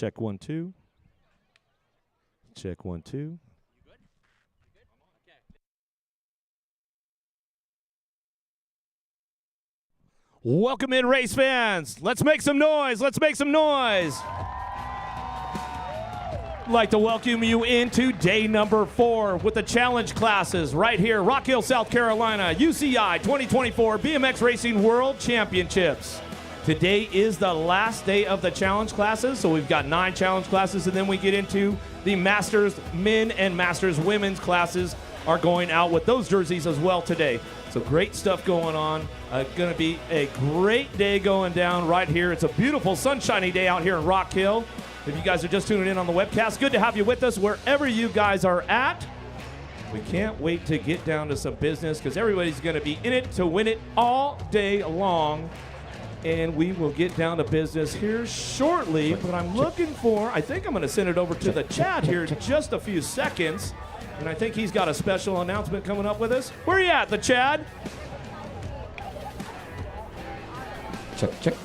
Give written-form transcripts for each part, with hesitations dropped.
Check 1, 2. Check 1, 2. Welcome in, race fans. Let's make some noise. Let's make some noise. I'd like to welcome you into day number 4 with the challenge classes right here, Rock Hill, South Carolina, UCI 2024 BMX Racing World Championships. Today is the last day of the challenge classes, so we've got 9 challenge classes, and then we get into the Masters men and Masters women's classes are going out with those jerseys as well today. So great stuff going on. Going to be a great day going down right here. It's a beautiful sunshiny day out here in Rock Hill. If you guys are just tuning in on the webcast, good to have you with us wherever you guys are at. We can't wait to get down to some business because everybody's going to be in it to win it all day long. And we will get down to business here shortly, but I'm looking for, I think I'm going to send it over to the chat here in just a few seconds. And I think he's got a special announcement coming up with us. Where are you at, the Chad? Check.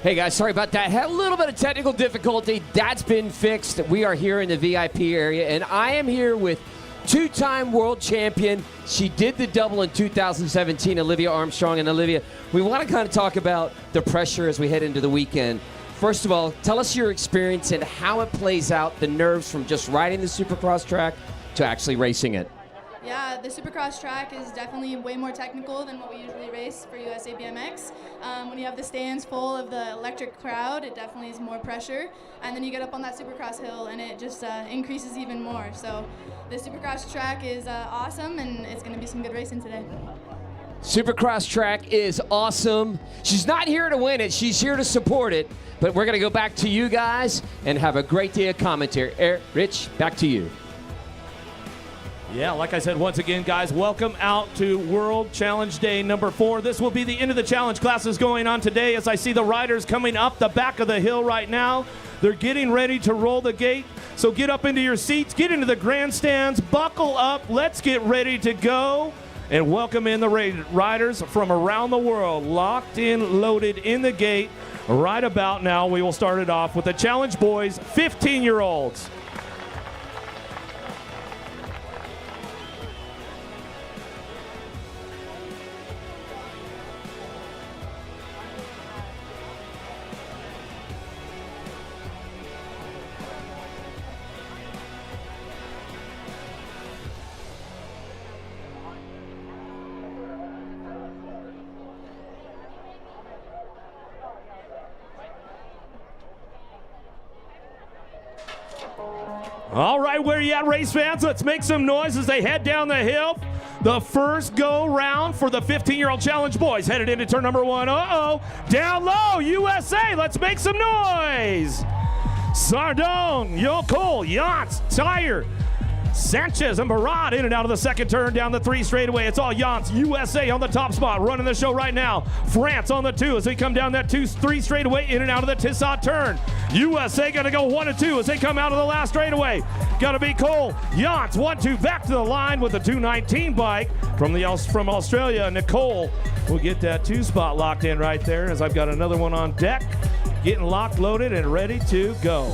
Hey guys, sorry about that. Had a little bit of technical difficulty. That's been fixed. We are here in the VIP area, and I am here with two-time world champion. She did the double in 2017, Olivia Armstrong. And Olivia, we want to kind of talk about the pressure as we head into the weekend. First of all, tell us your experience and how it plays out, the nerves from just riding the Supercross track to actually racing it. Yeah, the Supercross track is definitely way more technical than what we usually race for UCI BMX. When you have the stands full of the electric crowd, it definitely is more pressure. And then you get up on that Supercross hill and it just increases even more. So the Supercross track is awesome, and it's going to be some good racing today. Supercross track is awesome. She's not here to win it, she's here to support it. But we're going to go back to you guys and have a great day of commentary. Rich, back to you. Yeah, like I said, once again, guys, welcome out to World Challenge Day number 4. This will be the end of the challenge classes going on today as I see the riders coming up the back of the hill right now. They're getting ready to roll the gate. So get up into your seats, get into the grandstands, buckle up, let's get ready to go. And welcome in the riders from around the world, locked in, loaded in the gate. Right about now, we will start it off with the challenge boys, 15-year-olds. All right, where you at, race fans? Let's make some noise as they head down the hill. The first go round for the 15-year-old challenge boys headed into turn number 1. Down low, USA. Let's make some noise. Sardone, Yokol, Yance, Tire, Sanchez and Barad in and out of the second turn down the 3 straightaway. It's all Yance, USA on the top spot, running the show right now. France on the 2 as they come down that 2-3 straightaway in and out of the Tissot turn. USA gonna go 1 and 2 as they come out of the last straightaway. Gotta be Cole. Yance 1-2 back to the line with the 219 bike from Australia. Nicole will get that 2 spot locked in right there as I've got another one on deck, getting locked, loaded, and ready to go.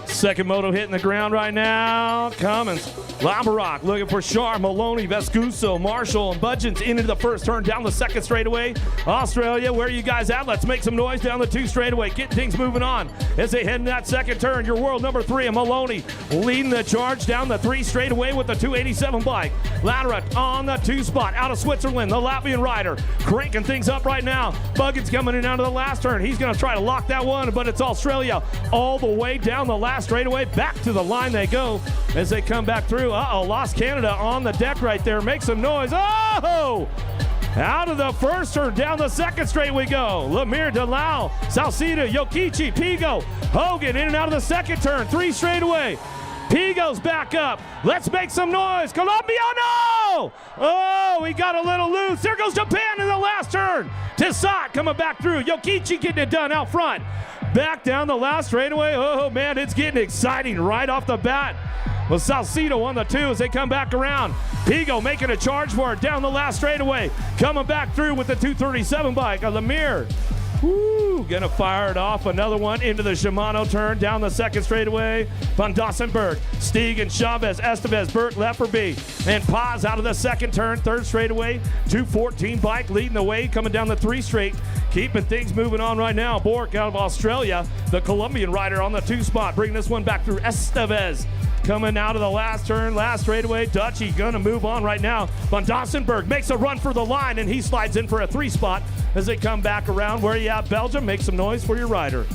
Second moto hitting the ground right now. Cummins, Labarock looking for Char, Maloney, Vescuso, Marshall, and Budgeons into the first turn down the second straightaway. Australia, where are you guys at? Let's make some noise down the 2 straightaway. Get things moving on as they head in that second turn. Your world number 3, and Maloney leading the charge down the 3 straightaway with the 287 bike. Labarock on the 2 spot out of Switzerland, the Latvian rider cranking things up right now. Buggins coming in out of the last turn. He's going to try to lock that one, but it's Australia all the way down the last straightaway. Back to the line they go as they come back through. Lost Canada on the deck right there. Make some noise. Oh! Out of the first turn, down the second straight we go. Lemire DeLau, Salcida, Yokichi, Pigo, Hogan in and out of the second turn. 3 straightaway. Pigo's back up. Let's make some noise. Colombiano! Oh, we got a little loose. There goes Japan in the last turn. Tissot coming back through. Yokichi getting it done out front. Back down the last straightaway. Oh, man, it's getting exciting right off the bat. Well, Salcido on the 2 as they come back around. Pigo making a charge for it down the last straightaway. Coming back through with the 237 bike. Lemire. Woo, gonna fire it off. Another one into the Shimano turn down the second straightaway. Van Dossenberg, Stieg and Chavez, Estevez, Burke, Lefferby, and Paz out of the second turn, third straightaway. 214 bike leading the way, coming down the 3 straight. Keeping things moving on right now. Bork out of Australia, the Colombian rider on the 2 spot, bringing this one back through Estevez. Coming out of the last turn, last straightaway. Dutchy gonna move on right now. Van Dossenberg makes a run for the line, and he slides in for a 3 spot as they come back around. Where you at, Belgium? Make some noise for your rider.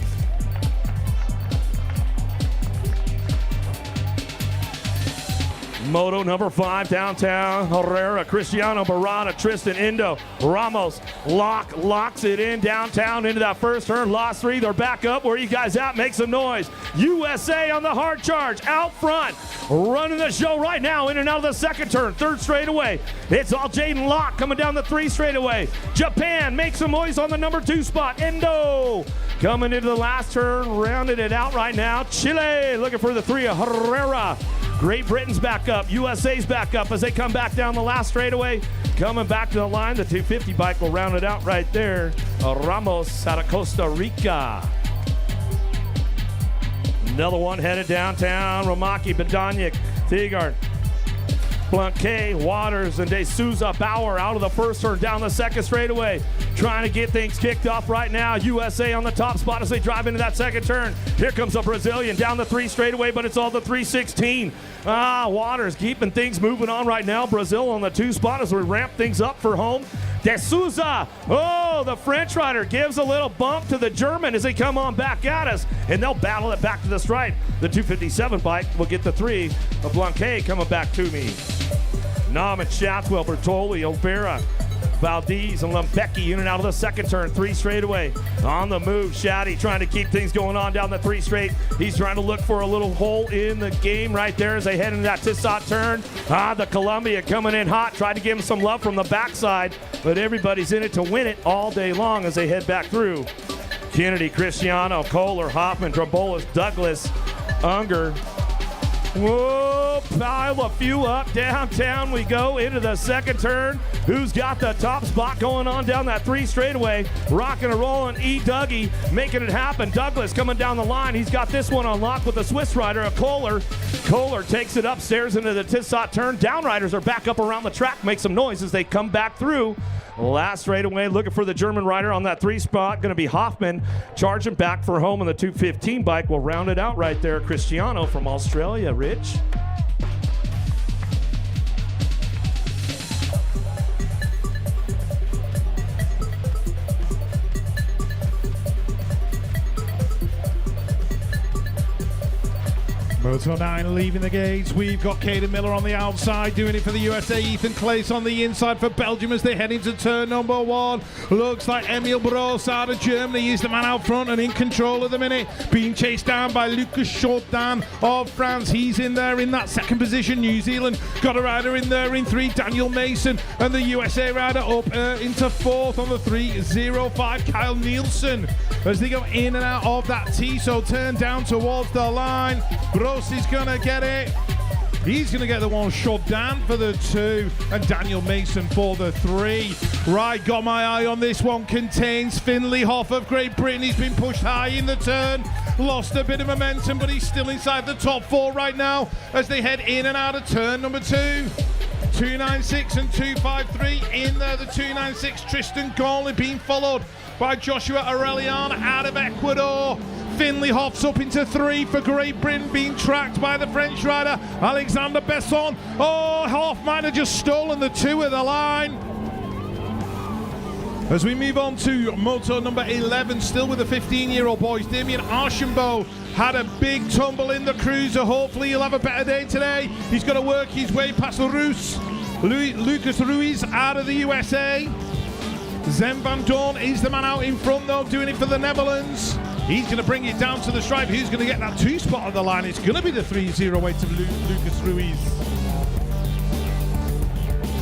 Moto number 5 downtown. Herrera, Cristiano, Barada, Tristan, Indo, Ramos, locks it in downtown into that first turn. Lost 3, they're back up. Where you guys at? Make some noise. USA on the hard charge, out front, running the show right now, in and out of the second turn, third straightaway. It's all Jaden Locke coming down the 3 straightaway. Japan makes some noise on the number 2 spot. Indo coming into the last turn, rounding it out right now. Chile looking for the 3 of Herrera. Great Britain's back up. USA's back up as they come back down the last straightaway. Coming back to the line, the 250 bike will round it out right there. Ramos out of Costa Rica. Another one headed downtown. Romaki, Bedanyik, Thigard, Blanquet, Waters, and De Souza Bauer out of the first turn down the second straightaway. Trying to get things kicked off right now. USA on the top spot as they drive into that second turn. Here comes a Brazilian down the 3 straightaway, but it's all the 316. Waters keeping things moving on right now. Brazil on the 2 spot as we ramp things up for home. De Souza, oh, the French rider gives a little bump to the German as they come on back at us, and they'll battle it back to the stripe. The 257 bike will get the 3 of Blanquet coming back to me. Nam and Shatswell, Bertoli, Olvera, Valdez, and Lembecki in and out of the second turn, 3 straightaway. On the move, Shaddy trying to keep things going on down the 3 straight. He's trying to look for a little hole in the game right there as they head into that Tissot turn. The Columbia coming in hot, tried to give him some love from the backside, but everybody's in it to win it all day long as they head back through. Kennedy, Cristiano, Kohler, Hoffman, Trombolis, Douglas, Unger. Whoa, pile a few up. Downtown we go into the second turn. Who's got the top spot going on down that 3 straightaway? Rocking and rolling. E. Dougie making it happen. Douglas coming down the line. He's got this one on lock with the Swiss rider, a Kohler. Kohler takes it upstairs into the Tissot turn. Downriders are back up around the track. Make some noise as they come back through. Last straightaway, looking for the German rider on that 3 spot. Going to be Hoffman charging back for home on the 215 bike. Will round it out right there. Cristiano from Australia, Rich. Moto 9 leaving the gates. We've got Caden Miller on the outside doing it for the USA. Ethan Clace on the inside for Belgium as they head into turn number 1. Looks like Emil Bros out of Germany is the man out front and in control at the minute. Being chased down by Lucas Chaudin of France. He's in there in that second position. New Zealand got a rider in there in 3. Daniel Mason and the USA rider up into 4th on the 305. Kyle Nielsen as they go in and out of that T. So turn down towards the line. Bros is gonna get it. He's gonna get the one. Chaudin for the 2 and Daniel Mason for the 3. Right, got my eye on this one. Contains Finley Hoff of Great Britain. He's been pushed high in the turn. Lost a bit of momentum, but he's still inside the top 4 right now as they head in and out of turn number 2. 296 and 253 in there. The 296 Tristan Gorley being followed by Joshua Aurelian out of Ecuador. Finley Hoff's up into 3 for Great Britain, being tracked by the French rider Alexander Besson. Oh, Hoff might have just stolen the 2 of the line. As we move on to moto number 11, still with the 15-year-old boys, Damien Archambault had a big tumble in the cruiser. Hopefully he'll have a better day today. He's got to work his way past Lucas Ruiz out of the USA. Zem van Doorn is the man out in front though, doing it for the Netherlands. He's going to bring it down to the stripe. Who's going to get that 2 spot on the line? It's going to be the 3-0 weight of Lucas Ruiz.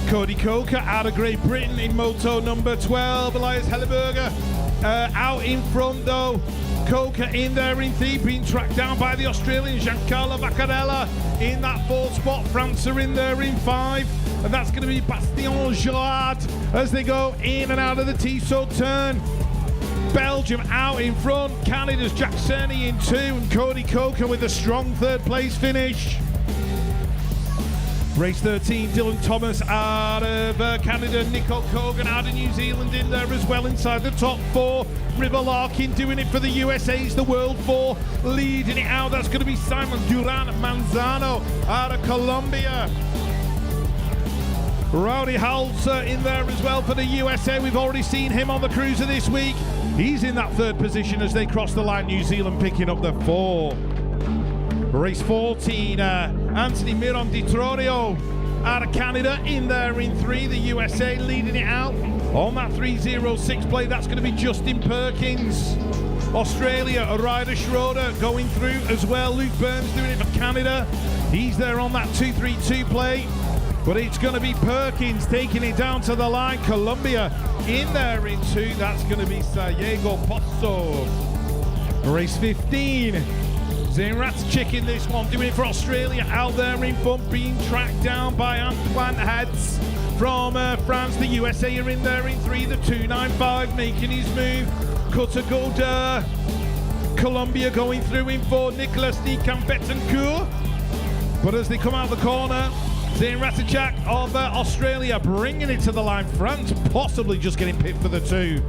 Cody Coker out of Great Britain in moto number 12. Elias Helleberger out in front though. Coker in there in 3, being tracked down by the Australian Giancarlo Vaccarella in that 4th spot. France are in there in 5, and that's going to be Bastien Gillard as they go in and out of the Tissot turn. Belgium out in front, Canada's Jack Cerny in 2, and Cody Coker with a strong 3rd place finish. Race 13, Dylan Thomas out of Canada, Nicole Cogan out of New Zealand in there as well inside the top 4. River Larkin doing it for the USA's the World 4, leading it out. That's going to be Simon Duran Manzano out of Colombia. Rowdy Halser in there as well for the USA. We've already seen him on the cruiser this week. He's in that 3rd position as they cross the line. New Zealand picking up the 4. Race 14, Anthony Miron Di Trorio out of Canada in there in 3. The USA leading it out on that 3:06 play. That's going to be Justin Perkins. Australia, Ryder Schroeder going through as well. Luke Burns doing it for Canada. He's there on that 2:32 play. But it's going to be Perkins taking it down to the line. Colombia in there in 2. That's going to be Sayego Pozo. Race 15. Zane Ratajczyk in this one, doing it for Australia out there in front, being tracked down by Antoine Hades from France. The USA are in there in 3, the 295 making his move. Cutter Goda, Colombia going through in 4, Nicolas Di Campetencourt. But as they come out the corner, Zane Ratajczyk of Australia bringing it to the line. France possibly just getting pipped for the 2.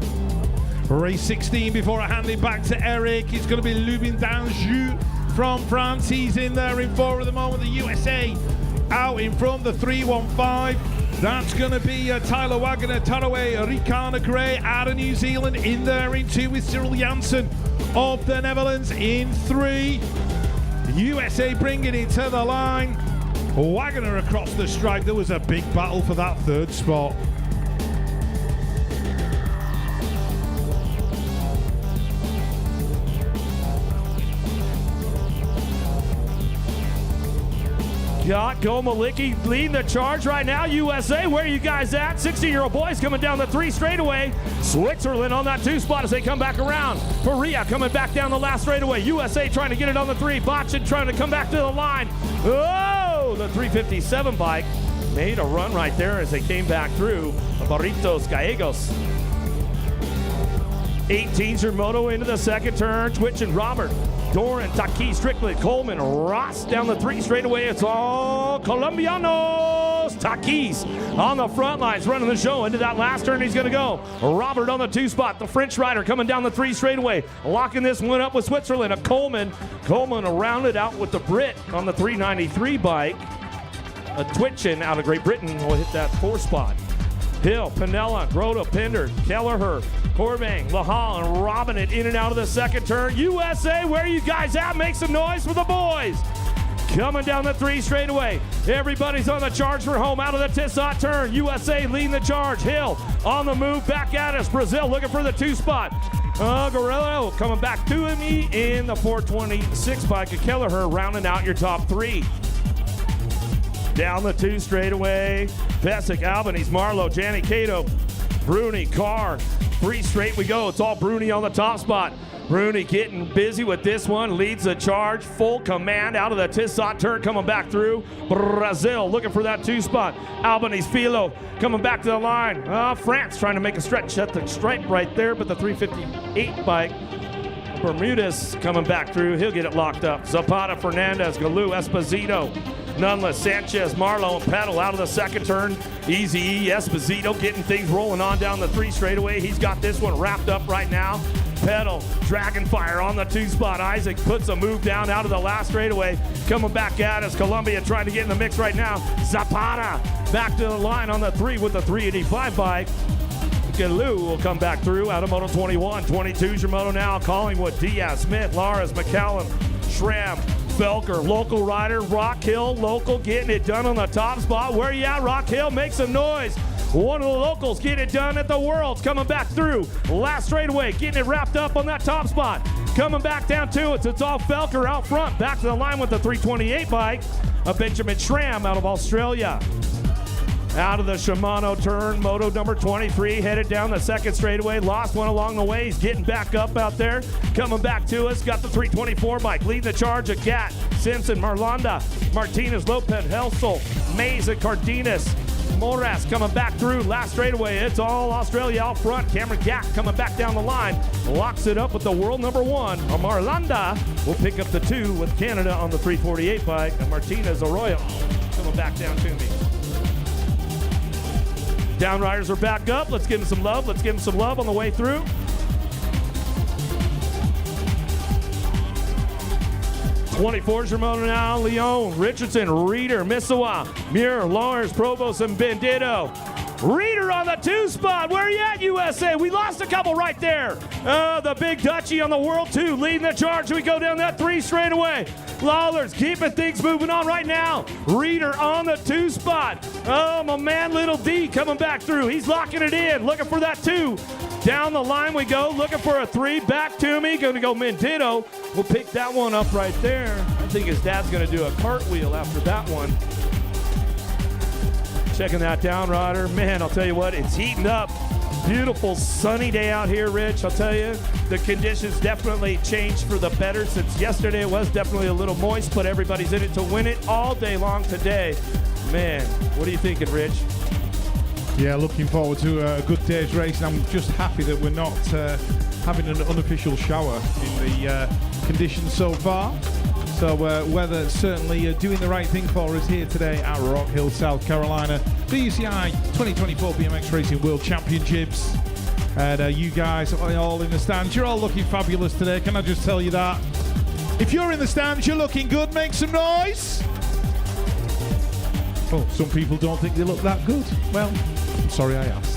Race 16 before I hand it back to Eric. It's going to be Lubin Danjou from France. He's in there in 4 at the moment. The USA out in front, the 315. That's going to be Tyler Wagner, Taraway, Ricana Gray out of New Zealand in there in 2 with Cyril Janssen of the Netherlands in 3. The USA bringing it to the line. Wagner across the stripe. There was a big battle for that 3rd spot. Got Go Malicki leading the charge right now. USA, where are you guys at? 16-year-old boys coming down the 3 straightaway. Switzerland on that 2 spot as they come back around. Faria coming back down the last straightaway. USA trying to get it on the 3. Botchin trying to come back to the line. Oh, the 357 bike made a run right there as they came back through. Barritos Gallegos. 18's moto into the 2nd turn. Twitch and Robert. Doran, Taki, Strickland, Coleman, Ross down the 3 straightaway. It's all Colombianos. Takis on the front lines running the show. Into that last turn he's going to go. Robert on the 2 spot. The French rider coming down the 3 straightaway. Locking this one up with Switzerland. A Coleman around it out with the Brit on the 393 bike. A Twitchin out of Great Britain will hit that 4 spot. Hill, Pinella, Grota, Pinder, Kelleher, Corbang, Lahal, and robbing it in and out of the 2nd turn. USA, where are you guys at? Make some noise for the boys. Coming down the 3 straightaway. Everybody's on the charge for home out of the Tissot turn. USA leading the charge. Hill on the move back at us. Brazil looking for the 2 spot. Guerrero coming back to me in the 426 bike. Kelleher rounding out your top 3. Down the 2 straightaway. Pesic, Albanese, Marlowe, Janny Cato, Bruni, Carr. 3 straight we go. It's all Bruni on the top spot. Bruni getting busy with this one. Leads the charge. Full command out of the Tissot turn coming back through. Brazil looking for that 2 spot. Albanese, Filo coming back to the line. France trying to make a stretch at the stripe right there, but the 358 bike. Bermudez coming back through. He'll get it locked up. Zapata, Fernandez, Galou, Esposito, Nunless, Sanchez, Marlowe, and Pedal out of the 2nd turn. Easy E, Esposito getting things rolling on down the 3 straightaway. He's got this one wrapped up right now. Pedal, Dragonfire on the 2 spot. Isaac puts a move down out of the last straightaway. Coming back at us. Columbia trying to get in the mix right now. Zapata back to the line on the 3 with the 385 bike. Galoo will come back through out of Moto 21. 22's your moto now. Collingwood, Diaz, Smith, Lars, McCallum, Schramm, Felker, local rider, Rock Hill, local getting it done on the top spot. Where you at, Rock Hill? Make some noise. One of the locals getting it done at the Worlds, coming back through. Last straightaway, getting it wrapped up on that top spot. Coming back down to it, it's all Felker out front. Back to the line with the 328 bike, a Benjamin Schramm out of Australia. Out of the Shimano turn, moto number 23, headed down the second straightaway. Lost one along the way. He's getting back up out there. Coming back to us, got the 324 bike. Leading the charge of Gat, Simpson, Marlanda, Martinez, Lopez, Helsel, Mays, and Cardenas. Moras coming back through. Last straightaway, it's all Australia out front. Cameron Gat coming back down the line. Locks it up with the world number 1. Marlanda will pick up the 2 with Canada on the 348 bike. And Martinez Arroyo coming back down to me. Downriders are back up. Let's give them some love. Let's give them some love on the way through. '24 Shimano now. Leon, Richardson, Reeder, Misawa, Muir, Lawrence, Provost, and Bandito. Reeder on the 2 spot. Where are you at, USA? We lost a couple right there. The big Dutchie on the World 2 leading the charge. We go down that 3 straightaway. Lawler's keeping things moving on right now. Reeder on the 2 spot. Oh, my man, Little D coming back through. He's locking it in, looking for that 2. Down the line we go, looking for a 3. Back to me, going to go Mendito. We'll pick that one up right there. I think his dad's going to do a cartwheel after that one. Checking that down, Ryder. Man, I'll tell you what, it's heating up. Beautiful sunny day out here, Rich. I'll tell you, the conditions definitely changed for the better since yesterday. It was definitely a little moist, but everybody's in it to win it all day long today. Man, what are you thinking, Rich? Yeah, looking forward to a good day's race. I'm just happy that we're not having an unofficial shower in the conditions so far. So weather certainly doing the right thing for us here today at Rock Hill, South Carolina. The UCI 2024 BMX Racing World Championships. And you guys are all in the stands. You're all looking fabulous today. Can I just tell you that? If you're in the stands, you're looking good. Make some noise. Oh, some people don't think they look that good. Well, I'm sorry I asked.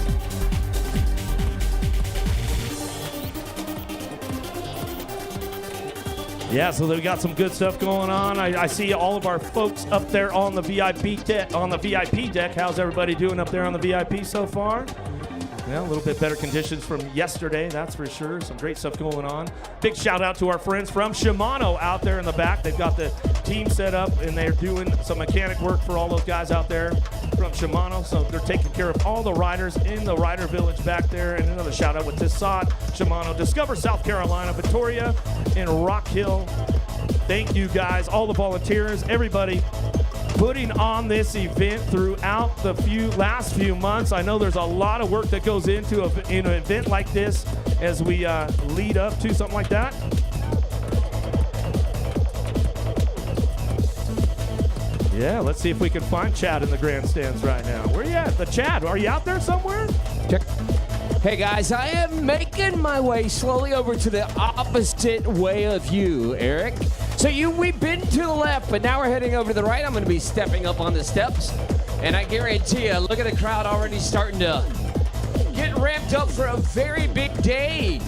Yeah, so we got some good stuff going on. I see all of our folks up there on the VIP deck. How's everybody doing up there on the VIP so far? Yeah, a little bit better conditions from yesterday, that's for sure. Some great stuff going on. Big shout out to our friends from Shimano out there in the back. They've got the team set up and they're doing some mechanic work for all those guys out there from Shimano. So they're taking care of all the riders in the rider village back there. And another shout out with Tissot, Shimano, Discover South Carolina, Victoria, and Rock Hill. Thank you guys, all the volunteers, everybody putting on this event throughout the last few months. I know there's a lot of work that goes into an event like this as we lead up to something like that. Yeah, let's see if we can find Chad in the grandstands right now. Where you at? The Chad, are you out there somewhere? Check. Hey guys, I am making my way slowly over to the opposite way of you, Eric. So we've been to the left, but now we're heading over to the right. I'm going to be stepping up on the steps, and I guarantee you, look at the crowd already starting to get ramped up for a very big day.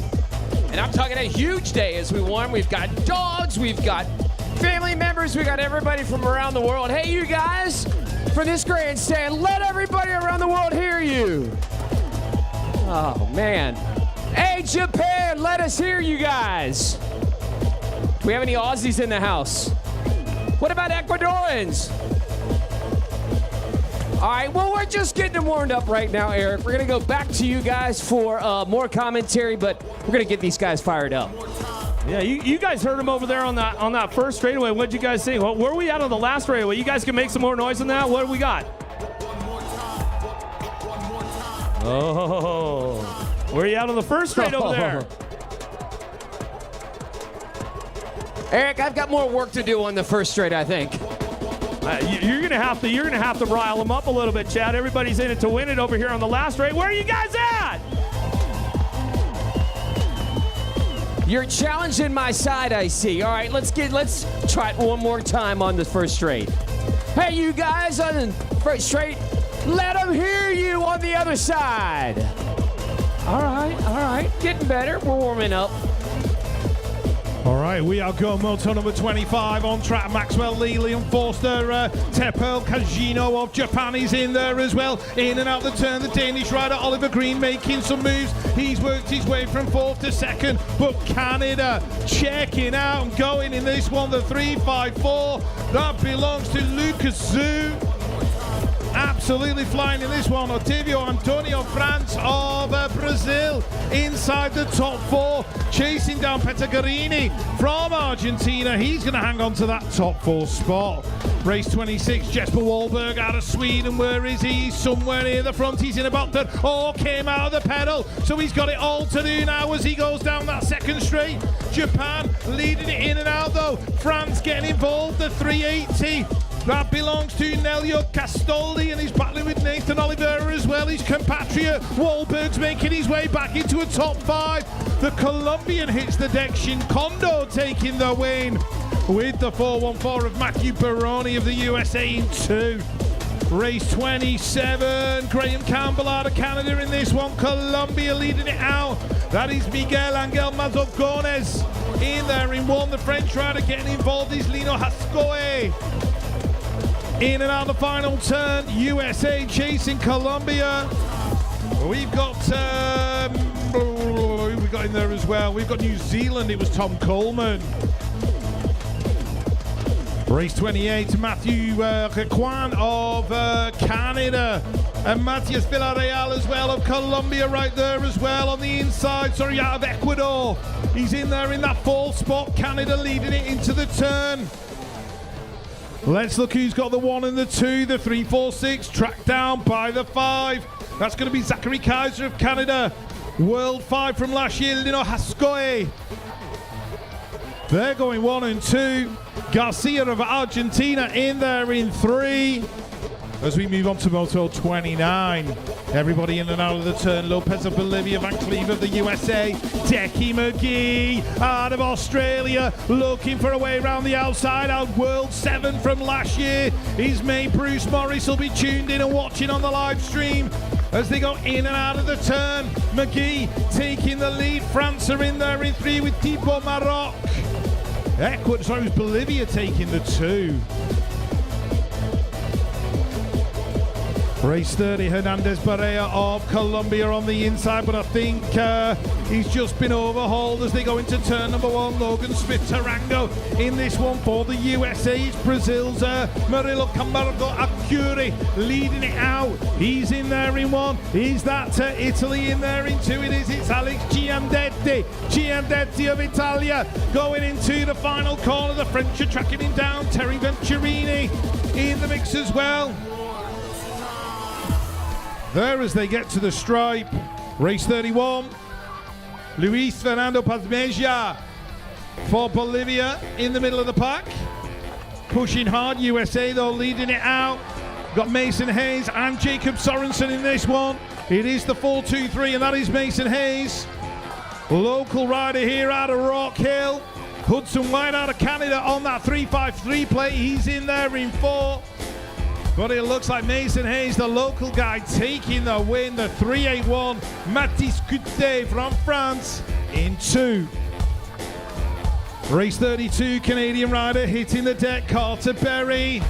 And I'm talking a huge day as we warm. We've got dogs, we've got family members, we got everybody from around the world. Hey, you guys, from this grandstand, let everybody around the world hear you. Oh, man. Hey, Japan, let us hear you guys. Do we have any Aussies in the house? What about Ecuadorians? All right, well, we're just getting them warmed up right now, Eric. We're going to go back to you guys for more commentary, but we're going to get these guys fired up. Yeah, you guys heard them over there on that first straightaway. What'd you guys see? Well, where are we at on the last straightaway? You guys can make some more noise than that? What do we got? Oh, where are you out on the first straight over there? Eric, I've got more work to do on the first straight, I think. You're gonna have to rile them up a little bit, Chad. Everybody's in it to win it over here on the last straight. Where are you guys at? You're challenging my side, I see. All right, let's try it one more time on the first straight. Hey, you guys on the first straight, let them hear you on the other side. All right, getting better. We're warming up. All right, we are going moto number 25 on track. Maxwell Lee, Leon Forster, Tepel Kajino of Japan is in there as well. In and out the turn, the Danish rider Oliver Green making some moves. He's worked his way from 4th to 2nd, but Canada checking out and going in this one, the 3.54. That belongs to Lucas Zhu. Absolutely flying in this one. Otavio Antonio France of Brazil inside the top 4, chasing down Petagarini from Argentina. He's going to hang on to that top 4 spot. Race 26, Jesper Wahlberg out of Sweden. Where is he? Somewhere near the front. He's in about third. Oh, came out of the pedal. So he's got it all to do now as he goes down that second straight. Japan leading it in and out though. France getting involved, the 380. That belongs to Nelio Castoldi, and he's battling with Nathan Oliveira as well, his compatriot. Wahlberg's making his way back into a top 5. The Colombian hits the deck. Shin Kondo taking the win with the 4.14 of Matthew Baroni of the USA in 2. Race 27, Graham Campbell out of Canada in this one. Colombia leading it out. That is Miguel Angel Mazogones in there in 1. The French rider getting involved is Lino Hascoe. In and out the final turn, USA chasing Colombia. We've got in there as well. We've got New Zealand. It was Tom Coleman. Race 28, Matthew Requan of Canada. And Matias Villarreal as well of Colombia right there as well on the inside. Sorry, out of Ecuador. He's in there in that 4th spot. Canada leading it into the turn. Let's look who's got the 1 and the 2, the 3.46, tracked down by the 5. That's going to be Zachary Kaiser of Canada. World 5 from last year, Lino Hascoe. They're going 1 and 2. Garcia of Argentina in there in 3. As we move on to Moto 29. Everybody in and out of the turn. Lopez of Bolivia, Van Cleve of the USA. Decky McGee out of Australia, looking for a way around the outside. Out World 7 from last year. His mate Bruce Morris will be tuned in and watching on the live stream as they go in and out of the turn. McGee taking the lead. France are in there in 3 with Thibaut Maroc. Ecuador, it was Bolivia taking the 2. Race 30, Hernandez Barea of Colombia on the inside, but I think he's just been overhauled as they go into turn number 1. Logan Smith Tarango in this one for the USA. It's Brazil's Murilo Camargo Acuri leading it out. He's in there in 1. Is that Italy in there in 2? It is. It's Alex Giandetti of Italia going into the final corner. The French are tracking him down. Terry Venturini in the mix as well. There as they get to the stripe. Race 31, Luis Fernando Pazmeja for Bolivia in the middle of the pack. Pushing hard, USA though leading it out. Got Mason Hayes and Jacob Sorensen in this one. It is the 4-2-3 and that is Mason Hayes. Local rider here out of Rock Hill. Hudson White out of Canada on that 3.53 plate. He's in there in 4. But it looks like Mason Hayes, the local guy, taking the win. The 3.81, Mathis Coutet from France in 2. Race 32, Canadian rider hitting the deck, Carter Berry.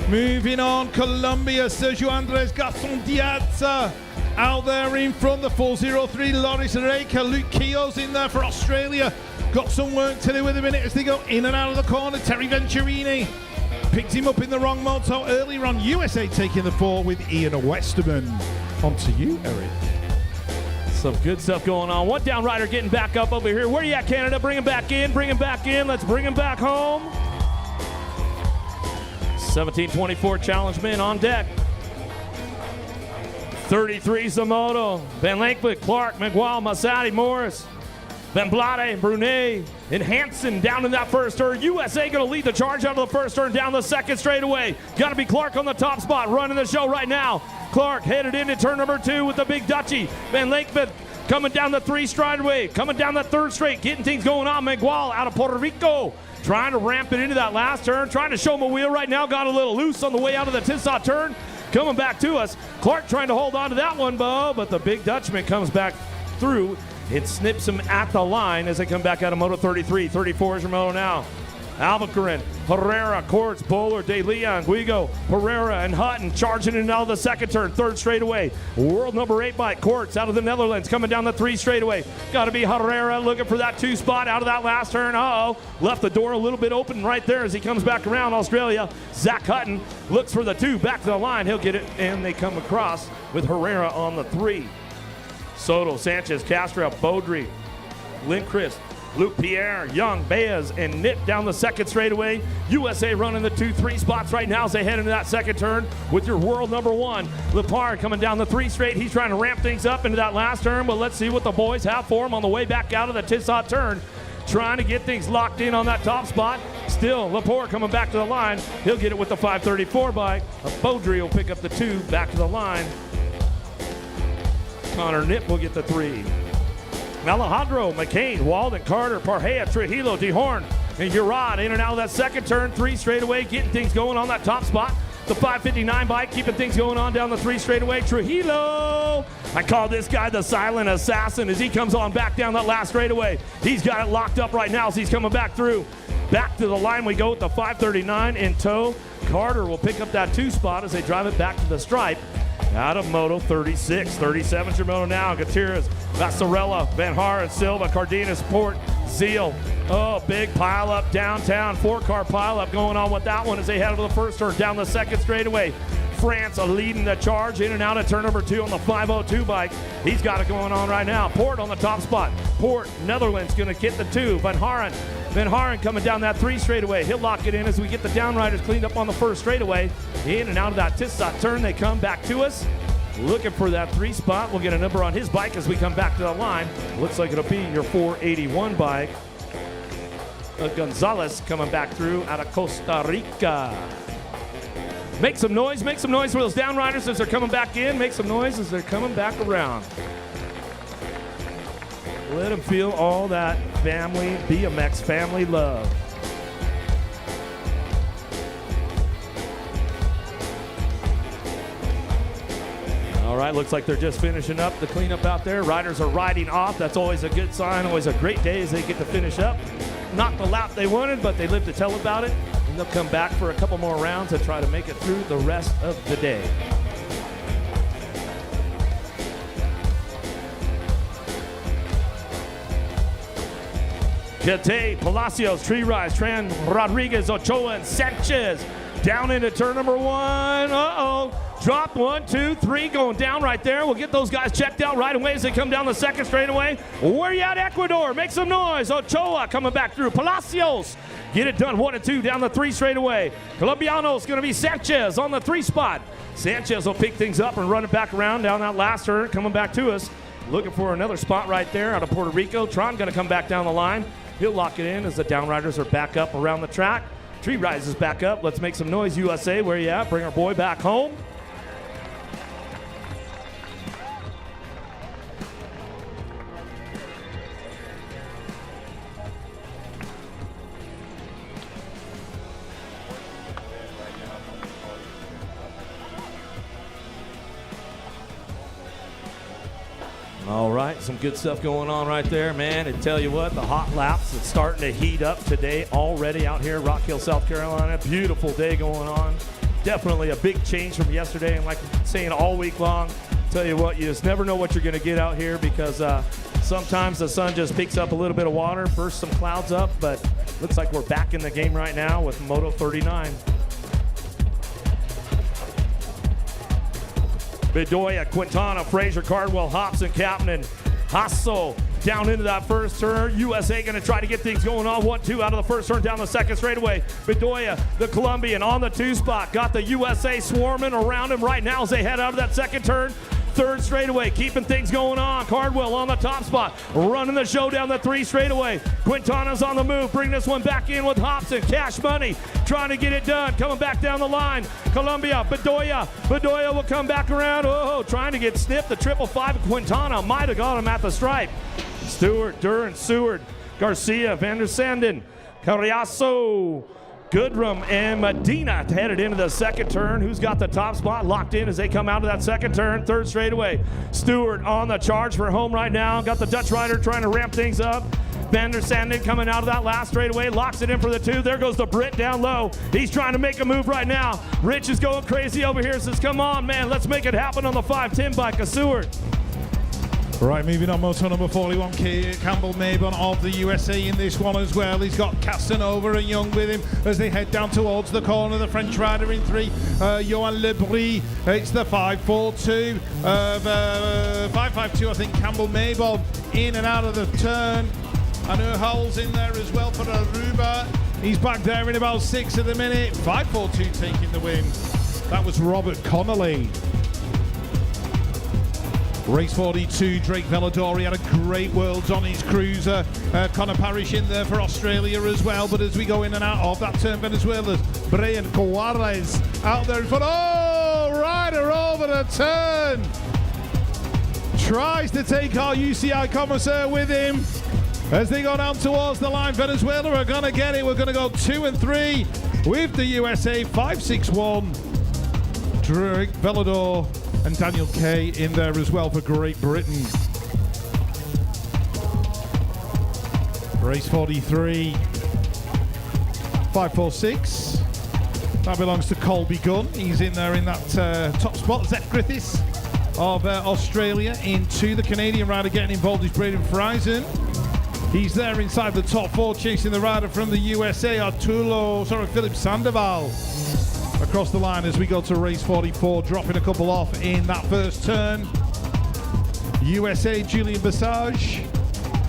Moving on, Colombia, Sergio Andres Garçon Diaz out there in front. The 4.03, Loris Reika. Luke Keogh's in there for Australia. Got some work to do with him in it as they go in and out of the corner. Terry Venturini picked him up in the wrong moto earlier on. USA taking the 4 with Ian Westerman. On to you, Eric. Some good stuff going on. One down rider getting back up over here. Where you at, Canada? Bring him back in. Bring him back in. Let's bring him back home. 1724 challenge men on deck. 33 Zamoto. Van Lankwood, Clark, McGuire, Masati, Morris. Van Blade, Brunet, and Hansen down in that first turn. USA going to lead the charge out of the first turn, down the second straightaway. Got to be Clark on the top spot, running the show right now. Clark headed into turn number 2 with the big Dutchie. Van Lankwood coming down the 3 straightaway, coming down the 3rd straight, getting things going on. McGuire out of Puerto Rico, trying to ramp it into that last turn, trying to show him a wheel right now. Got a little loose on the way out of the Tissot turn. Coming back to us. Clark trying to hold on to that one, Bo, but the big Dutchman comes back through It snips him at the line as they come back out of Moto 33. 34 is your moto now. Alvacarin, Herrera, Courts, Bowler, De Leon, Guigo, Herrera, and Hutton charging in out of the second turn. Third straightaway. World number 8 bike, Courts out of the Netherlands coming down the 3 straightaway. Got to be Herrera looking for that 2 spot out of that last turn. Uh-oh. Left the door a little bit open right there as he comes back around. Australia, Zach Hutton looks for the 2 back to the line. He'll get it, and they come across with Herrera on the 3. Soto, Sanchez, Castro, Baudry, Lindquist, Luke Pierre, Young, Baez, and Nip down the second straightaway. USA running the 2-3 spots right now as they head into that second turn with your world number 1. Lepard coming down the 3 straight. He's trying to ramp things up into that last turn, but let's see what the boys have for him on the way back out of the Tissot turn. Trying to get things locked in on that top spot. Still, Lepore coming back to the line. He'll get it with the 534 bike. Baudry will pick up the 2 back to the line. Connor Nip will get the 3. Alejandro, McCain, Walden, Carter, Parhea, Trujillo, DeHorn, and Urad in and out of that second turn. 3 straightaway, getting things going on that top spot. The 559 bike, keeping things going on down the 3 straightaway. Trujillo, I call this guy the silent assassin as he comes on back down that last straightaway. He's got it locked up right now as he's coming back through. Back to the line we go with the 539 in tow. Carter will pick up that 2 spot as they drive it back to the stripe. Out of Moto 36, 37's your moto now. Gutierrez, Vassarella, Van Haar, Silva, Cardenas, Port, Zeal. Oh, big pile up downtown. 4-car pile up going on with that one as they head to the first turn down the second straightaway. France leading the charge in and out of turn number 2 on the 502 bike. He's got it going on right now. Port on the top spot. Port, Netherlands going to get the 2. Van Haren coming down that 3 straightaway. He'll lock it in as we get the downriders cleaned up on the first straightaway. In and out of that Tissot turn, they come back to us. Looking for that 3 spot. We'll get a number on his bike as we come back to the line. Looks like it'll be your 481 bike. Gonzalez coming back through out of Costa Rica. Make some noise for those downriders as they're coming back in. Make some noise as they're coming back around. Let them feel all that family, BMX family love. All right, looks like they're just finishing up the cleanup out there. Riders are riding off. That's always a good sign, always a great day as they get to finish up. Not the lap they wanted, but they live to tell about it. And they'll come back for a couple more rounds to try to make it through the rest of the day. Kate, Palacios, Tree Rise, Tran, Rodriguez, Ochoa, and Sanchez down into turn number 1. Uh-oh. Dropped 1, 2, 3, going down right there. We'll get those guys checked out right away as they come down the second straightaway. Where you at, Ecuador? Make some noise. Ochoa coming back through. Palacios, get it done. 1 and 2 down the 3 straightaway. Colombiano's going to be Sanchez on the 3 spot. Sanchez will pick things up and run it back around down that last turn, coming back to us. Looking for another spot right there out of Puerto Rico. Tron going to come back down the line. He'll lock it in as the downriders are back up around the track. Tree Rise is back up. Let's make some noise, USA. Where you at? Bring our boy back home. All right, some good stuff going on right there, man. And tell you what, the hot laps is starting to heat up today already out here in Rock Hill, South Carolina. Beautiful day going on. Definitely a big change from yesterday. And like I'm saying all week long, tell you what, you just never know what you're going to get out here because sometimes the sun just picks up a little bit of water, bursts some clouds up, but looks like we're back in the game right now with Moto 39. Bedoya, Quintana, Fraser, Cardwell, Hobson, Kaplan, Hasso down into that first turn. USA going to try to get things going on. 1-2 out of the first turn down the second straightaway. Bedoya, the Colombian, on the 2 spot. Got the USA swarming around him right now as they head out of that second turn. Third straightaway, keeping things going on. Cardwell on the top spot, running the show down the 3 straightaway. Quintana's on the move, bring this one back in with Hobson. Cash Money trying to get it done, coming back down the line. Colombia, Bedoya will come back around. Oh, trying to get snipped. The 555 Quintana might have got him at the stripe. Stewart, Duran, Seward, Garcia, Van der Sanden, Carriazo, Goodrum and Medina headed into the second turn. Who's got the top spot locked in as they come out of that second turn? Third straightaway. Stewart on the charge for home right now. Got the Dutch rider trying to ramp things up. Van der Sanden coming out of that last straightaway, locks it in for the 2. There goes the Brit down low. He's trying to make a move right now. Rich is going crazy over here. Says, come on, man, let's make it happen on the 510 bike of Seward. Right, moving on, moto number 41, Campbell Maybon of the USA in this one as well. He's got Casanova and Young with him as they head down towards the corner. The French rider in 3, Johan Lebris. It's the 542, 552, I think, Campbell Maybon in and out of the turn. And Urhal's in there as well for Aruba. He's back there in about 6 of the minute. 542 taking the win. That was Robert Connolly. Race 42, Drake Veladori had a great Worlds on his cruiser. Connor Parrish in there for Australia as well. But as we go in and out of that turn, Venezuela's Brian Juarez out there in front. Oh, rider over the turn. Tries to take our UCI Commissaire with him. As they go down towards the line, Venezuela are going to get it. We're going to go 2 and 3 with the USA 561. Drake Velador and Daniel Kay in there as well for Great Britain. Race 43, 546. That belongs to Colby Gunn. He's in there in that top spot. Zeth Griffiths of Australia into the Canadian rider getting involved is Braden Friesen. He's there inside the top 4 chasing the rider from the USA, Philip Sandoval. Across the line as we go to race 44, dropping a couple off in that first turn. USA, Julian Bassage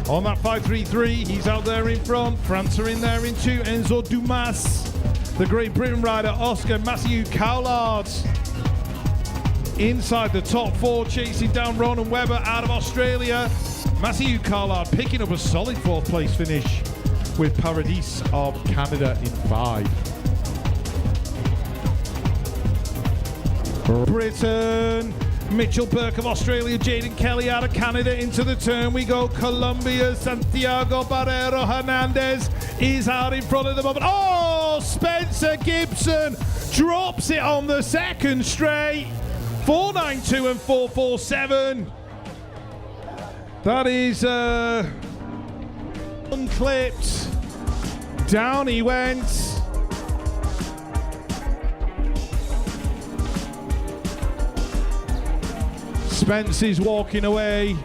on that 533. He's out there in front. France are in there in 2. Enzo Dumas. The Great Britain rider, Oscar Matthew Cowlard. Inside the top 4, chasing down Ronan Webber out of Australia. Matthew Cowlard picking up a solid 4th place finish with Paradis of Canada in 5. Britain, Mitchell Burke of Australia, Jaden Kelly out of Canada into the turn. We go Colombia, Santiago Barrero Hernandez is out in front of the moment. Oh, Spencer Gibson drops it on the second straight. 492 and 447. That is unclipped. Down he went. Spence is walking away.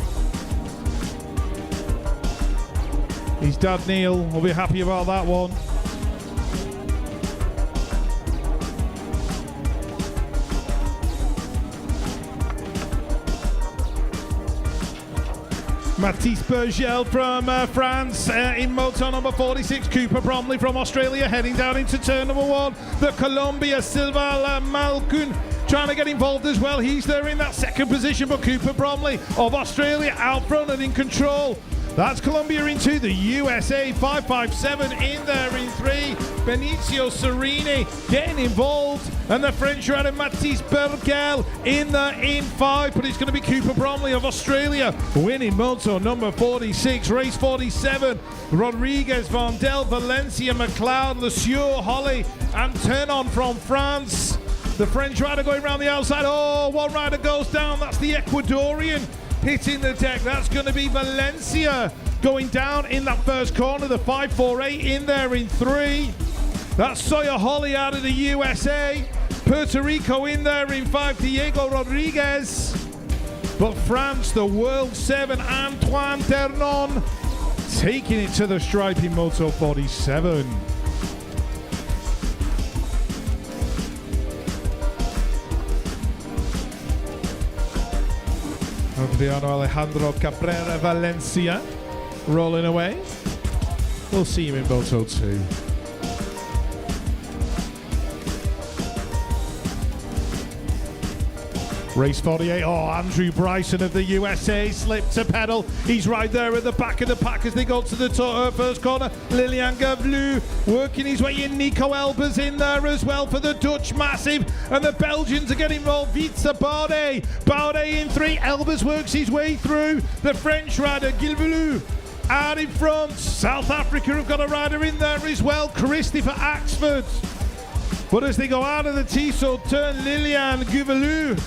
His dad Neil will be happy about that one. Mathis Bergel from France in moto number 46. Cooper Bromley from Australia heading down into turn number 1. The Colombia Silva Malcun trying to get involved as well. He's there in that second position, but Cooper Bromley of Australia out front and in control. That's Colombia in 2. The USA 557 in there in 3. Benicio Serini getting involved. And the French rider Mathis Bergel in there in 5. But it's going to be Cooper Bromley of Australia winning moto number 46. Race 47. Rodriguez, Vandel, Valencia, McLeod, Lesieur, Holly and Turnon from France. The French rider going around the outside. Oh, one rider goes down. That's the Ecuadorian hitting the deck. That's going to be Valencia going down in that first corner. The 548 in there in 3. That's Sawyer Holly out of the USA. Puerto Rico in there in 5. Diego Rodriguez. But France, the World 7, Antoine Ternon taking it to the stripe in moto 47. Adriano Alejandro Cabrera Valencia rolling away. We'll see him in moto 2. Race 48. Oh, Andrew Bryson of the USA slipped to pedal. He's right there at the back of the pack as they go to the first corner. Lilian Gavlu working his way in. Nico Elbers in there as well for the Dutch Massive. And the Belgians are getting involved. Vitsa Baudet. Baudet in 3. Elbers works his way through. The French rider Gilvelu Out in front, South Africa have got a rider in there as well, Christopher Axford. But as they go out of the Tissot turn, Lilian Gouvelou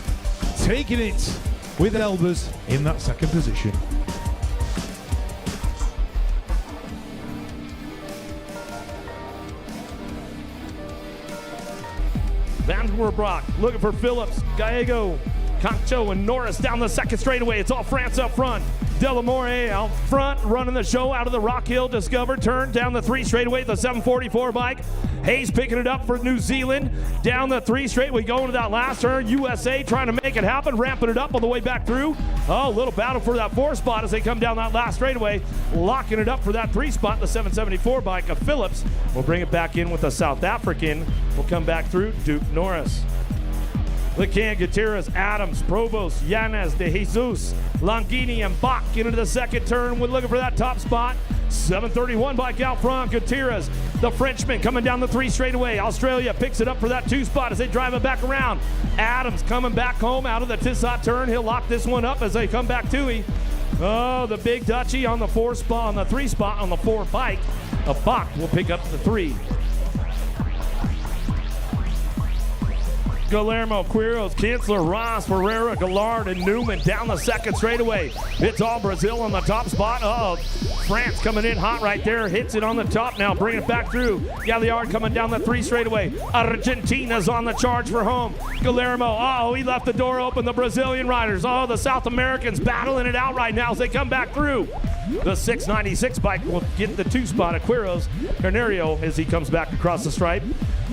taking it with Elbers in that second position. Vandenbroek looking for Phillips, Gallego, Concho, and Norris down the second straightaway. It's all France up front. Delamore out front, running the show out of the Rock Hill Discover turn down the 3 straightaway, the 744 bike. Hayes picking it up for New Zealand. Down the 3 straightaway, going to that last turn. USA trying to make it happen, ramping it up on the way back through. Oh, a little battle for that 4 spot as they come down that last straightaway, locking it up for that 3 spot. The 774 bike of Phillips will bring it back in with the South African. Will come back through Duke Norris. Lecan, Gutierrez, Adams, Provost, Yanez, De Jesus, Longini, and Bach into the second turn. We're looking for that top spot. 731 bike out front. Gutierrez, the Frenchman, coming down the 3 straightaway. Australia picks it up for that 2 spot as they drive it back around. Adams coming back home out of the Tissot turn. He'll lock this one up as they come back to him. Oh, the big Dutchie on the 4 spot, on the 3 spot on the 4 bike. Bach will pick up the 3. Guillermo, Quiros, Kinsler, Ross, Ferreira, Gallard, and Newman down the second straightaway. It's all Brazil on the top spot. Oh, France coming in hot right there. Hits it on the top now. Bring it back through. Galliard coming down the 3 straightaway. Argentina's on the charge for home. Guillermo, oh, he left the door open. The Brazilian riders. Oh, the South Americans battling it out right now as they come back through. The 696 bike will get the 2 spot at Quiros. Carnerio as he comes back across the stripe.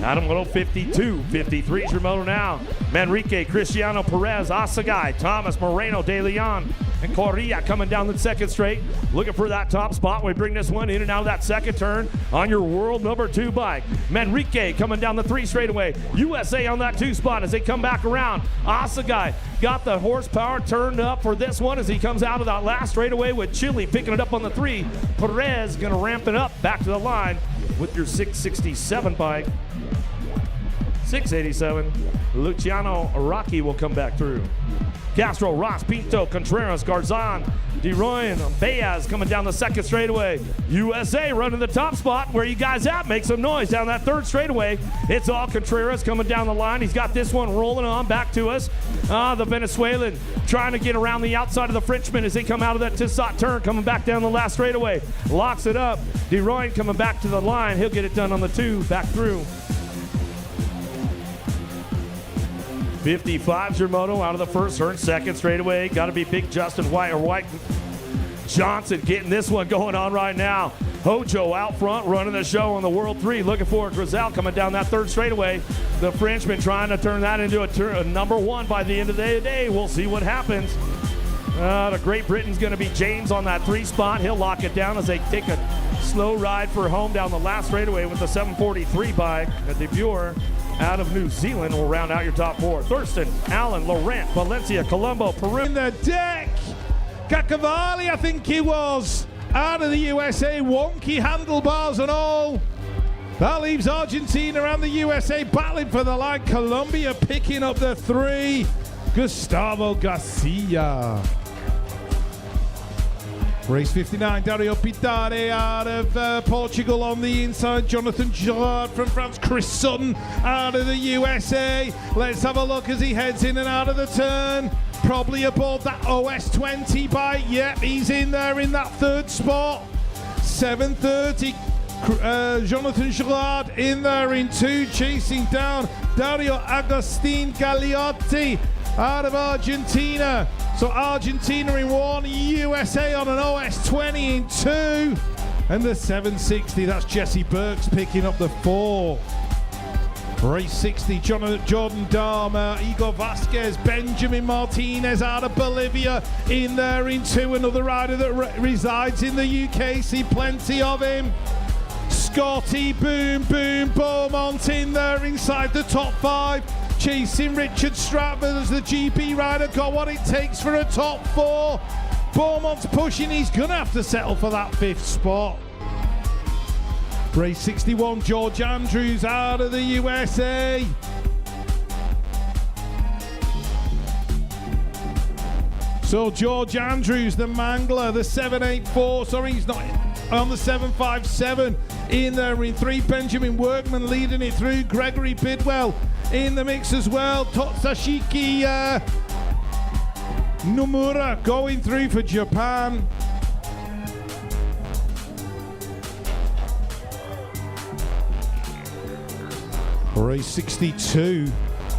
Adam Little 52, 53 is your moto now. Manrique, Cristiano Perez, Asagai, Thomas, Moreno, De Leon, and Correa coming down the second straight. Looking for that top spot. We bring this one in and out of that second turn on your world number 2 bike. Manrique coming down the 3 straightaway. USA on that 2 spot as they come back around. Asagai got the horsepower turned up for this one as he comes out of that last straightaway with Chile picking it up on the 3. Perez going to ramp it up back to the line with your 667 bike. 687. Luciano Rocky will come back through. Castro, Ross, Pinto, Contreras, Garzon, DeRoyan, Baez coming down the second straightaway. USA running the top spot. Where you guys at? Make some noise down that 3rd straightaway. It's all Contreras coming down the line. He's got this one rolling on back to us. The Venezuelan trying to get around the outside of the Frenchman as they come out of that Tissot turn, coming back down the last straightaway. Locks it up. DeRoyan coming back to the line. He'll get it done on the 2, back through. 55's your moto out of the first turn, second straightaway. Got to be big Justin White or White Johnson getting this one going on right now. Hojo out front running the show on the World 3. Looking for Grizel coming down that 3rd straightaway. The Frenchman trying to turn that into a number 1 by the end of the day. We'll see what happens. The Great Britain's going to be James on that 3 spot. He'll lock it down as they take a slow ride for home down the last straightaway with the 743 bike. A debuter out of New Zealand will round out your top 4. Thurston, Allen, Laurent, Valencia, Colombo, Peru. In the deck, Cacavalli, I think he was, out of the USA, wonky handlebars and all. That leaves Argentina and the USA battling for the line. Colombia picking up the 3. Gustavo Garcia. Race 59, Dario Pitare out of Portugal on the inside. Jonathan Girard from France. Chris Sutton out of the USA. Let's have a look as he heads in and out of the turn. Probably aboard that OS20 bike. Yep, he's in there in that 3rd spot. 730. Jonathan Girard in there in 2, chasing down Dario Agustin Gagliotti out of Argentina. So Argentina in 1, USA on an OS20 in 2. And the 760, that's Jesse Burks picking up the 4. Race 60, Jordan Dahmer, Igor Vasquez, Benjamin Martinez out of Bolivia in there in 2. Another rider that resides in the UK, see plenty of him. Scotty Boom Beaumont in there inside the top 5. Chasing Richard Stratford as the GB rider got what it takes for a top 4. Beaumont's pushing, he's going to have to settle for that 5th spot. Race 61, George Andrews out of the USA. So George Andrews, the Mangler, the 784, sorry, he's not on the 757 in there in 3. Benjamin Workman leading it through. Gregory Bidwell in the mix as well. Totsashiki Nomura going through for Japan. Race 62.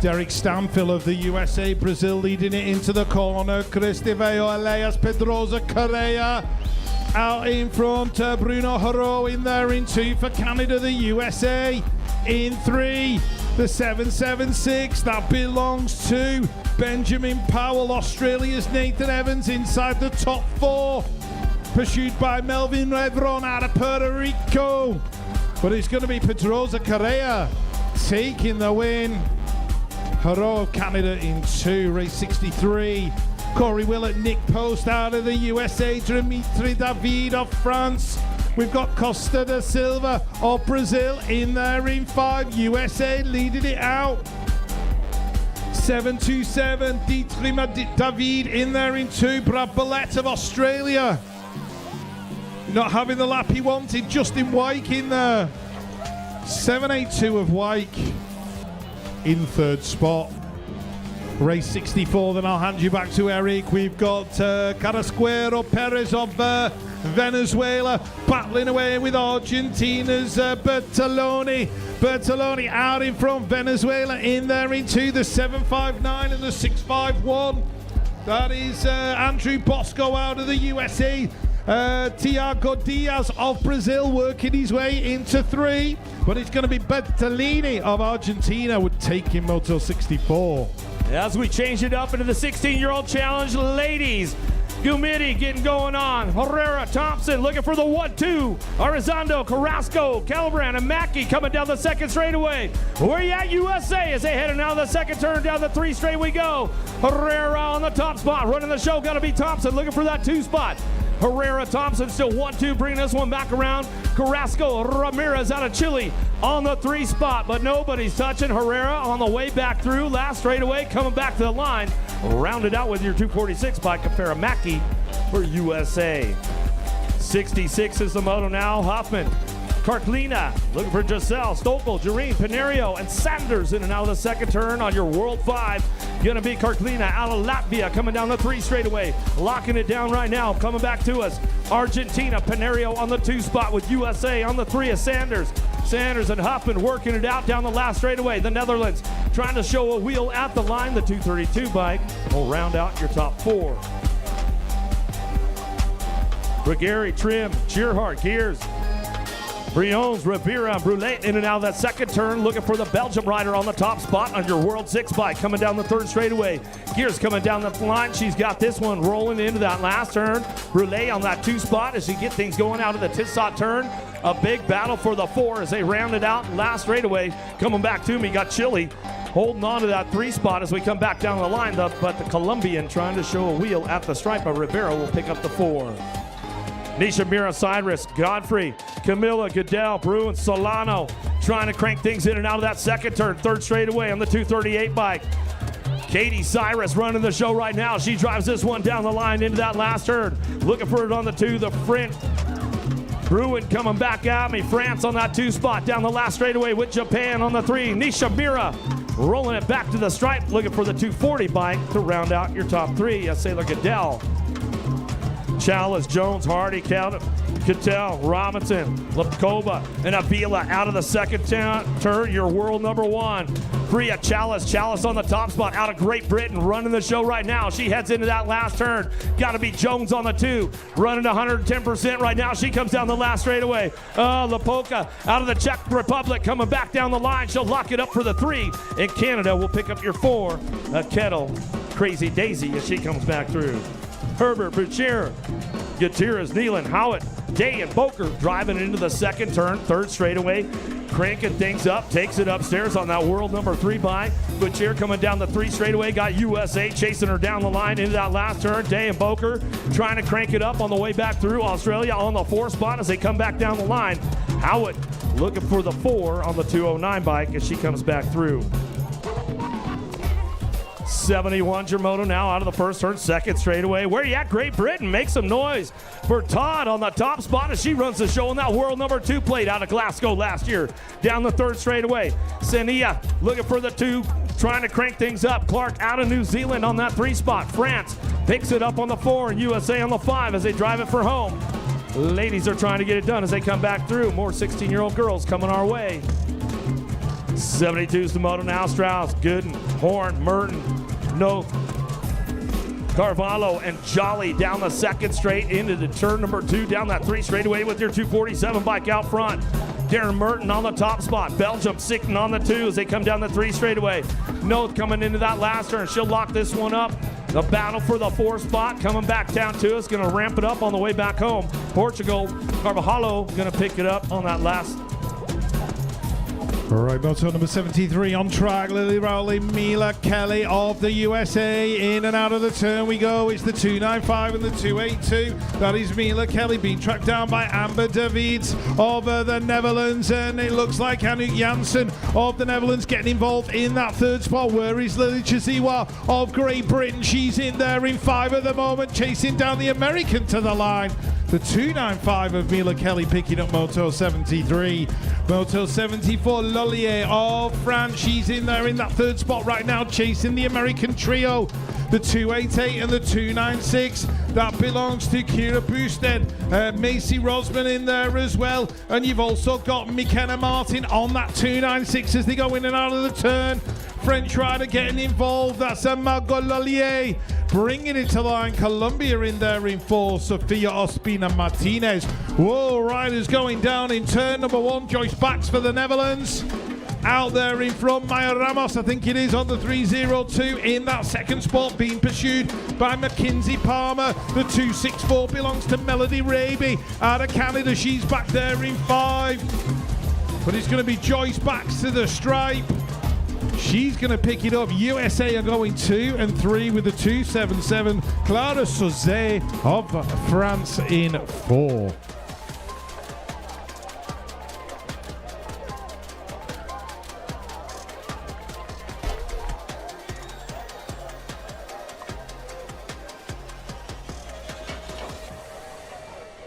Derek Stanfill of the USA, Brazil leading it into the corner. Cristiveo Elias Pedrosa Correa out in front. Bruno Haro in there in 2 for Canada. The USA in 3. The 776 that belongs to Benjamin Powell. Australia's Nathan Evans inside the top 4. Pursued by Melvin Revron out of Puerto Rico. But it's going to be Pedrosa Correa taking the win. Haro of Canada in 2, race 63. Corey Willett, Nick Post out of the USA. Dimitri David of France. We've got Costa da Silva of Brazil in there in 5. USA leading it out. 727, Dimitri David in there in 2. Brad Ballett of Australia not having the lap he wanted. Justin Wyke in there. 782 of Wyke in 3rd spot. Race 64, then I'll hand you back to Eric. We've got Carrasquero Perez of Venezuela battling away with Argentina's Bertoloni. Bertoloni out in front, Venezuela in there in 2, the 759 and the 651. That is Andrew Bosco out of the USA. Tiago Diaz of Brazil working his way into 3, but it's going to be Bertolini of Argentina would take in Moto 64. As we change it up into the 16-year-old challenge, ladies, Gumidi getting going on. Herrera, Thompson looking for the 1-2. Arizondo, Carrasco, Calibran, and Mackey coming down the 2nd straightaway. Where you at, USA? As they heading out of the 2nd turn, down the 3 straight we go. Herrera on the top spot. Running the show, got to be Thompson looking for that 2 spot. Herrera, Thompson still 1-2, bringing this one back around. Carrasco, Ramirez out of Chile on the 3 spot, but nobody's touching Herrera on the way back through. Last straightaway coming back to the line. Rounded out with your 246 by Kafara Mackey for USA. 66 is the moto now. Hoffman, Karklina looking for Giselle, Stokel, Jareen, Pinerio, and Sanders in and out of the 2nd turn on your World 5. Gonna be Karklina out of Latvia coming down the 3 straightaway. Locking it down right now, coming back to us. Argentina, Pinerio on the 2 spot with USA on the 3 is Sanders. Sanders and Huffman working it out down the last straightaway. The Netherlands trying to show a wheel at the line. The 232 bike will round out your top 4. Brigari, Trim, Cheerhart, Gears, Briones, Rivera, Brulette in and out of that 2nd turn, looking for the Belgium rider on the top spot on your World 6 bike, coming down the 3rd straightaway. Gears coming down the line. She's got this one rolling into that last turn. Brulette on that 2 spot as she get things going out of the Tissot turn. A big battle for the 4 as they round it out last straightaway. Coming back to me, got Chile holding on to that 3 spot as we come back down the line, but the Colombian trying to show a wheel at the stripe, but Rivera will pick up the 4. Nisha Mira, Cyrus, Godfrey, Camilla, Goodell, Bruin, Solano trying to crank things in and out of that 2nd turn. 3rd straightaway on the 238 bike. Katie Cyrus running the show right now. She drives this one down the line into that last turn. Looking for it on the 2, the Front. Bruin coming back at me. France on that 2 spot down the last straightaway with Japan on the 3. Nisha Mira rolling it back to the stripe. Looking for the 240 bike to round out your top 3. Sailor Goodell. Chalice, Jones, Hardy, Cattell, Robinson, Lepkova, and Avila out of the 2nd turn. Your world number 1. Priya Chalice on the top spot out of Great Britain, running the show right now. She heads into that last turn. Got to be Jones on the 2, running 110% right now. She comes down the last straightaway. Lepoka out of the Czech Republic coming back down the line. She'll lock it up for the 3. And Canada will pick up your 4. Kettle, Crazy Daisy as she comes back through. Herbert, Boucher, Gutierrez, Nealon, Howitt, Day, and Boker driving into the 2nd turn, 3rd straightaway, cranking things up, takes it upstairs on that world number 3 bike. Boucher coming down the 3 straightaway, got USA chasing her down the line into that last turn. Day and Boker trying to crank it up on the way back through. Australia on the 4 spot as they come back down the line. Howitt looking for the 4 on the 209 bike as she comes back through. 71's your moto now out of the first turn, second straightaway. Where you at, Great Britain? Make some noise for Todd on the top spot as she runs the show on that world number 2 plate out of Glasgow last year. Down the third straightaway. Senia looking for the 2, trying to crank things up. Clark out of New Zealand on that 3 spot. France picks it up on the 4 and USA on the 5 as they drive it for home. Ladies are trying to get it done as they come back through. More 16-year-old girls coming our way. 72's the moto now. Strauss, Gooden, Horn, Merton, Noth, Carvalho, and Jolly down the second straight into the turn number 2, down that 3 straightaway with your 247 bike out front. Darren Merton on the top spot. Belgium sitting on the 2 as they come down the 3 straightaway. Noth coming into that last turn. She'll lock this one up. The battle for the 4 spot coming back down to us. Going to ramp it up on the way back home. Portugal, Carvalho going to pick it up on that last. All right, moto number 73 on track. Lily Rowley, Mila Kelly of the USA. In and out of the turn we go. It's the 295 and the 282. That is Mila Kelly being tracked down by Amber Davids of the Netherlands. And it looks like Anouk Janssen of the Netherlands getting involved in that 3rd spot. Where is Lily Chiziwa of Great Britain? She's in there in 5 at the moment, chasing down the American to the line. The 295 of Mila Kelly picking up moto 73. Moto 74, Lollier of France. She's in there in that 3rd spot right now, chasing the American trio. The 288 and the 296. That belongs to Kira Boosted. Macy Rosman in there as well. And you've also got McKenna Martin on that 296 as they go in and out of the turn. French rider getting involved. That's a Margot Lollier. Bringing it to the line, Colombia in there in 4, Sofia Ospina Martinez. Whoa, riders going down in turn number 1. Joyce Bax for the Netherlands. Out there in front, Maya Ramos, I think it is, on the 302 in that 2nd spot, being pursued by Mackenzie Palmer. The 264 belongs to Melody Raby out of Canada. She's back there in 5. But it's going to be Joyce Bax to the stripe. She's going to pick it up. USA are going 2 and 3 with the 277. Clara Sauzet of France in 4.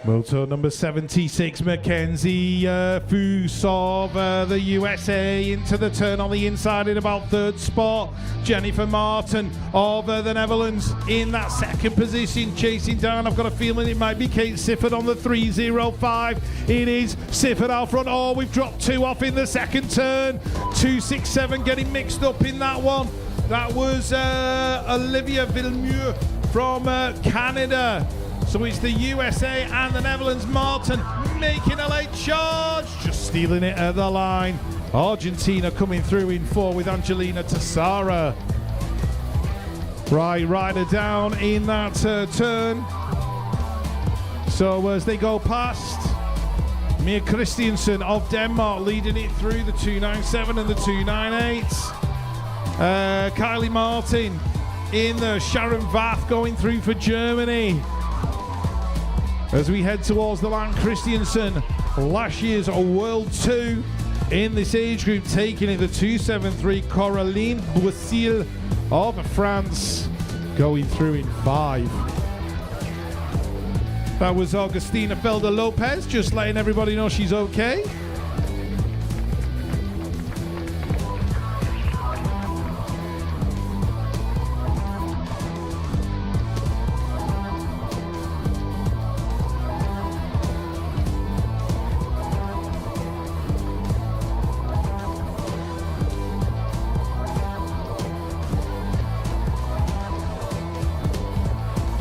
Moto number 76, Mackenzie Foos of the USA into the turn on the inside in about 3rd spot. Jennifer Martin of the Netherlands in that 2nd position, chasing down. I've got a feeling it might be Kate Sifford on the 305. It is Sifford out front. Oh, we've dropped 2 off in the 2nd turn. 267 getting mixed up in that one. That was Olivia Villemure from Canada. So it's the USA and the Netherlands. Martin making a late charge, just stealing it at the line. Argentina coming through in 4 with Angelina Tassara. Right, rider down in that turn. So as they go past, Mia Christiansen of Denmark leading it through the 297 and the 298. Kylie Martin in the Sharon Vath going through for Germany. As we head towards the line, Christiansen, last year's World 2 in this age group, taking it the 273. Coraline Boissil of France going through in 5. That was Augustina Felder Lopez, just letting everybody know she's okay.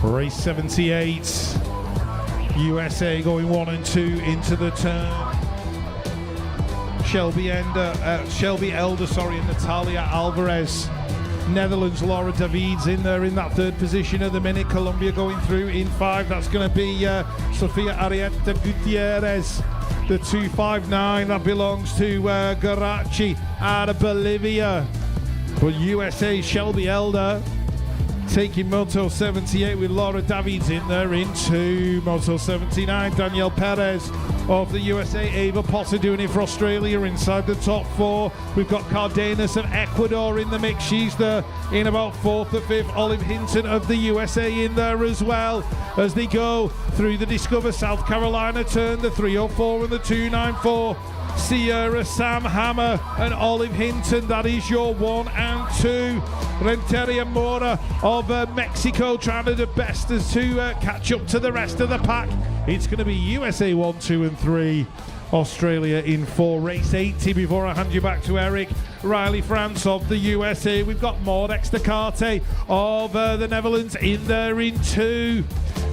Race 78, USA going 1 and 2 into the turn. Shelby Elder, and Natalia Alvarez. Netherlands, Laura Davids in there in that 3rd position at the minute. Colombia going through in 5. That's going to be Sofia Arieta Gutierrez. The 259, that belongs to Garachi out of Bolivia. But USA, Shelby Elder taking Moto 78 with Laura Davids in there in 2. Moto 79, Danielle Perez of the USA. Ava Potter doing it for Australia inside the top 4. We've got Cardenas of Ecuador in the mix. She's there in about 4th or 5th. Olive Hinton of the USA in there as well as they go through the Discover South Carolina turn, the 304 and the 294. Sierra, Sam Hammer and Olive Hinton, that is your 1 and 2. Renteria Mora of Mexico trying to do best as to catch up to the rest of the pack. It's going to be USA 1, 2 and 3. Australia in 4. Race 80 before I hand you back to Eric. Riley France of the USA. We've got Maud Extacarte of the Netherlands in there in 2.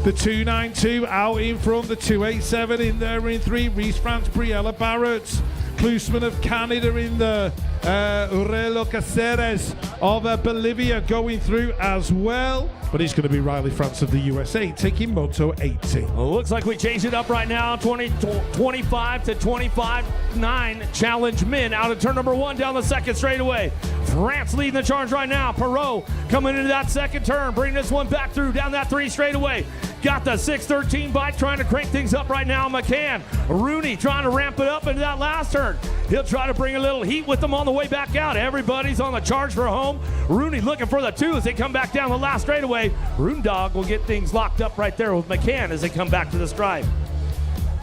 The 292 out in front. The 287 in there in 3. Reese France, Briella Barrett. Klusman of Canada in there. Aurelio Caceres of Bolivia going through as well. But it's going to be Riley France of the USA taking Moto 80. Well, looks like we changed it up right now. 25 to 25-9 challenge men out of turn number 1 down the second straightaway. France leading the charge right now. Perot coming into that second turn, bringing this one back through down that 3 straightaway. Got the 613 bike trying to crank things up right now. McCann. Rooney trying to ramp it up into that last turn. He'll try to bring a little heat with them on the way back out. Everybody's on the charge for home. Rooney looking for the 2 as they come back down the last straightaway. Roondog will get things locked up right there with McCann as they come back to the stripe.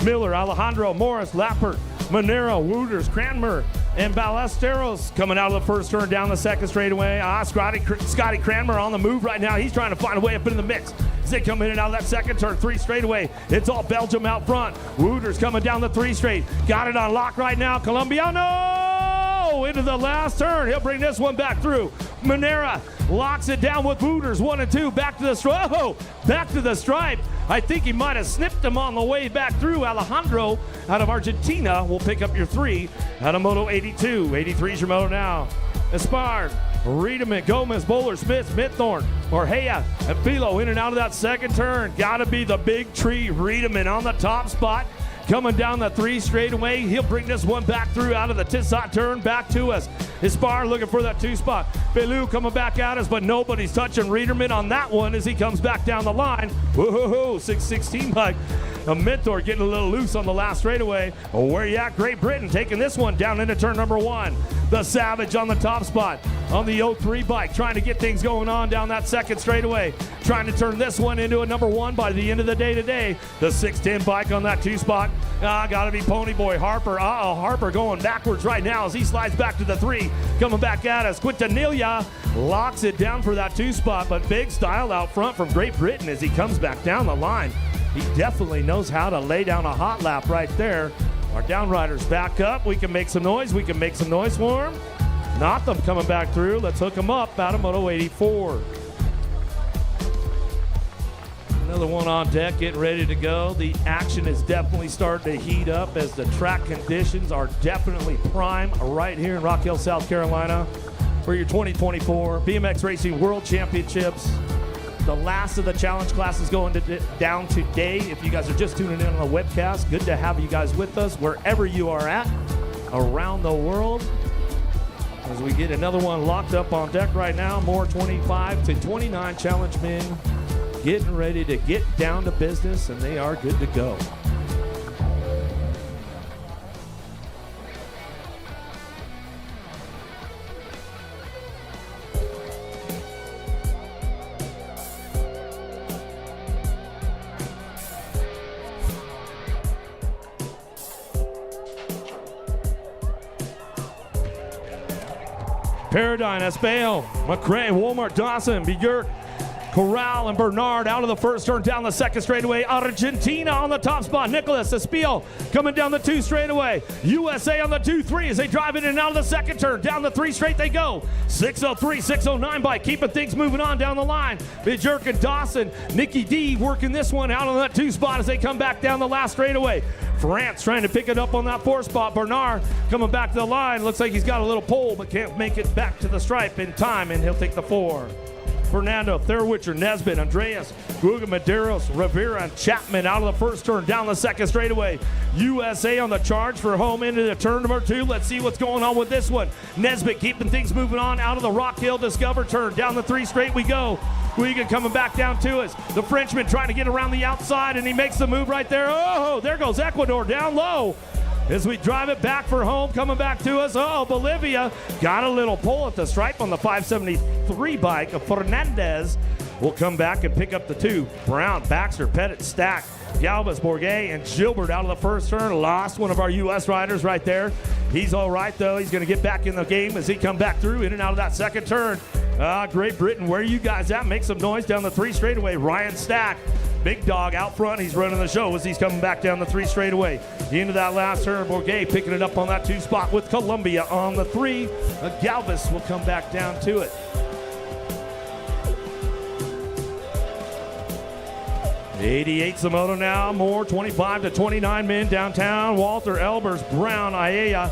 Miller, Alejandro, Morris, Lappert, Monero, Wooters, Cranmer, and Ballesteros coming out of the first turn down the second straightaway. Scotty Cranmer on the move right now. He's trying to find a way up into the mix as they come in and out of that second turn. 3 straightaway. It's all Belgium out front. Wooters coming down the 3 straight. Got it on lock right now. Colombiano into the last turn. He'll bring this one back through. Monera locks it down with Wooters. 1 and 2. Back to the stripe. Oh, back to the stripe. I think he might have snipped him on the way back through. Alejandro out of Argentina will pick up your 3 out of Moto 82. 83 is your moto now. Espard, Riedemann, Gomez, Bowler, Smith, Smiththorne, Orhea, and Filo in and out of that second turn. Got to be the big tree. Riedemann on the top spot. Coming down the 3 straightaway. He'll bring this one back through out of the Tissot turn back to us. Ispar looking for that 2 spot. Bellew coming back at us, but nobody's touching Riedemann on that one as he comes back down the line. Whoa, 616 bike. A Mentor getting a little loose on the last straightaway. Where you at, Great Britain, taking this one down into turn number 1. The Savage on the top spot on the 03 bike, trying to get things going on down that second straightaway. Trying to turn this one into a number 1 by the end of the day today. The 610 bike on that 2 spot. Gotta be Ponyboy Harper. Harper going backwards right now as he slides back to the 3. Coming back at us. Quintanilla locks it down for that 2 spot, but big style out front from Great Britain as he comes back down the line. He definitely knows how to lay down a hot lap right there. Our downriders back up. We can make some noise. We can make some noise for him. Notham coming back through. Let's hook him up out of Moto 84. Another one on deck, getting ready to go. The action is definitely starting to heat up as the track conditions are definitely prime right here in Rock Hill, South Carolina for your 2024 BMX Racing World Championships. The last of the challenge classes going down today. If you guys are just tuning in on the webcast, good to have you guys with us wherever you are at around the world. As we get another one locked up on deck right now, more 25 to 29 challenge men getting ready to get down to business, and they are good to go. Paradigm, Espale, McRae, Walmart, Dawson, Björk, Corral, and Bernard out of the first turn down the second straightaway. Argentina on the top spot. Nicholas Espiel coming down the 2 straightaway. USA on the 2-3 as they drive in and out of the second turn. Down the 3 straight they go. 603, 609 bike, keeping things moving on down the line. Björk and Dawson. Nikki D working this one out on that 2 spot as they come back down the last straightaway. France trying to pick it up on that 4 spot. Bernard coming back to the line. Looks like he's got a little pole, but can't make it back to the stripe in time, and he'll take the 4. Fernando, Thurwitcher, Nesbitt, Andreas, Guga, Medeiros, Rivera, and Chapman out of the first turn, down the second straightaway. USA on the charge for home into the turn number 2. Let's see what's going on with this one. Nesbitt keeping things moving on out of the Rock Hill Discover turn. Down the 3 straight we go. Guiga coming back down to us. The Frenchman trying to get around the outside, and he makes the move right there. Oh, there goes Ecuador down low. As we drive it back for home, coming back to us. Oh, Bolivia got a little pull at the stripe on the 573 bike of Fernandez. Will come back and pick up the 2. Brown, Baxter, Pettit, Stack, Galvez, Bourget, and Gilbert out of the first turn. Lost one of our U.S. riders right there. He's all right, though. He's going to get back in the game as he come back through in and out of that second turn. Great Britain, where are you guys at? Make some noise down the 3 straightaway. Ryan Stack, big dog out front. He's running the show as he's coming back down the 3 straightaway. Into that last turn, Bourget picking it up on that 2 spot with Columbia on the 3. Galvez will come back down to it. 88 Moto now, more 25 to 29 men downtown. Walter, Elbers, Brown, Aiea,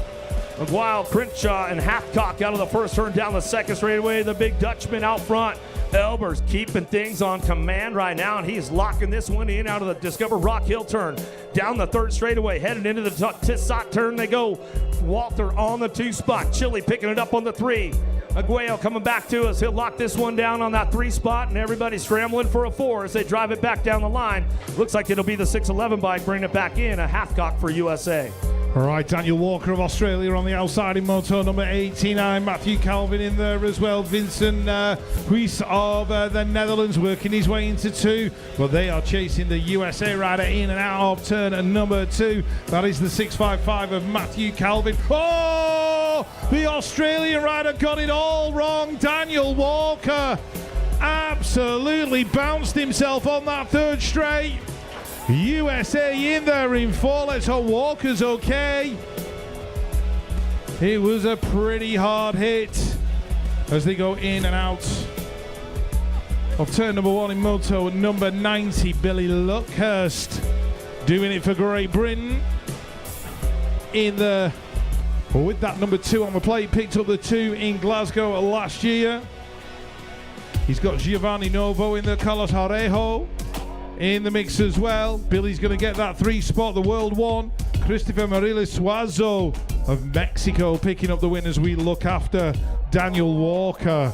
McGuile, Crenshaw, and Hathcock out of the first turn down the second straightaway. The big Dutchman out front. Elbers keeping things on command right now, and he's locking this one in out of the Discover Rock Hill turn. Down the 3rd straightaway, heading into the Tissot turn they go. Walter on the 2 spot. Chile picking it up on the 3. Aguayo coming back to us. He'll lock this one down on that 3 spot, and everybody's scrambling for a 4 as they drive it back down the line. Looks like it'll be the 611 bike bringing it back in, a Hathcock for USA. All right, Daniel Walker of Australia on the outside in moto number 89. Matthew Calvin in there as well. Vincent Huis of the Netherlands working his way into 2. But they are chasing the USA rider in and out of turn number 2. That is the 655 of Matthew Calvin. Oh, the Australian rider got it all wrong. Daniel Walker absolutely bounced himself on that 3rd straight. USA in there in 4. Let's hope Walker's okay. It was a pretty hard hit as they go in and out of turn number 1 in moto number 90. Billy Luckhurst doing it for Great Britain in the with that number 2 on the plate. Picked up the 2 in Glasgow last year. He's got Giovanni Novo in the Carlos Orejo in the mix as well. Billy's going to get that 3 spot, the World 1. Christopher Mariles Suazo of Mexico picking up the win as we look after Daniel Walker.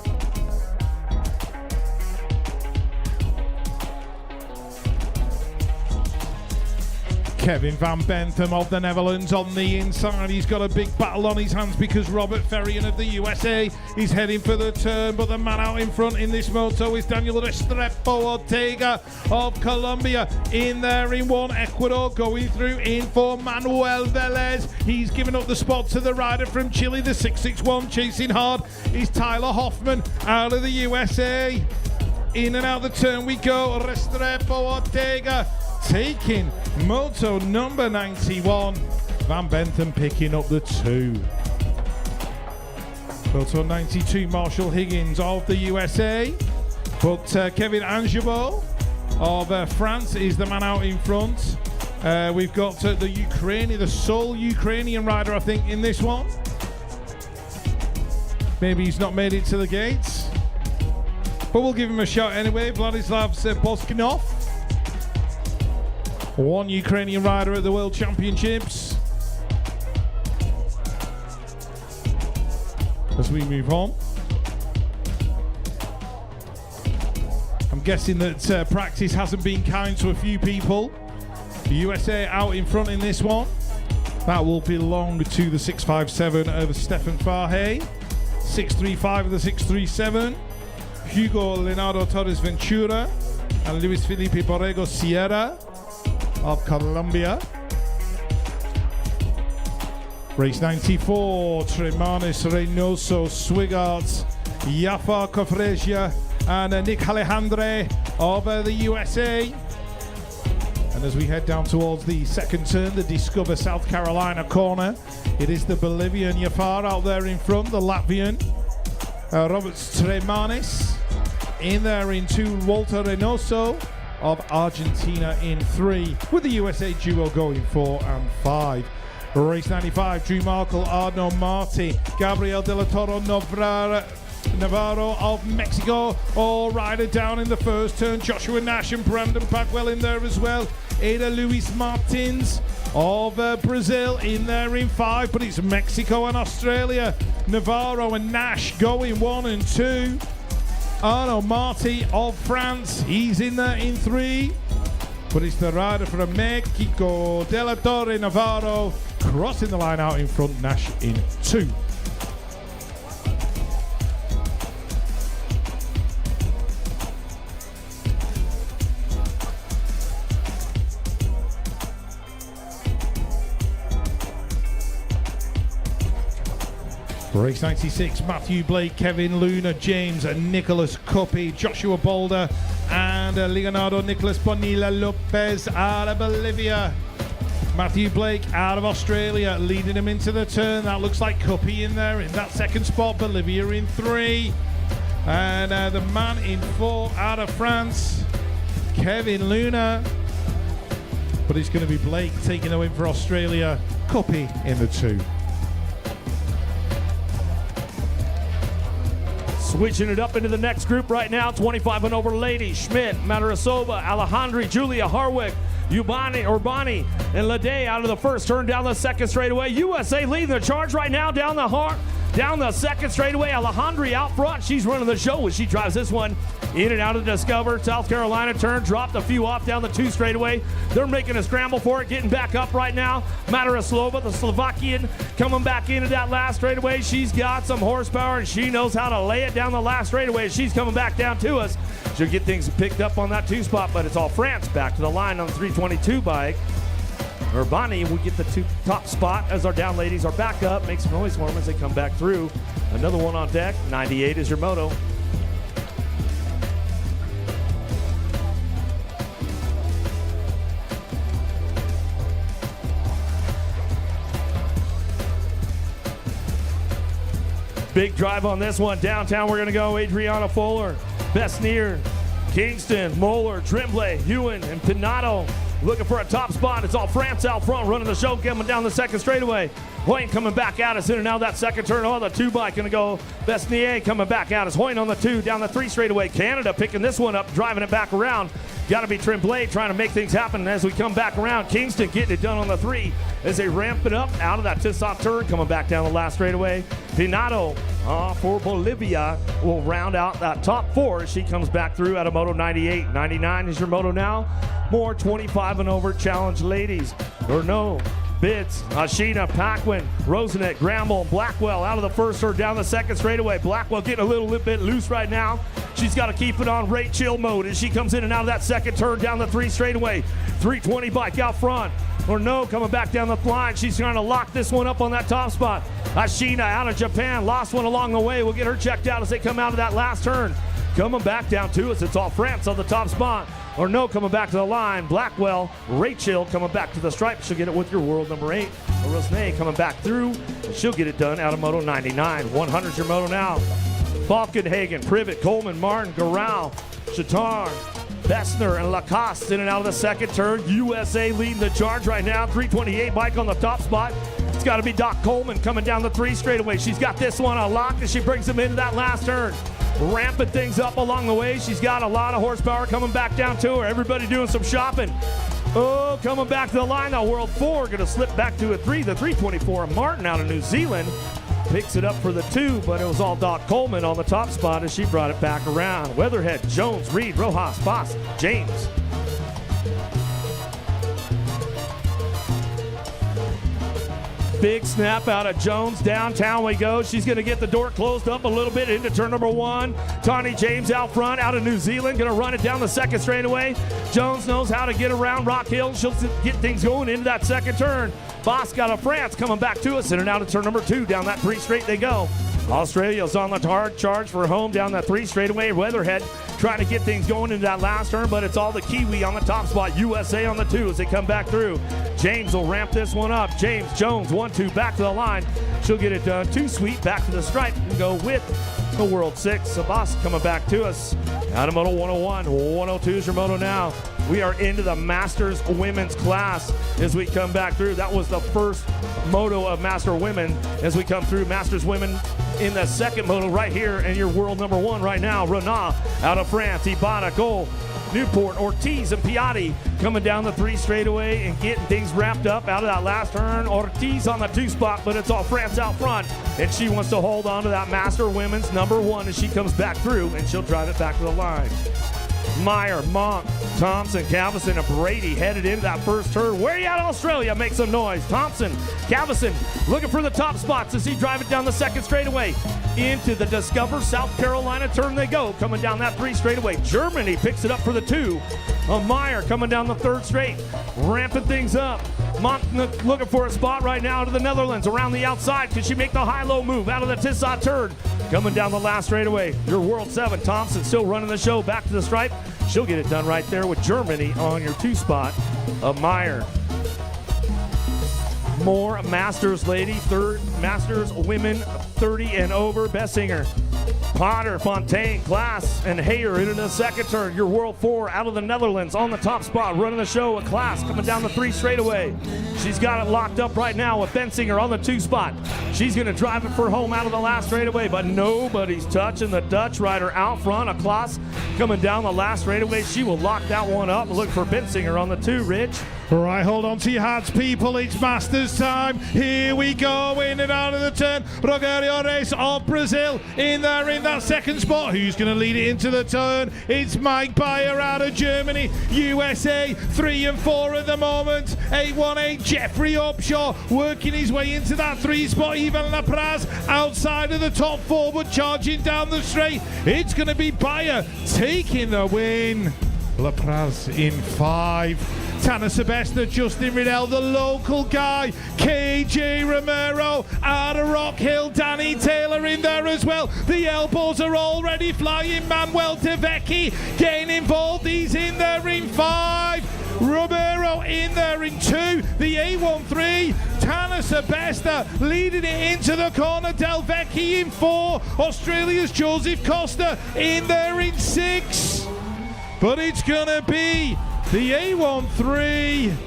Kevin van Bentham of the Netherlands on the inside. He's got a big battle on his hands because Robert Ferrion of the USA is heading for the turn, but the man out in front in this moto is Daniel Restrepo Ortega of Colombia. In there in 1, Ecuador going through in for Manuel Velez. He's given up the spot to the rider from Chile, the 661 chasing hard is Tyler Hoffman out of the USA. In and out the turn we go. Restrepo Ortega taking moto number 91. Van Bentham picking up the 2. Moto 92, Marshall Higgins of the USA. But Kevin Angevaux of France is the man out in front. We've got the Ukrainian, the sole Ukrainian rider, I think, in this one. Maybe he's not made it to the gates, but we'll give him a shot anyway. Vladislav Poskinov, 1 Ukrainian rider at the World Championships. As we move on, I'm guessing that practice hasn't been kind to a few people. The USA out in front in this one. That will belong to the 657 of Stefan Fahe, 635 of the 637, Hugo Leonardo Torres Ventura, and Luis Felipe Borrego Sierra of Colombia. Race 94, Tremanis, Reynoso, Swigart, Jafar Kofresia, and Nick Alejandre of the USA. And as we head down towards the second turn, the Discover South Carolina corner, it is the Bolivian Jafar out there in front, the Latvian Robert Tremanis. In there in 2, Walter Reynoso of Argentina in 3, with the USA duo going 4 and 5. Race 95, Drew Markle, Arno Marti, Gabriel De La Toro, Navarro of Mexico. All rider down in the first turn. Joshua Nash and Brandon Packwell in there as well. Ada Luis Martins of Brazil in there in 5, but it's Mexico and Australia. Navarro and Nash going 1 and 2. Arnaud Marty of France, he's in there in 3. But it's the rider from Mexico, De La Torre Navarro, crossing the line out in front, Nash in 2. Race 96, Matthew Blake, Kevin Luna, James and Nicholas Cuppy, Joshua Boulder and Leonardo Nicolas Bonilla Lopez out of Bolivia. Matthew Blake out of Australia, leading him into the turn. That looks like Cuppy in there in that second spot. Bolivia in 3. And the man in 4 out of France, Kevin Luna. But it's going to be Blake taking the win for Australia. Cuppy in the 2. Switching it up into the next group right now, 25 and over ladies. Schmidt, Matarasova, Alejandri, Julia Harwick, Urbani, and Lede out of the first turn down the second straightaway. USA leading the charge right now down the second straightaway. Alejandri out front. She's running the show as she drives this one in and out of the Discover. South Carolina turn, dropped a few off down the 2 straightaway. They're making a scramble for it, getting back up right now. Matarasova, the Slovakian, coming back into that last straightaway. She's got some horsepower and she knows how to lay it down the last straightaway. She's coming back down to us. She'll get things picked up on that 2 spot, but it's all France back to the line on the 322 bike. Urbani will get the 2 top spot as our down ladies are back up. Make some noise for them as they come back through. Another one on deck. 98 is your moto. Big drive on this one. Downtown, we're going to go Adriana Fuller, Besnier, Kingston, Moeller, Tremblay, Ewan, and Pinato. Looking for a top spot. It's all France out front running the show, coming down the second straightaway. Hoyne coming back out as in and out that second turn. Oh, the 2 bike going to go. Besnier coming back out as Hoyne on the 2 down the 3 straightaway. Canada picking this one up, driving it back around. Got to be Tremblay trying to make things happen as we come back around. Kingston getting it done on the 3 as they ramp it up out of that Tissot turn, coming back down the last straightaway. Pinato for Bolivia will round out that top 4 as she comes back through out of Moto 98. 99 is your moto now. More 25 and over challenge ladies. Bids, Ashina, Paquin, Rosenet, Gramble, Blackwell out of the first or down the second straightaway. Blackwell getting a little bit loose right now. She's got to keep it on rate chill mode as she comes in and out of that second turn down the 3 straightaway. 320 bike out front. Coming back down the line. She's trying to lock this one up on that top spot. Ashina out of Japan, lost one along the way. We'll get her checked out as they come out of that last turn. Coming back down to us, it's all France on the top spot. Coming back to the line. Blackwell, Rachel coming back to the stripe. She'll get it with your world number 8. Rosnay coming back through. She'll get it done out of Moto 99. 100's your moto now. Falkenhagen, Privet, Coleman, Martin, Garau, Chatar, Bessner, and Lacoste in and out of the second turn. USA leading the charge right now. 328 bike on the top spot. It's got to be Doc Coleman coming down the 3 straightaway. She's got this one on lock as she brings him into that last turn. Ramping things up along the way. She's got a lot of horsepower coming back down to her. Everybody doing some shopping. Coming back to the line now. World 4 going to slip back to a 3. The 324. Martin out of New Zealand picks it up for the 2, but it was all Doc Coleman on the top spot as she brought it back around. Weatherhead, Jones, Reed, Rojas, Foss, James. Big snap out of Jones. Downtown we go. She's going to get the door closed up a little bit into turn number 1. Tawny James out front, out of New Zealand, going to run it down the second straightaway. Jones knows how to get around Rock Hill. She'll get things going into that second turn. Boss got a France coming back to us in and out of turn number 2. Down that 3 straight they go. Australia's on the hard charge for home down that 3 straightaway. Weatherhead trying to get things going into that last turn, but it's all the Kiwi on the top spot. USA on the 2 as they come back through. James will ramp this one up. James, Jones, 1-2, back to the line. She'll get it done. 2 sweet, back to the stripe and go with the World 6. Sabas coming back to us out of Moto 101. 102 is your moto now. We are into the Masters Women's class as we come back through. That was the first moto of Master Women as we come through. Masters Women in the second moto right here, and your world number 1 right now, Renat out of France. Ibarra, Goal, Newport, Ortiz, and Piatti coming down the 3 straightaway and getting things wrapped up out of that last turn. Ortiz on the 2 spot, but it's all France out front, and she wants to hold on to that Master Women's number 1 as she comes back through, and she'll drive it back to the line. Meyer, Monk, Thompson, Cavison, and Brady headed into that first turn. Where you at, Australia? Make some noise. Thompson, Cavison looking for the top spots as he drive it down the second straightaway. Into the Discover South Carolina turn they go, coming down that 3 straightaway. Germany picks it up for the 2. Meyer coming down the 3rd straight, ramping things up. Monk looking for a spot right now to the Netherlands around the outside. Can she make the high-low move out of the Tissot turn? Coming down the last straightaway, your World 7. Thompson still running the show back to the stripe. She'll get it done right there with Germany on your 2 spot of Meyer. More Masters lady, 3rd Masters women 30 and over. Bessinger, Potter, Fontaine, Klaas, and Hayer into the second turn. Your World 4 out of the Netherlands on the top spot, running the show with Klaas coming down the 3 straightaway. She's got it locked up right now with Bensinger on the 2 spot. She's going to drive it for home out of the last straightaway, but nobody's touching the Dutch rider out front. A Klaas coming down the last straightaway. She will lock that one up. Look for Bensinger on the 2, Rich. All right, hold on to your hats, people. It's Masters time. Here we go, in and out of the turn. Rogerio Reis of Brazil in there in that second spot. Who's going to lead it into the turn? It's Mike Bayer out of Germany. USA 3 and 4 at the moment. 818 Jeffrey Upshaw working his way into that 3 spot. Ivan Lapraz outside of the top 4, but charging down the straight. It's going to be Bayer taking the win. Lapraz in 5. Tanner Sebesta, Justin Riddell, the local guy, KJ Romero out of Rock Hill, Danny Taylor in there as well. The elbows are already flying. Manuel Devecchi getting involved. He's in there in 5. Romero in there in 2. The A13, Tanner Sebesta leading it into the corner. Delvecchi in 4. Australia's Joseph Costa in there in 6. But it's going to be the A13.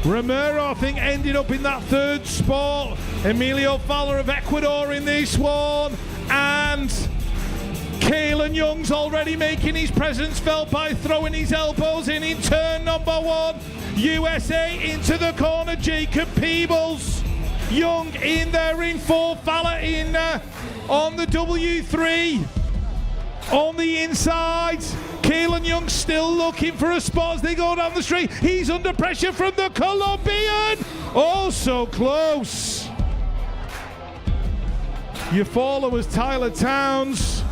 Romero, I think, ended up in that 3rd spot. Emilio Fowler of Ecuador in this one. And Kalen Young's already making his presence felt by throwing his elbows in turn number 1. USA into the corner, Jacob Peebles. Young in there in 4. Fowler in on the W3. On the inside, Kalen Young still looking for a spot as they go down the straight. He's under pressure from the Colombian. Oh, so close. Your follower was Tyler Towns.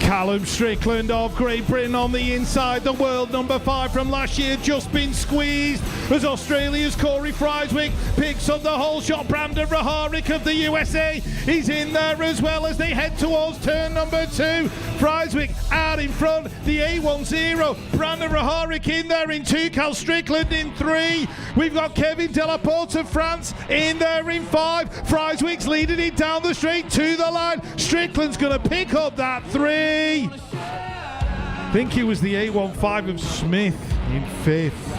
Callum Strickland of Great Britain on the inside. The world number 5 from last year just been squeezed as Australia's Corey Frieswick picks up the whole shot. Brandon Raharik of the USA is in there as well as they head towards turn number 2. Frieswick out in front. The A10, Brandon Raharik in there in 2. Cal Strickland in 3. We've got Kevin Delaporte of France in there in 5. Frieswick's leading it down the straight to the line. Strickland's going to pick up that 3. I think it was the A15 of Smith in 5th.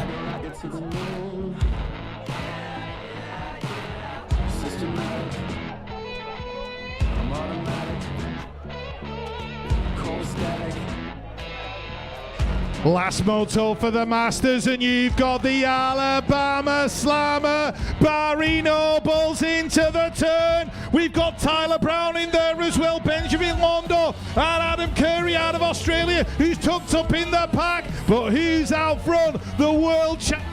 Last moto for the Masters, and you've got the Alabama Slammer, Barry Nobles into the turn. We've got Tyler Brown in there as well, Benjamin Londo and Adam Curry out of Australia, who's tucked up in the pack, but who's out front? The world champion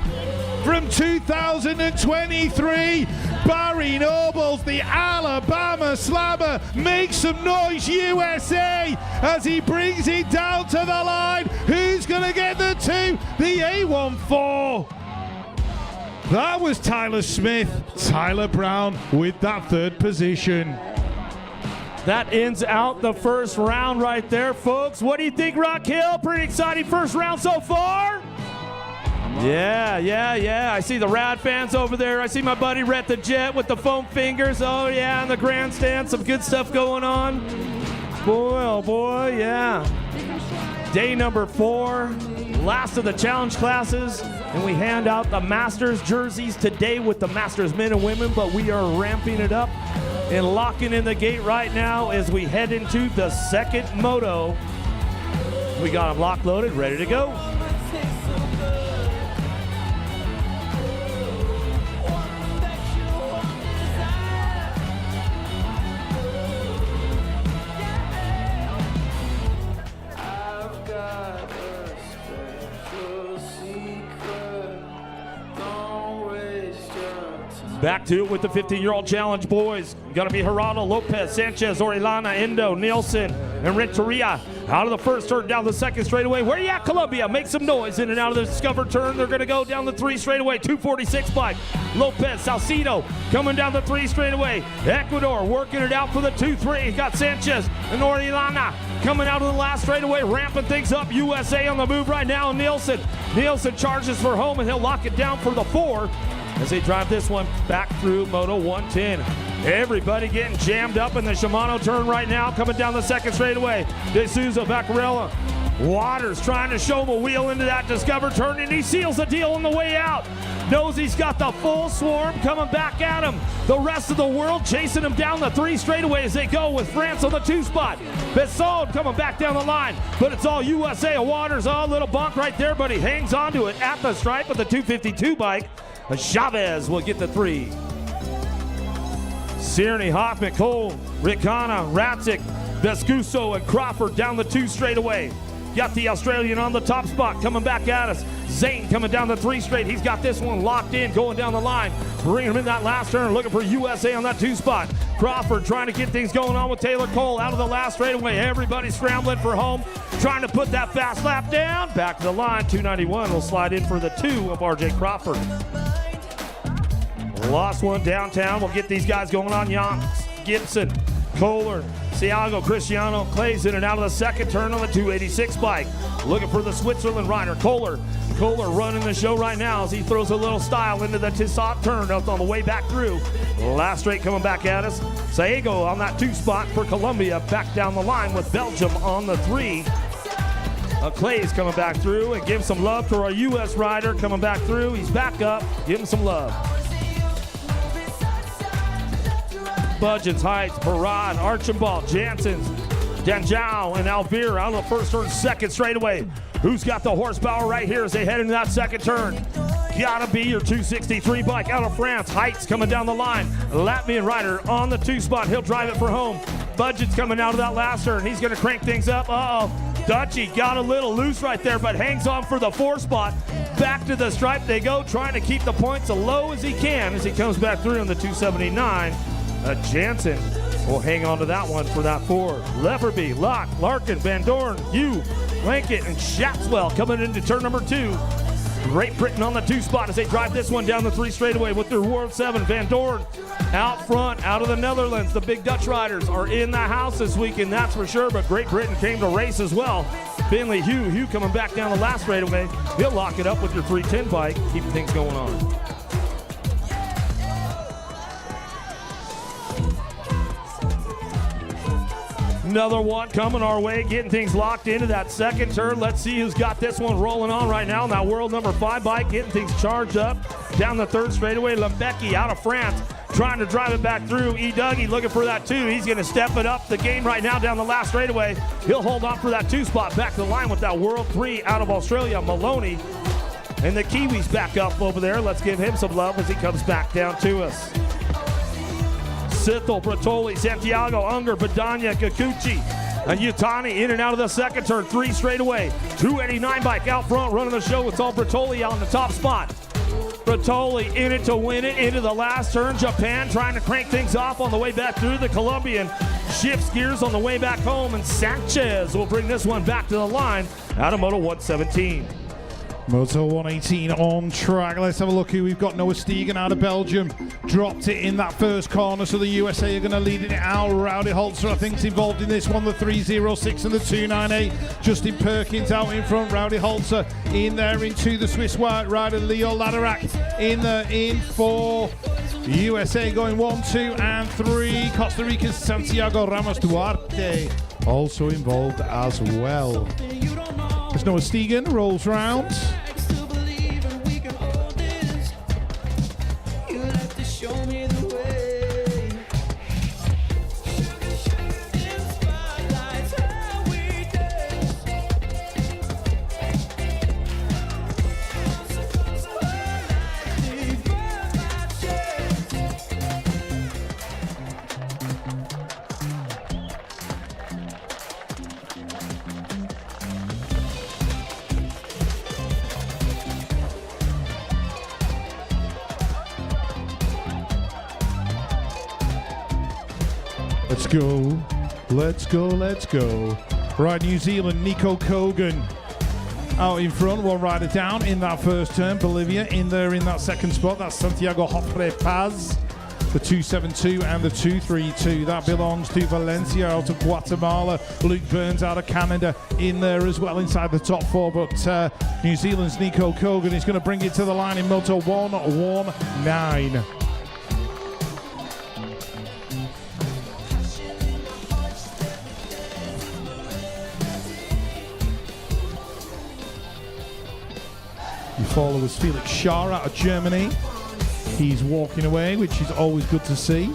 from 2023, Barry Nobles, the Alabama Slammer. Make some noise, USA, as he brings it down to the line. Who's going to get the 2? The A14. That was Tyler Smith. Tyler Brown with that 3rd position. That ends out the first round right there, folks. What do you think, Rock Hill? Pretty exciting first round so far? Yeah. I see the Rad fans over there. I see my buddy Rhett the Jet with the foam fingers. Oh, yeah, in the grandstand. Some good stuff going on. Boy, oh, boy, yeah. Day number 4, last of the challenge classes. And we hand out the Masters jerseys today with the Masters men and women, but we are ramping it up and locking in the gate right now as we head into the second moto. We got them locked, loaded, ready to go. Back to it with the 15-year-old challenge, boys. Gonna be Gerardo, Lopez, Sanchez, Orellana, Endo, Nielsen, and Renteria. Out of the first turn, down the second straightaway. Where you at, Colombia? Make some noise in and out of the Discover turn. They're gonna go down the 3 straightaway. 246 bike. Lopez, Salcido coming down the 3 straightaway. Ecuador working it out for the 2-3. Got Sanchez and Orellana coming out of the last straightaway, ramping things up. USA on the move right now. Nielsen charges for home, and he'll lock it down for the 4. As they drive this one back through Moto 110. Everybody getting jammed up in the Shimano turn right now, coming down the second straightaway. De Souza, Vaccarella. Waters trying to show him a wheel into that Discover turn, and he seals the deal on the way out. Knows he's got the full swarm coming back at him. The rest of the world chasing him down the 3 straightaway as they go with France on the 2 spot. Besson coming back down the line, but it's all USA. Waters, a little bonk right there, but he hangs onto it at the stripe of the 252 bike. Chavez will get the 3. Cierney, Hoffman, Cole, Ricana, Ratzik, Vescuso, and Crawford down the 2 straightaway. Got the Australian on the top spot coming back at us. Zane coming down the 3 straight. He's got this one locked in, going down the line. Bringing him in that last turn, looking for USA on that 2 spot. Crawford trying to get things going on with Taylor Cole out of the last straightaway. Everybody scrambling for home, trying to put that fast lap down. Back to the line, 291 will slide in for the 2 of RJ Crawford. Lost one downtown. We'll get these guys going on. Yonks, Gibson, Kohler, Siago, Cristiano, Clays in and out of the second turn on the 286 bike. Looking for the Switzerland rider, Kohler. Kohler running the show right now as he throws a little style into the Tissot turn up on the way back through. Last straight coming back at us. Saego on that 2 spot for Colombia. Back down the line with Belgium on the 3. Clays coming back through, and give some love to our U.S. rider coming back through. He's back up. Give him some love. Budgens, Heights, Parad, Archibald, Janssens, Danjau, and Alvear out of the first turn, second straightaway. Who's got the horsepower right here as they head into that second turn? Gotta be your 263 bike out of France. Heights coming down the line. Latvian rider on the 2 spot. He'll drive it for home. Budgens coming out of that last turn. He's gonna crank things up. Dutchy got a little loose right there, but hangs on for the 4 spot. Back to the stripe they go, trying to keep the points as low as he can as he comes back through on the 279. Jansen will hang on to that one for that 4. Leverby, Locke, Larkin, Van Dorn, Hugh, Blanket, and Shatswell coming into turn number 2. Great Britain on the 2 spot as they drive this one down the 3 straightaway with their World 7. Van Dorn out front, out of the Netherlands. The big Dutch riders are in the house this weekend, that's for sure, but Great Britain came to race as well. Finley, Hugh coming back down the last straightaway. He'll lock it up with your 310 bike, keeping things going on. Another one coming our way, getting things locked into that second turn. Let's see who's got this one rolling on right now. Now world number 5 bike, getting things charged up. Down the 3rd straightaway, Lembecki out of France, trying to drive it back through. Dougie looking for that 2. He's gonna step it up the game right now down the last straightaway. He'll hold on for that 2 spot. Back to the line with that world 3 out of Australia, Maloney. And the Kiwis back up over there. Let's give him some love as he comes back down to us. Sithel, Bertoli, Santiago, Unger, Badania, Kikuchi, and Yutani in and out of the second turn, 3 straightaway. 289 bike out front running the show. It's all Bertoli out in the top spot. Bertoli in it to win it into the last turn. Japan trying to crank things off on the way back through. The Colombian shifts gears on the way back home, and Sanchez will bring this one back to the line out of Moto 117. Moto 118 on track. Let's have a look who we've got. Noah Stegen out of Belgium. Dropped it in that first corner, so the USA are going to lead it out. Rowdy Holzer, I think, is involved in this one. The 306 and the 298. Justin Perkins out in front. Rowdy Holzer in there into the Swiss white rider. Leo Laderack in for USA going 1, 2, and 3. Costa Rica's Santiago Ramos Duarte also involved as well. As Noah Stegen rolls round. Let's go. Right, New Zealand, Nico Kogan out in front, one rider down in that first turn. Bolivia in there in that second spot. That's Santiago Jofre Paz, the 272 and the 232. That belongs to Valencia out of Guatemala. Luke Burns out of Canada in there as well inside the top 4. But New Zealand's Nico Kogan is going to bring it to the line in Moto 119. Followers Felix Schar out of Germany. He's walking away, which is always good to see.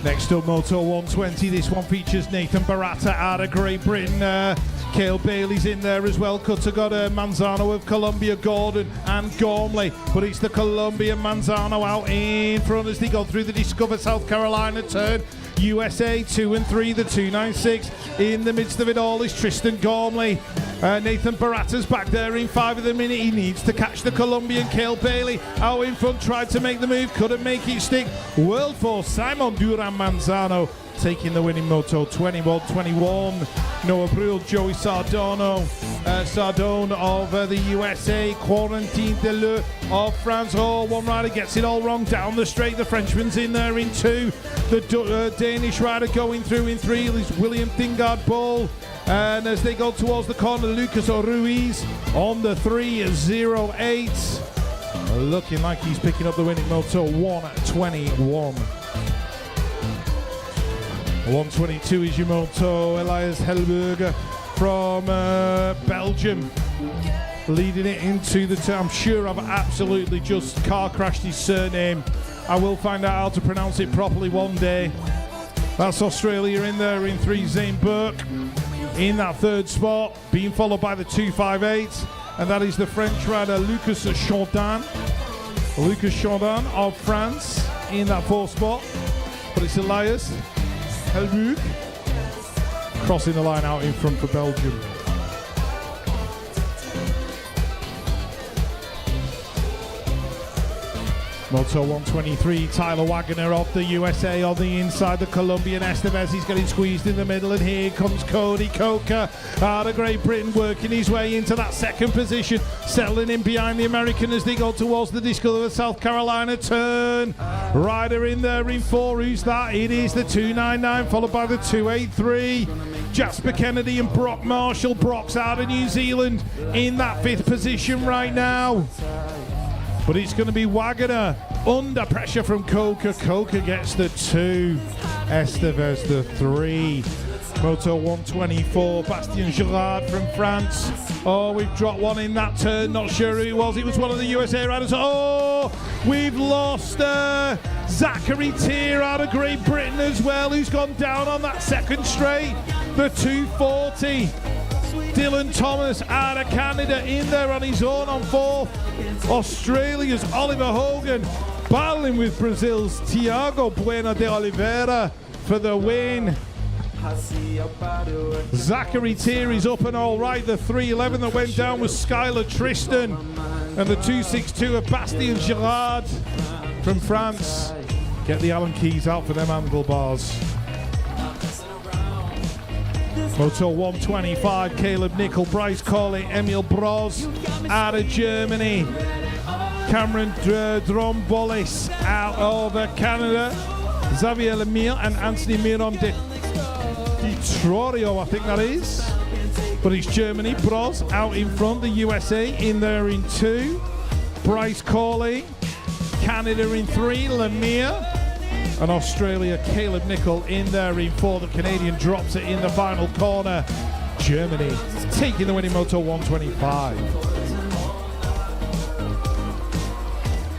Next up, Moto 120. This one features Nathan Baratta out of Great Britain. Cale Bailey's in there as well. Cutter got Manzano of Colombia, Gordon and Gormley. But it's the Colombian Manzano out in front as they go through the Discover South Carolina turn. USA 2 and 3, the 296. In the midst of it all is Tristan Gormley. Nathan Baratta's back there in 5 of the minute. He needs to catch the Colombian. Cale Bailey out in front, tried to make the move, couldn't make it stick. World Force Simon Duran Manzano taking the win in Moto 21. Noah Brule, Joey Sardone of the USA, Quarantine Deleu of France. Oh, one rider gets it all wrong down the straight. The Frenchman's in there in 2. The Danish rider going through in 3 is William Thingard Ball. And as they go towards the corner, Lucas Ruiz on the 308. Looking like he's picking up the win in Moto 121. 122 is your Moto. Elias Helberger from Belgium leading it into the turn. I'm sure I've absolutely just car crashed his surname. I will find out how to pronounce it properly one day. That's Australia in there in 3. Zane Burke in that 3rd spot, being followed by the 258, and that is the French rider Lucas Chandon of France in that 4th spot. But it's Elias Helberg crossing the line out in front for Belgium. Moto 123, Tyler Wagner of the USA on the inside. The Colombian Estevez, he's getting squeezed in the middle, and here comes Cody Coker out of Great Britain, working his way into that 2nd position, settling in behind the American as they go towards the Discover South Carolina turn. Rider in there in 4, who's that? It is the 299, followed by the 283. Jasper Kennedy and Brock Marshall. Brock's out of New Zealand in that 5th position right now. But it's going to be Wagner under pressure from Coker. Coker gets the 2. Estevez the 3. Moto 124, Bastien Girard from France. Oh, we've dropped one in that turn. Not sure who it was. It was one of the USA riders. Oh, we've lost Zachary Tier out of Great Britain as well, who's gone down on that 2nd straight. The 240. Dylan Thomas out of Canada in there on his own on 4th. Australia's Oliver Hogan Battling with Brazil's Thiago Bueno de Oliveira for the win. Zachary Thierry's up and all right. The 311 that went down was Skylar Tristan. And the 262 of Bastien Gillard from France. Get the Allen keys out for them handlebars. Moto 125, Caleb Nickel, Bryce Corley, Emil Broz out of Germany. Cameron Drombolis out of Canada. Xavier Lemire and Anthony Miron de Trorio, I think that is. But it's Germany. Broz out in front. The USA in there in 2. Bryce Corley. Canada in 3. Lemire. And Australia, Caleb Nickel in there in 4. The Canadian drops it in the final corner. Germany taking the win in Moto 125.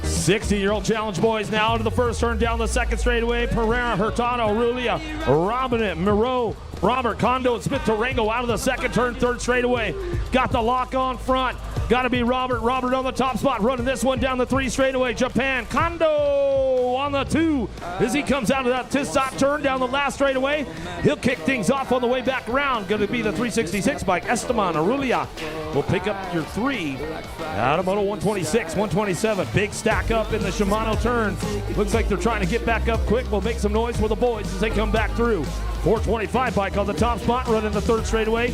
60-year-old challenge boys now to the first turn down the second straightaway. Pereira, Hurtado, Rulia, Robinette, Moreau, Robert, Kondo, and Smith Tarango out of the second turn, third straightaway. Got the lock on front. Got to be Robert. Robert on the top spot, running this one down the 3 straightaway. Japan, Kondo on the 2 as he comes out of that Tissot turn down the last straightaway. He'll kick things off on the way back around. Going to be the 366 bike. Esteban Arulia will pick up your 3 out of Moto 126, 127. Big stack up in the Shimano turn. Looks like they're trying to get back up quick. We'll make some noise for the boys as they come back through. 425 bike on the top spot, running the third straightaway.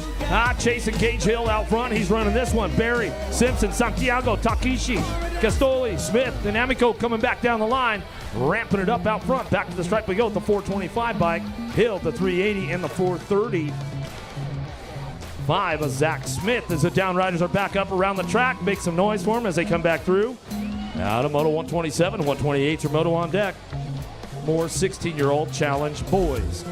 Chasing Gage Hill out front. He's running this one. Barry, Simpson, Santiago, Takishi, Castoli, Smith, and Amico coming back down the line. Ramping it up out front. Back to the stripe we go with the 425 bike. Hill, the 380, and the 430. 5 of Zach Smith as the downriders are back up around the track. Make some noise for them as they come back through. Out of Moto 127, 128 are Moto on deck. More 16-year-old challenge boys.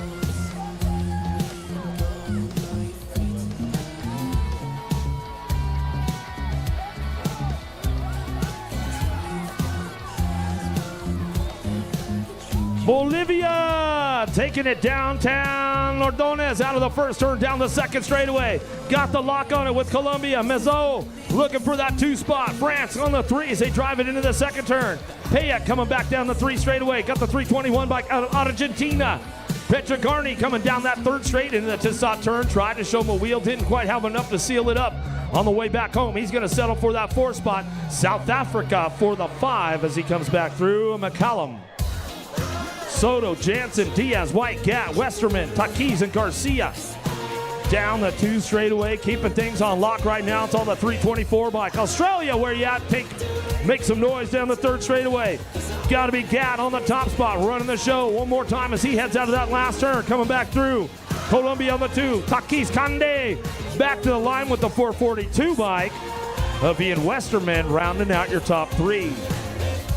Bolivia taking it downtown. Ordonez out of the first turn down the second straightaway. Got the lock on it with Colombia. Mezzo looking for that 2 spot. France on the 3 as they drive it into the second turn. Payet coming back down the 3 straightaway. Got the 321 bike out of Argentina. Petrogarni coming down that third straight into the Tissot turn. Tried to show him a wheel. Didn't quite have enough to seal it up. On the way back home, he's going to settle for that 4 spot. South Africa for the 5 as he comes back through. McCallum. Soto, Jansen, Diaz, White, Gat, Westerman, Taquiz, and Garcia. Down the 2 straightaway, keeping things on lock right now. It's on the 324 bike. Australia, where you at? Make some noise down the 3rd straightaway. Got to be Gat on the top spot, running the show one more time as he heads out of that last turn, coming back through. Colombia on the 2. Taquiz, Conde back to the line with the 442 bike. Being Westerman rounding out your top 3.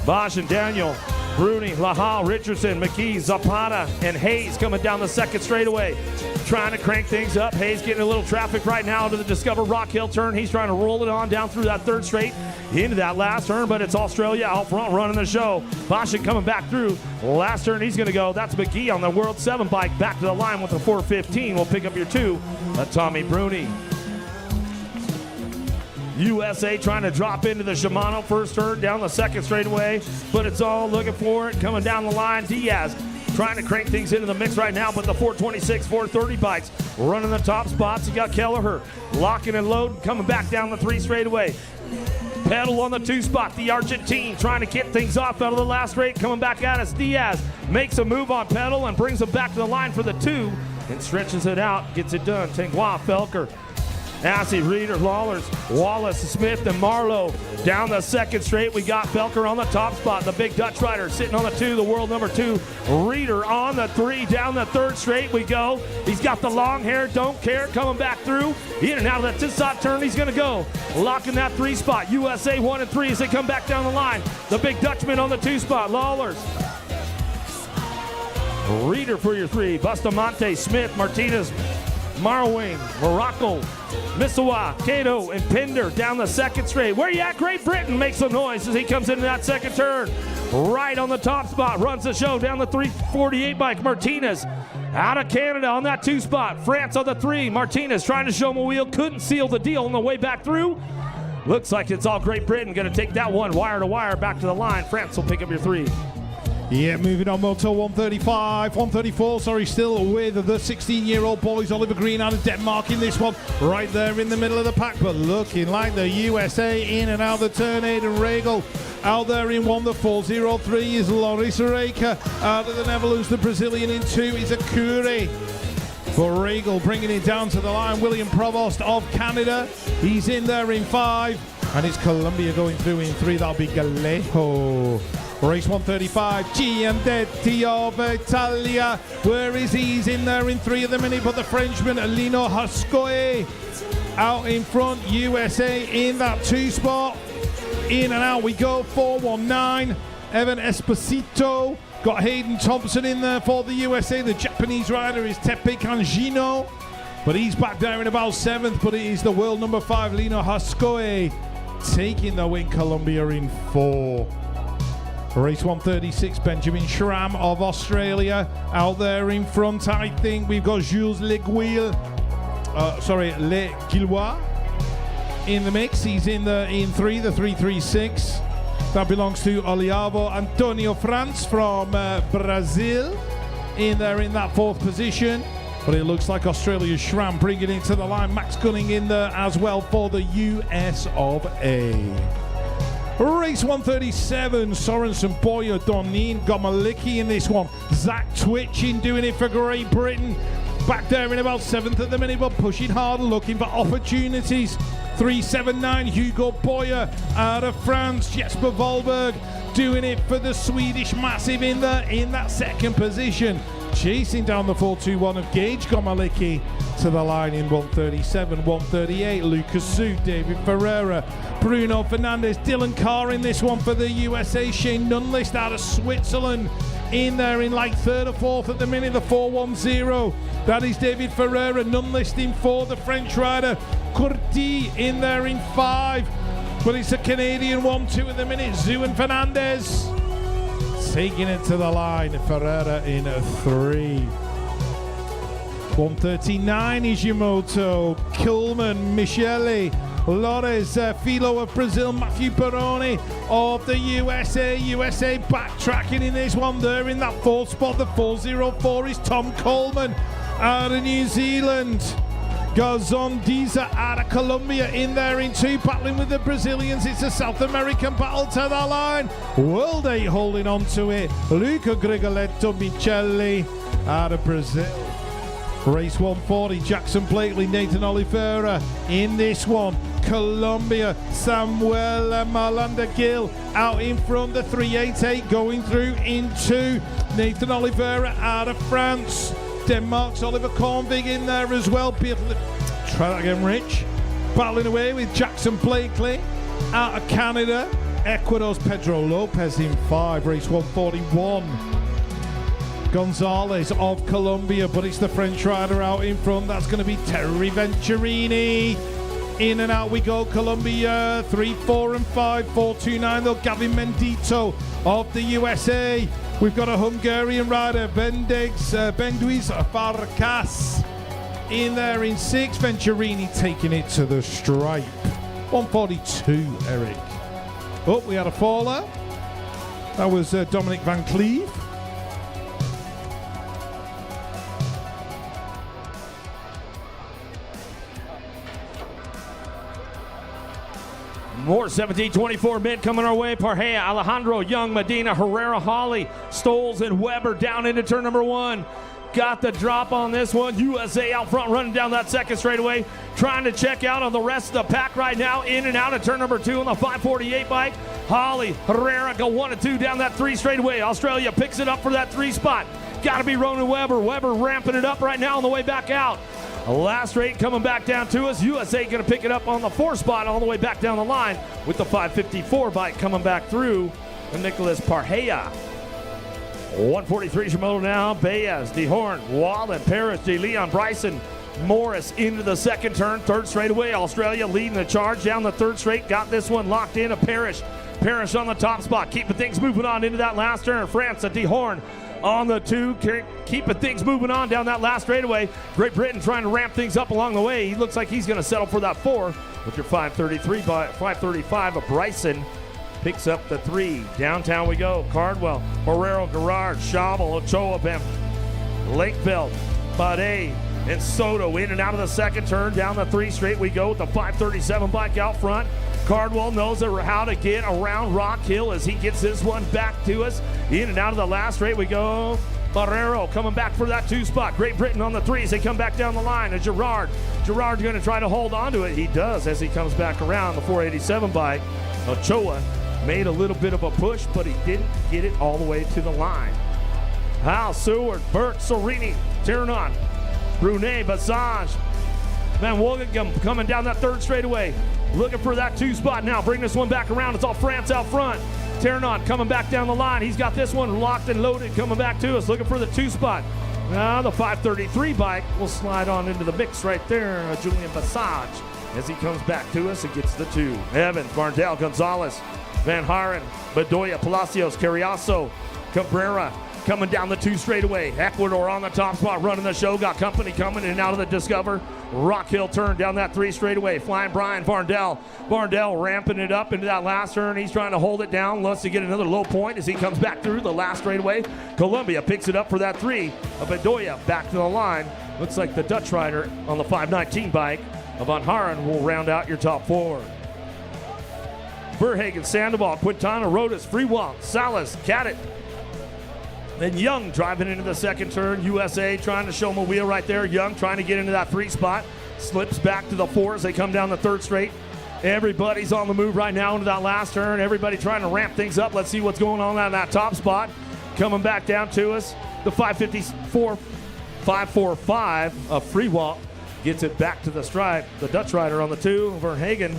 Bosch and Daniel. Bruni, Lahal, Richardson, McKee, Zapata, and Hayes coming down the 2nd straightaway. Trying to crank things up. Hayes getting a little traffic right now to the Discover Rock Hill turn. He's trying to roll it on down through that 3rd straight into that last turn, but it's Australia out front running the show. Boschen coming back through. Last turn he's going to go. That's McGee on the World 7 bike. Back to the line with the 415. We'll pick up your 2. Tommy Bruni. USA trying to drop into the Shimano first turn down the 2nd straightaway, but it's all looking for it coming down the line. Diaz trying to crank things into the mix right now, but the 426, 430 bikes running the top spots. You got Kelleher locking and loading, coming back down the 3 straightaway. Pedal on the 2 spot, the Argentine trying to get things off out of the last straight, coming back at us. Diaz makes a move on pedal and brings him back to the line for the 2 and stretches it out, gets it done. Tengwa, Felker, Assey, Reeder, Lawlers, Wallace, Smith, and Marlowe. Down the 2nd straight, we got Felker on the top spot. The big Dutch rider sitting on the 2, the world number 2. Reeder on the 3, down the 3rd straight we go. He's got the long hair, don't care, coming back through. In and out of that Tissot turn, he's going to go. Locking that 3 spot. USA 1 and 3 as they come back down the line. The big Dutchman on the 2 spot, Lawlers. Reeder for your 3. Bustamante, Smith, Martinez, Marwing, Morocco, Misawa, Cato, and Pinder down the 2nd straight. Where you at? Great Britain makes some noise as he comes into that 2nd turn. Right on the top spot, runs the show down the 348 bike. Martinez out of Canada on that 2 spot. France on the 3. Martinez trying to show him a wheel. Couldn't seal the deal on the way back through. Looks like it's all Great Britain going to take that one wire to wire back to the line. France will pick up your 3. Yeah, moving on, Moto 134, still with the 16-year-old boys. Oliver Green out of Denmark in this one, right there in the middle of the pack, but looking like the USA in and out the turn. Aiden Regal out there in 1. The 403 is Loris Reika. Out of the Netherlands, the Brazilian in 2 is Akure. For Regal bringing it down to the line. William Provost of Canada, he's in there in 5. And it's Colombia going through in 3. That'll be Galejo. Race 135, Giandetti of Italia. Where is he? He's in there in 3 at the minute, but the Frenchman, Lino Hascoe, out in front. USA in that 2 spot. In and out we go, 419. Evan Esposito. Got Hayden Thompson in there for the USA. The Japanese rider is Tepe Kanjino, but he's back there in about 7th, but it is the world number 5, Lino Hascoe, taking the win. Colombia in 4. Race 136, Benjamin Schramm of Australia out there in front. I think we've got Jules Le Guillois in the mix. He's in 3, the 336. That belongs to Oliavo Antonio France from Brazil in there in that 4th position. But it looks like Australia's Schramm bringing it to the line. Max Gunning in there as well for the US of A. Race 137, Sorensen, Boyer, Donin, Gomalicki in this one. Zach Twitchin doing it for Great Britain. Back there in about 7th at the minute, but pushing hard, looking for opportunities. 379, Hugo Boyer out of France. Jesper Vollberg doing it for the Swedish massive in that 2nd position. Chasing down the 421 of Gage Gomalicki to the line in 137, 138. Lucas Su, David Ferreira, Bruno Fernandez, Dylan Carr in this one for the USA. Shane Nunlist out of Switzerland in there in like 3rd or 4th at the minute, the 410. That is David Ferreira. Nunlist in 4, the French rider. Curti in there in 5. But it's a Canadian 1-2 at the minute. Zu and Fernandez taking it to the line. Ferreira in 3. 139 is Yamoto. Kuhlman, Michele, Lores, Filo of Brazil, Matthew Peroni of the USA. USA backtracking in this one there in that 4th spot. The 404 is Tom Coleman out of New Zealand. Gazon Diza out of Colombia in there in 2, battling with the Brazilians. It's a South American battle to the line. World 8 holding on to it. Luca Grigoletto Michele out of Brazil. Race 140, Jackson Blakely, Nathan Oliveira in this one. Colombia, Samuel Malanda Gill out in front. The 388 going through in 2. Nathan Oliveira out of France. Denmark's Oliver Kornvig in there as well. Try that again, Rich. Battling away with Jackson Blakely out of Canada. Ecuador's Pedro Lopez in 5. Race 141. Gonzalez of Colombia, but it's the French rider out in front. That's going to be Terry Venturini. In and out we go. Colombia 3, 4 and 5. 429 though. Gavin Mendito of the USA. We've got a Hungarian rider, Benduis Farkas in there in 6. Venturini taking it to the stripe. 142, Eric. Oh, we had a faller. That was Dominic Van Cleve. More 17-24 mid coming our way. Parhea, Alejandro, Young, Medina, Herrera, Hawley, Stoles, and Weber down into turn number 1. Got the drop on this one. USA out front running down that 2nd straightaway. Trying to check out on the rest of the pack right now. In and out of turn number 2 on the 548 bike. Hawley, Herrera go 1 and 2 down that 3 straightaway. Australia picks it up for that 3 spot. Got to be Ronan Weber. Weber ramping it up right now on the way back out. Last straight coming back down to us. USA going to pick it up on the 4 spot all the way back down the line with the 554 bike coming back through. Nicholas Parhea. 143 Shimoda now. Baez, DeHorn, Wallen, Parrish, DeLeon, Bryson, Morris into the 2nd turn. 3rd straightaway. Australia leading the charge down the 3rd straight. Got this one locked in. Parrish on the top spot. Keeping things moving on into that last turn. France, DeHorn on the 2, keeping things moving on down that last straightaway. Great Britain trying to ramp things up along the way. He looks like he's going to settle for that 4. with your 535 of Bryson picks up the 3. Downtown we go. Cardwell, Herrero, Garrard, Schaubel, Ochoa, Lakeville, Bade, and Soto in and out of the second turn. Down the 3 straight we go with the 537 bike out front. Cardwell knows how to get around Rock Hill as he gets this one back to us. In and out of the last straight we go. Barrero coming back for that 2 spot. Great Britain on the 3s. They come back down the line. And Gerard's going to try to hold on to it. He does as he comes back around the 487 bike. Ochoa made a little bit of a push, but he didn't get it all the way to the line. Hal, Seward, Burt, Sorini, Tiernan, Brunet, Basage, Van Wolgegem coming down that 3rd straightaway. Looking for that 2 spot now. Bring this one back around. It's all France out front. Tiernan coming back down the line. He's got this one locked and loaded coming back to us. Looking for the 2 spot. Now the 533 bike will slide on into the mix right there. Julian Basage as he comes back to us and gets the 2. Evans, Marndell, Gonzalez, Van Haren, Bedoya, Palacios, Carriazo, Cabrera coming down the 2 straightaway. Ecuador on the top spot running the show. Got company coming in and out of the Discover. Rock Hill turn down that 3 straightaway. Flying Brian Varndell. Varndell ramping it up into that last turn. He's trying to hold it down. Wants to get another low point as he comes back through the last straightaway. Columbia picks it up for that 3. Bedoya back to the line. Looks like the Dutch rider on the 519 bike. Van Haren will round out your top 4. Verhagen, Sandoval, Quintana, Rodas, Freewalt, Salas, Cadett. Then Young driving into the second turn. USA trying to show him a wheel right there. Young trying to get into that 3 spot. Slips back to the 4 as they come down the 3rd straight. Everybody's on the move right now into that last turn. Everybody trying to ramp things up. Let's see what's going on in that top spot. Coming back down to us. The 545 of Freewalt gets it back to the stripe. The Dutch rider on the 2. Verhagen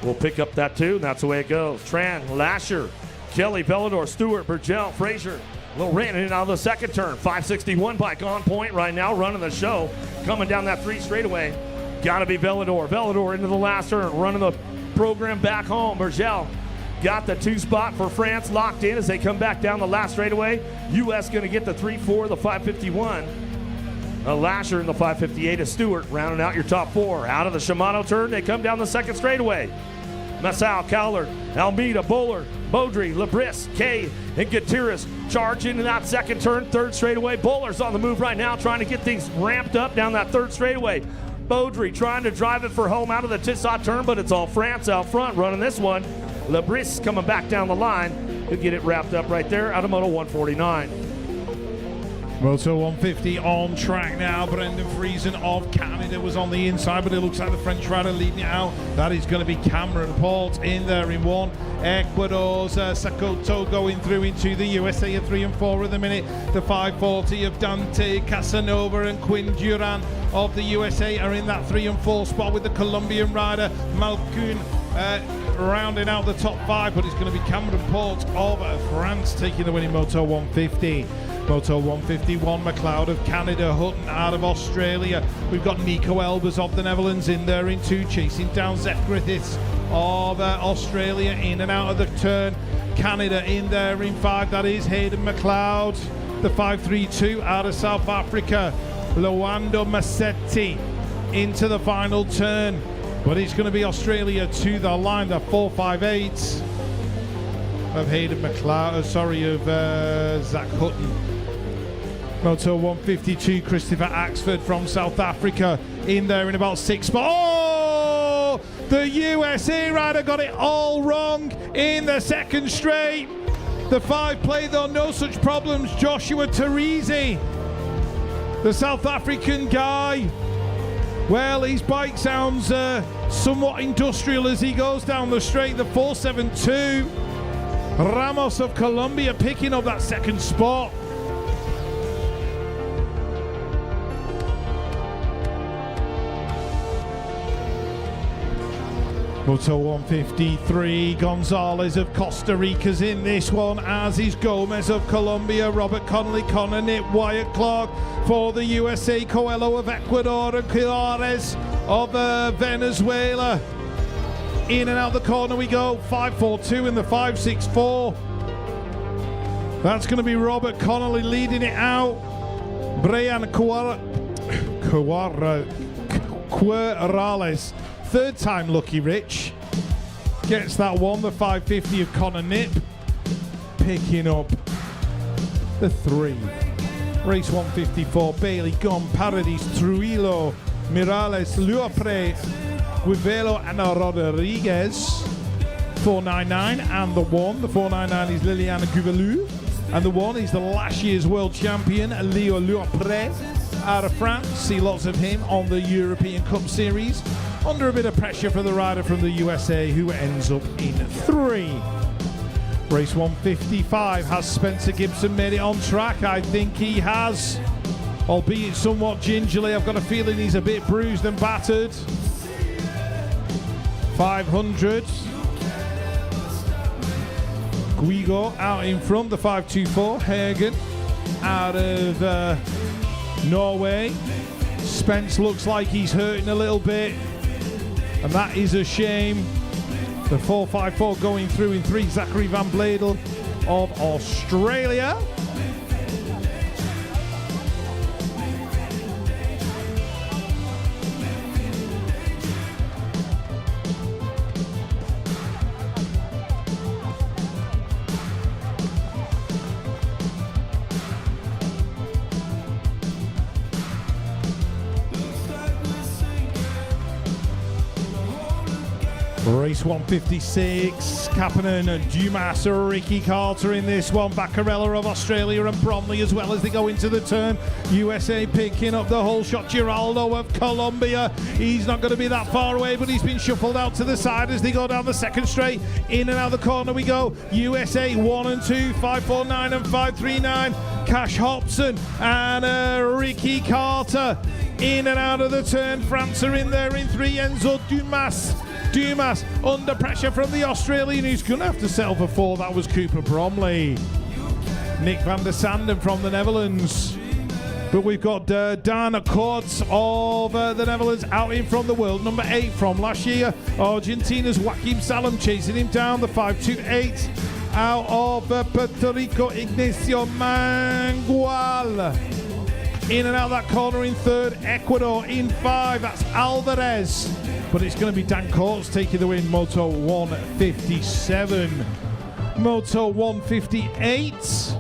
will pick up that 2, and that's the way it goes. Tran, Lasher, Kelly, Bellador, Stewart, Burgell, Frazier. Little ran in and out of the second turn. 561 bike on point right now, running the show. Coming down that 3 straightaway. Gotta be Bellador. Bellador into the last turn, running the program back home. Burgell got the 2 spot for France locked in as they come back down the last straightaway. US gonna get the 3-4, the 551. Lasher in the 558 is Stewart, rounding out your top 4. Out of the Shimano turn, they come down the second straightaway. Massau, Cowler, Almeida, Bowler, Beaudry, Labris, Kay, and Gutierrez charge into that second turn, 3rd straightaway. Bowler's on the move right now, trying to get things ramped up down that 3rd straightaway. Beaudry trying to drive it for home out of the Tissot turn, but it's all France out front running this one. Labris coming back down the line to get it wrapped up right there out of Moto 149. Moto 150 on track now. Brendan Friesen of Canada was on the inside, but it looks like the French rider leading it out. That is going to be Cameron Port in there in 1. Ecuador's Sakoto going through into the USA at 3 and 4 at the minute. The 540 of Dante Casanova and Quinn Duran of the USA are in that 3 and 4 spot with the Colombian rider Malcun rounding out the top 5, but it's going to be Cameron Port of France taking the win in Moto 150. Moto 151, McLeod of Canada, Hutton out of Australia. We've got Nico Elbers of the Netherlands in there in 2, chasing down Zeph Griffiths of Australia in and out of the turn. Canada in there in 5, that is Hayden McLeod. The 532 out of South Africa, Loando Massetti into the final turn. But it's going to be Australia to the line, the 458 of Hayden McLeod, of Zach Hutton. Moto 152, Christopher Axford from South Africa in there in about 6 spots. Oh! The USA rider got it all wrong in the second straight. The 5 played though, no such problems. Joshua Teresi, the South African guy. Well, his bike sounds somewhat industrial as he goes down the straight. The 472. Ramos of Colombia picking up that second spot. Moto 153, Gonzalez of Costa Rica's in this one, as is Gomez of Colombia, Robert Connolly, Connor Nitt, Wyatt Clark for the USA, Coelho of Ecuador, and Quilares of Venezuela. In and out the corner we go, 542 in the 564. That's going to be Robert Connolly leading it out. Brian Quirales third time lucky Rich. Gets that one, the 550 of Connor Nip. Picking up the 3. Race 154, Bailey, Gom, Paradis, Trujillo, Mirales, Luapre, Guivelo, and Rodriguez. 499 and the 1. The 499 is Liliana Guivelu. And the 1 is the last year's world champion, Leo Luapre, out of France. See lots of him on the European Cup Series. Under a bit of pressure for the rider from the USA, who ends up in 3. Race 155, has Spencer Gibson made it on track? I think he has, albeit somewhat gingerly. I've got a feeling he's a bit bruised and battered. 500. Guigo out in front, the 524. Hagen out of Norway. Spence looks like he's hurting a little bit, and that is a shame. The 454 going through in 3, Zachary Van Bladel of Australia. Race 156, Kapanen, Dumas, Ricky Carter in this one, Vaccarella of Australia and Bromley as well as they go into the turn. USA picking up the whole shot. Giraldo of Colombia, he's not going to be that far away, but he's been shuffled out to the side as they go down the second straight. In and out of the corner we go. USA 1 and 2, 549 and 539. Cash Hobson and Ricky Carter in and out of the turn. France are in there in 3. Enzo Dumas under pressure from the Australian, who's going to have to settle for 4. That was Cooper Bromley. Nick van der Sanden from the Netherlands. But we've got Dan Koorts of the Netherlands out in front, the world number 8 from last year. Argentina's Joaquim Salem chasing him down, the 528. Out of Puerto Rico, Ignacio Mangual. In and out that corner in 3rd. Ecuador in 5. That's Alvarez. But it's going to be Dan Koorts taking the win. Moto 157. Moto 158.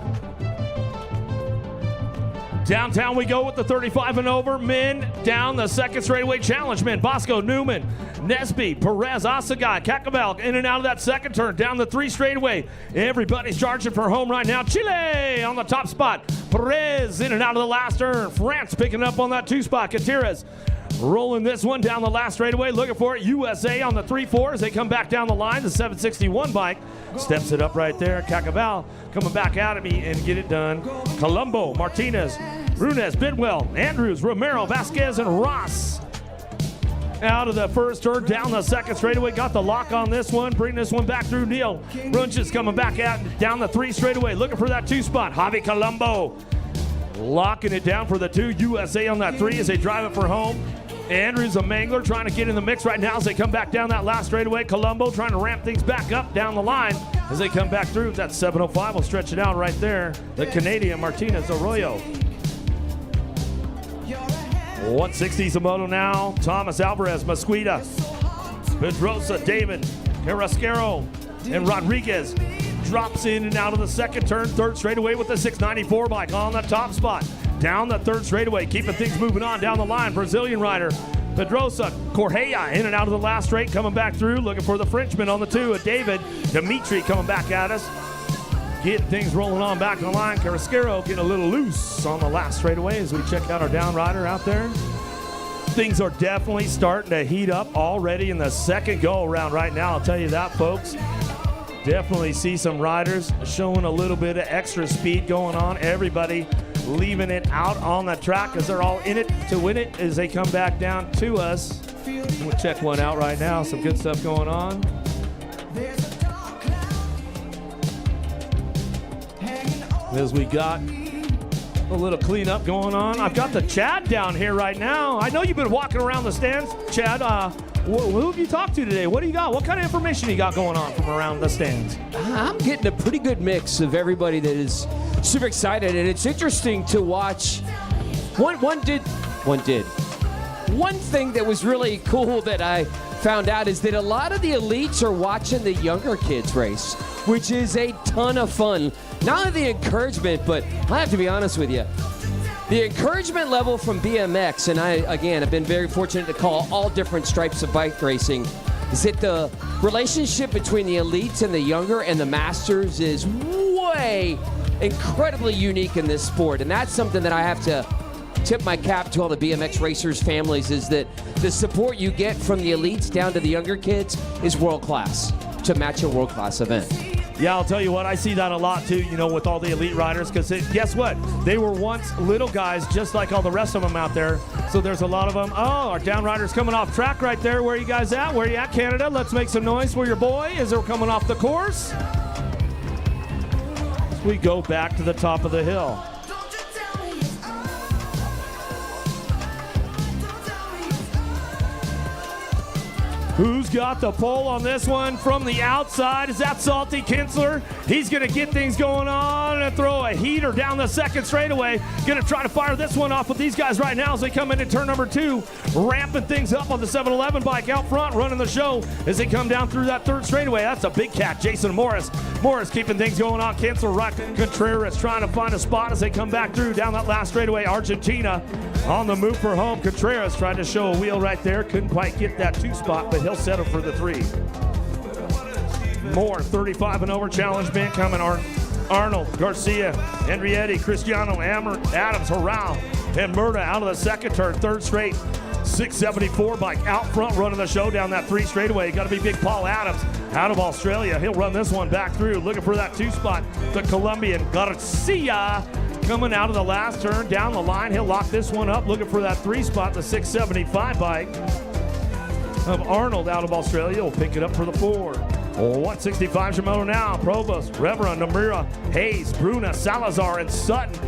Downtown we go with the 35 and over men down the second straightaway challenge men. Bosco, Newman, Nesby, Perez, Asagay, Cacabal in and out of that second turn down the 3 straightaway. Everybody's charging for home right now. Chile on the top spot. Perez in and out of the last turn. France picking up on that 2 spot. Gutierrez rolling this one down the last straightaway, looking for it. USA on the 3-4 as they come back down the line. The 761 bike steps it up right there. Cacabal coming back out at me and get it done. Colombo, Martinez, Runes, Bidwell, Andrews, Romero, Vasquez, and Ross out of the first turn down the second straightaway. Got the lock on this one. Bring this one back through. Neil Runches coming back out down the 3 straightaway, looking for that 2 spot. Javi Colombo locking it down for the 2. USA on that 3 as they drive it for home. Andrews, a Mangler, trying to get in the mix right now as they come back down that last straightaway. Colombo trying to ramp things back up down the line as they come back through. That 705 will stretch it out right there. The Canadian Martinez Arroyo. 160 Zamoto now. Thomas Alvarez, Masquita, Pedrosa, David, Carrasquero, and Rodriguez drops in and out of the second turn. 3rd straightaway with the 694 bike on the top spot. Down the 3rd straightaway, keeping things moving on down the line. Brazilian rider Pedrosa Correa in and out of the last straight, coming back through, looking for the Frenchman on the 2. David Dimitri coming back at us. Getting things rolling on back in the line. Carrasquero getting a little loose on the last straightaway as we check out our down rider out there. Things are definitely starting to heat up already in the second go around right now. I'll tell you that, folks. Definitely see some riders showing a little bit of extra speed going on. Everybody leaving it out on the track because they're all in it to win it as they come back down to us. We'll check one out right now. Some good stuff going on. As we got a little cleanup going on. I've got the Chad down here right now. I know you've been walking around the stands, Chad. Who have you talked to today? What do you got? What kind of information you got going on from around the stands? I'm getting a pretty good mix of everybody that is super excited, and it's interesting to watch. One thing that was really cool that I found out is that a lot of the elites are watching the younger kids race, which is a ton of fun. Not only the encouragement, but I have to be honest with you, the encouragement level from BMX, and I, again, have been very fortunate to call all different stripes of bike racing, is that the relationship between the elites and the younger and the masters is way incredibly unique in this sport. And that's something that I have to tip my cap to all the BMX racers' families, is that the support you get from the elites down to the younger kids is world-class to match a world-class event. Yeah, I'll tell you what, I see that a lot too, you know, with all the elite riders, because guess what? They were once little guys just like all the rest of them out there. So there's a lot of them. Oh, our down riders coming off track right there. Where are you guys at? Where are you at, Canada? Let's make some noise for your boy as they're coming off the course. As we go back to the top of the hill. Who's got the pole on this one from the outside? Is that Salty Kinsler? He's going to get things going on and throw a heater down the second straightaway. Going to try to fire this one off with these guys right now as they come into turn number 2. Ramping things up on the 711 bike out front, running the show as they come down through that third straightaway. That's a big cat, Jason Morris. Morris keeping things going on. Kinsler, right, Contreras trying to find a spot as they come back through down that last straightaway. Argentina on the move for home. Contreras tried to show a wheel right there. Couldn't quite get that 2 spot, but he'll settle for the 3. More 35 and over challenge band coming. Arnold, Garcia, Henrietti, Cristiano, Adams, Horal, and Murda out of the second turn. Third straight 674 bike out front running the show down that 3 straightaway. Got to be Big Paul Adams out of Australia. He'll run this one back through, looking for that 2 spot. The Colombian Garcia coming out of the last turn down the line. He'll lock this one up, looking for that 3 spot. The 675 bike of Arnold out of Australia will pick it up for the 4. 165 Shimono now. Provost, Revera, Namura, Hayes, Bruna, Salazar, and Sutton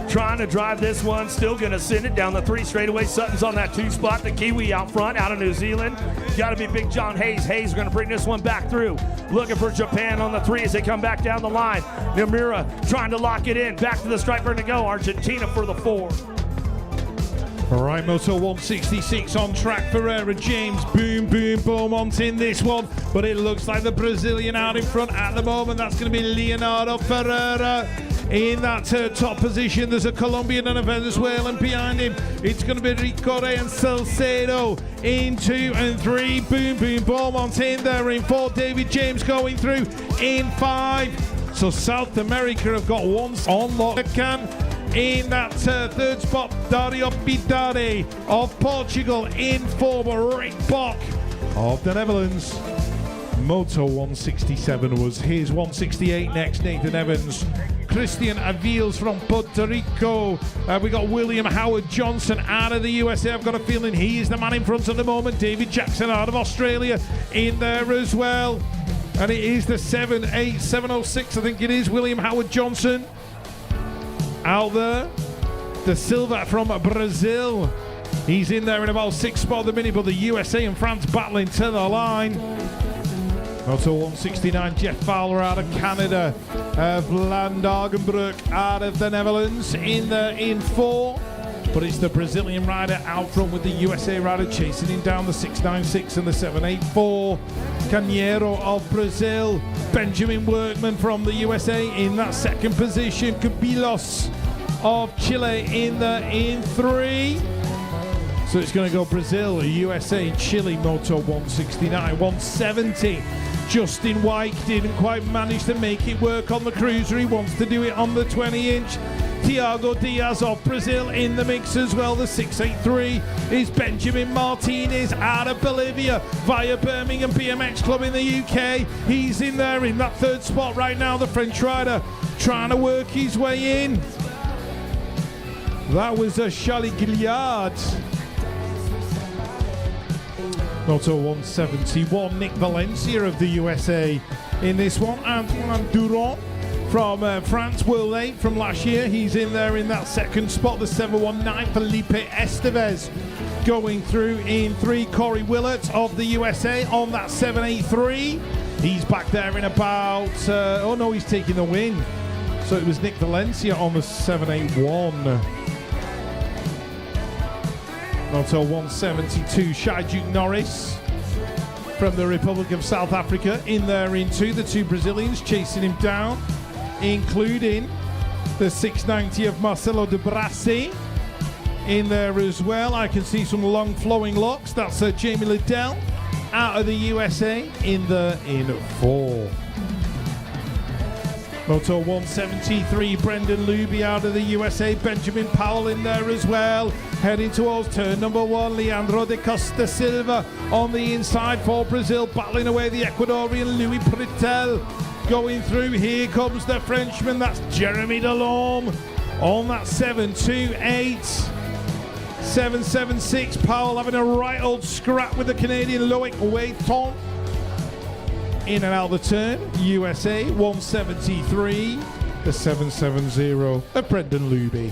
trying to drive this one. Still going to send it down the 3 straightaway. Sutton's on that 2 spot. The Kiwi out front, out of New Zealand. Got to be Big John Hayes. Hayes going to bring this one back through. Looking for Japan on the 3 as they come back down the line. Namura trying to lock it in. Back to the striper to go. Argentina for the 4. All right, Moto 166 on track. Ferreira, James, boom, boom, Beaumont's in this one. But it looks like the Brazilian out in front at the moment. That's going to be Leonardo Ferreira in that top position. There's a Colombian and a Venezuelan behind him. It's going to be Ricore and Salcedo in 2 and 3. Boom, boom, Beaumont's in there in 4. David James going through in 5. So South America have got one on lock. In that third spot, Dario Pidare of Portugal in 4. Rick Bock of the Netherlands. Moto 167 was his. 168 next, Nathan Evans. Christian Avils from Puerto Rico. We got William Howard Johnson out of the USA. I've got a feeling he is the man in front at the moment. David Jackson out of Australia in there as well. And it is the 70706, I think it is, William Howard Johnson. Out there, the Silva from Brazil. He's in there in about 6 spot at the minute, but the USA and France battling to the line. Moto 169, Jeff Fowler out of Canada. Vlad Argenbroek out of the Netherlands in there in 4. But it's the Brazilian rider out front with the USA rider chasing him down the 696 and the 784. Canheiro of Brazil. Benjamin Workman from the USA in that second position. Cabilos of Chile in the 3. So it's going to go Brazil, USA, Chile, Moto 169, 170. Justin White didn't quite manage to make it work on the cruiser. He wants to do it on the 20-inch. Thiago Diaz of Brazil in the mix as well. The 683 is Benjamin Martinez out of Bolivia via Birmingham BMX Club in the UK. He's in there in that 3rd spot right now. The French rider trying to work his way in. That was a Charlie Gilliard. Moto 171, Nick Valencia of the USA in this one. Antoine Durand from France, World 8 from last year. He's in there in that 2nd spot. The 719, Felipe Estevez going through in 3. Corey Willett of the USA on that 783. He's back there in about, oh no, he's taking the win. So it was Nick Valencia on the 781. Moto 172, Shai Duke Norris from the Republic of South Africa in there in two. The two Brazilians chasing him down, including the 690 of Marcelo de Brassi in there as well. I can see some long flowing locks. That's Jamie Liddell out of the USA in 4. Moto 173, Brendan Luby out of the USA. Benjamin Powell in there as well. Heading towards turn number 1, Leandro de Costa Silva on the inside for Brazil. Battling away the Ecuadorian Louis Pretel. Going through, here comes the Frenchman. That's Jeremy Delorme on that 728. 776. Powell having a right old scrap with the Canadian Loic Waiton. In and out of the turn, USA 173, the 770 of Brendan Luby.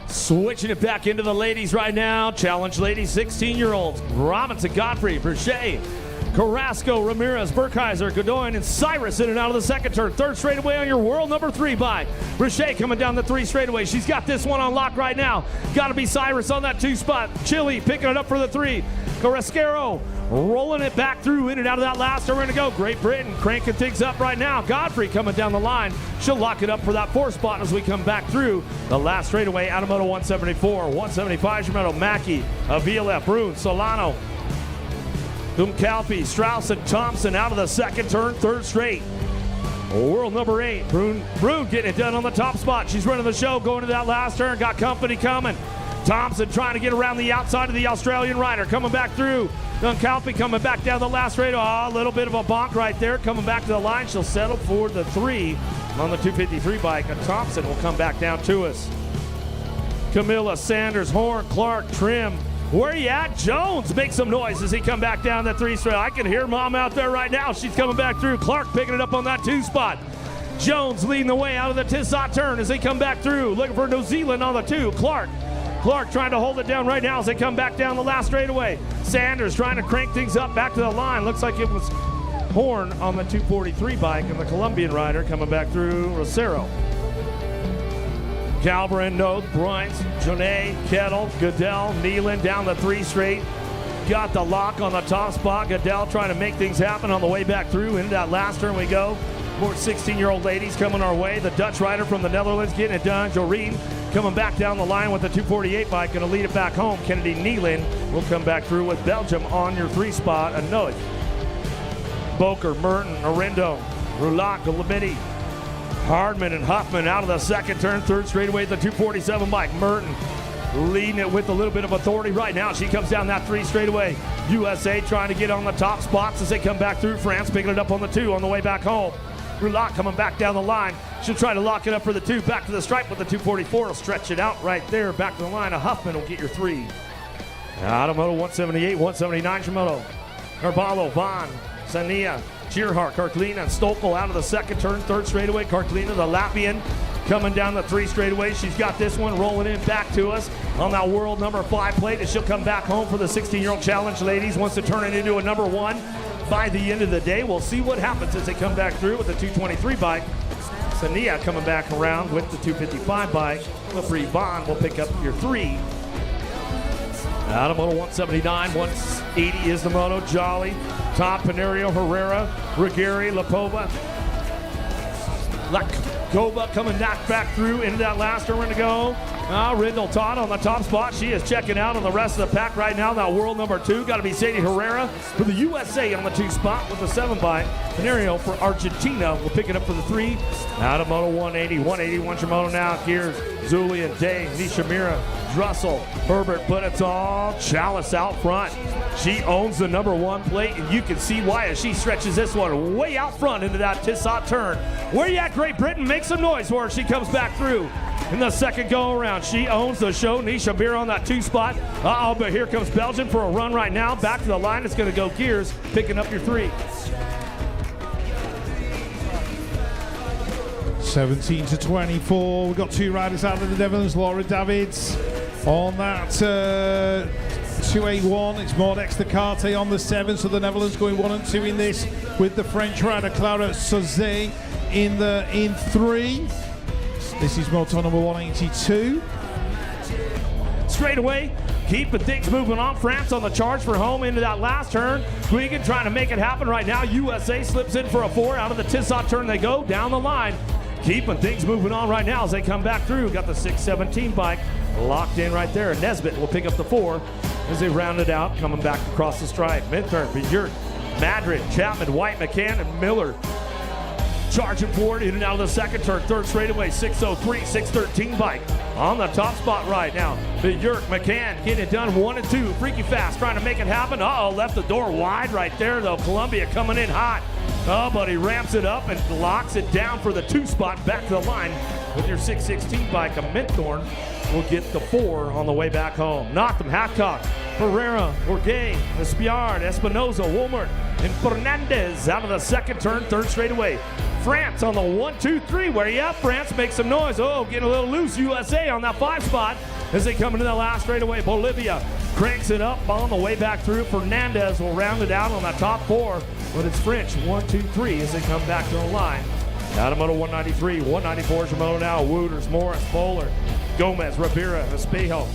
Switching it back into the ladies right now. Challenge ladies, 16-year-olds. Robinson, Godfrey, Brochet, Carrasco, Ramirez, Burkheiser, Godoy, and Cyrus in and out of the second turn. Third straightaway on your world number 3 by Brochet coming down the 3 straightaway. She's got this one on lock right now. Got to be Cyrus on that 2 spot. Chile picking it up for the 3. Carrasquero rolling it back through in and out of that last turn to go. Great Britain cranking things up right now. Godfrey coming down the line. She'll lock it up for that 4 spot as we come back through the last straightaway out of Moto 174. 175 Shimoto, Mackey, Avila, Brune, Solano, Dumkalpi, Strauss, and Thompson out of the second turn, 3rd straight. World number 8, Brune getting it done on the top spot. She's running the show going to that last turn. Got company coming. Thompson trying to get around the outside of the Australian rider. Coming back through. Dumkalpi coming back down the last straight. A little bit of a bonk right there. Coming back to the line. She'll settle for the 3 on the 253 bike. And Thompson will come back down to us. Camilla, Sanders, Horn, Clark, Trim. Where you at? Jones makes some noise as he come back down that 3 straight. I can hear Mom out there right now. She's coming back through. Clark picking it up on that 2 spot. Jones leading the way out of the Tissot turn as they come back through. Looking for New Zealand on the 2. Clark trying to hold it down right now as they come back down the last straightaway. Sanders trying to crank things up back to the line. Looks like it was Horn on the 243 bike and the Colombian rider coming back through Rosero. Calbrin, Noth, Bryce, Jonet, Kettle, Goodell, Nealon down the 3 straight. Got the lock on the top spot. Goodell trying to make things happen on the way back through. Into that last turn we go. More 16-year-old ladies coming our way. The Dutch rider from the Netherlands getting it done. Joreen coming back down the line with the 248 bike. Going to lead it back home. Kennedy Nealon will come back through with Belgium on your 3 spot. Anoy, Boker, Merton, Arindo, Rulac, Lamidi, Hardman, and Huffman out of the second turn. 3rd straightaway, the 247 bike. Merton leading it with a little bit of authority right now. She comes down that 3 straightaway. USA trying to get on the top spots as they come back through. France picking it up on the 2 on the way back home. Rulac coming back down the line. She'll try to lock it up for the 2. Back to the stripe with the 244. Will stretch it out right there. Back to the line. Huffman will get your 3. Out of Moto 178, 179 Shimoto. Carvalho, Vaughn, Sania, Cheerhart, Karklina, and Stokel out of the second turn. 3rd straightaway. Karklina, the Latvian, coming down the 3 straightaway. She's got this one rolling in back to us on that world number 5 plate. And she'll come back home for the 16-year-old challenge ladies. Wants to turn it into a number 1 by the end of the day. We'll see what happens as they come back through with the 223 bike. Sania coming back around with the 255 bike. LaFree Bond will pick up your 3. Out of Moto 179, 180 is the Moto. Jolly, Todd Panerio, Herrera, Ruggieri, Lapova, Lakova coming back through into that last turn to go. Rindle Todd on the top spot. She is checking out on the rest of the pack right now. That world number 2. Got to be Sadie Herrera for the USA on the 2 spot with the 7 bike. Panerio for Argentina will pick it up for the 3. Out of Moto 180, 181 Shimoto now. Gears, Zulian, Day, Nishimura, Drussel, Herbert, but it's all Chalice out front. She owns the number 1 plate, and you can see why as she stretches this one way out front into that Tissot turn. Where you at, Great Britain? Make some noise for her. She comes back through in the second go around. She owns the show. Nisha Beer on that 2 spot. But here comes Belgium for a run right now. Back to the line. It's going to go Gears, picking up your 3. 17-24. We've got 2 riders out of the Netherlands. Laura Davids on that 281. It's Maud Extacarte on the 7. So the Netherlands going 1 and 2 in this with the French rider Clara Sauzet in 3. This is Moto number 182. Straight away, Keeping things moving on. France on the charge for home into that last turn. Guigan trying to make it happen right now. USA slips in for a 4. Out of the Tissot turn they go down the line. Keeping things moving on right now as they come back through. Got the 617 bike locked in right there. Nesbitt will pick up the 4 as they round it out, coming back across the stripe. Mid-turn, Björk, Madrid, Chapman, White, McCann, and Miller. Charging forward in and out of the second turn. Third straightaway, 603, 613 bike on the top spot right now. Björk, McCann getting it done 1 and 2. Freaky fast trying to make it happen. Uh-oh, left the door wide right there though. Columbia coming in hot. Oh, but he ramps it up and locks it down for the 2 spot back to the line with your 616 bike. A Minthorn will get the 4 on the way back home. Notham, Hackcock, Pereira, Orgay, Espiard, Espinoza, Woolmert, and Fernandez out of the second turn, third straightaway. France on the 1, 2, 3. Where you at, France? Make some noise. Oh, getting a little loose. USA on that 5 spot as they come into the last straightaway. Bolivia cranks it up on the way back through. Fernandez will round it out on that top 4, but it's French 1, 2, 3 as they come back to the line. Out of moto 193, 194 is your moto now. Wooters, Morris, Bowler, Gomez, Rivera, Espejo,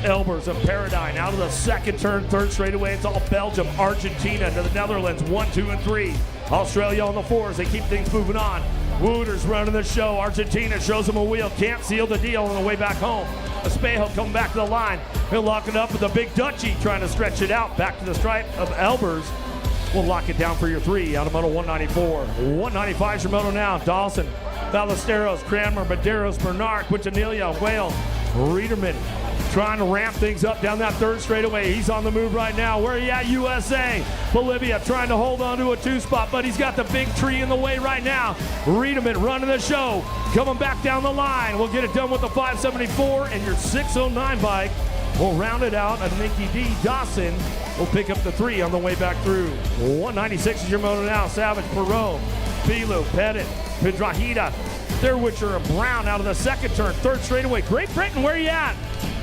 Elbers, and Paradine out of the second turn, third straightaway. It's all Belgium, Argentina to the Netherlands, 1, 2, and 3. Australia on the 4 as they keep things moving on. Wooters running the show. Argentina shows them a wheel. Can't seal the deal on the way back home. Espejo coming back to the line. He'll lock it up with a big Dutchie trying to stretch it out. Back to the stripe of Elbers. We'll lock it down for your 3 out of moto 194. 195 is your moto now. Dawson, Ballesteros, Cranmer, Medeiros, Bernard, Quintanilla, Whale, Riederman trying to ramp things up down that third straightaway. He's on the move right now. Where are you at, USA? Bolivia trying to hold on to a 2 spot, but he's got the big tree in the way right now. Riederman running the show, coming back down the line. We'll get it done with the 574, and your 609 bike will round it out. And Nicky D. Dawson will pick up the 3 on the way back through. 196 is your moto now. Savage, Perot, Pilu, Pettit, Pedrahita, Thurwitcher, and Brown out of the second turn. Third straightaway. Great Britain, where are you at?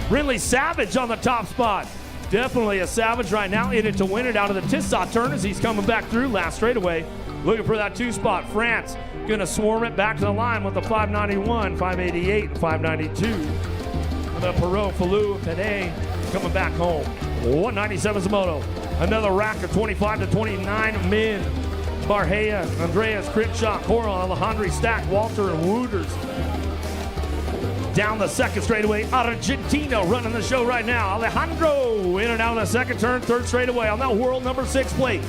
Ridley Savage on the top spot. Definitely a Savage right now in it to win it out of the Tissot turn as he's coming back through last straightaway. Looking for that 2 spot. France going to swarm it back to the line with the 591, 588, 592. The Perot, Falou, today coming back home. 197 Zamoto. Another rack of 25 to 29 men. Barhea, Andreas, Crenshaw, Coral, Alejandro, Stack, Walter, and Wooters. Down the second straightaway, Argentina running the show right now. Alejandro in and out of the second turn, third straightaway on that world number 6 plate.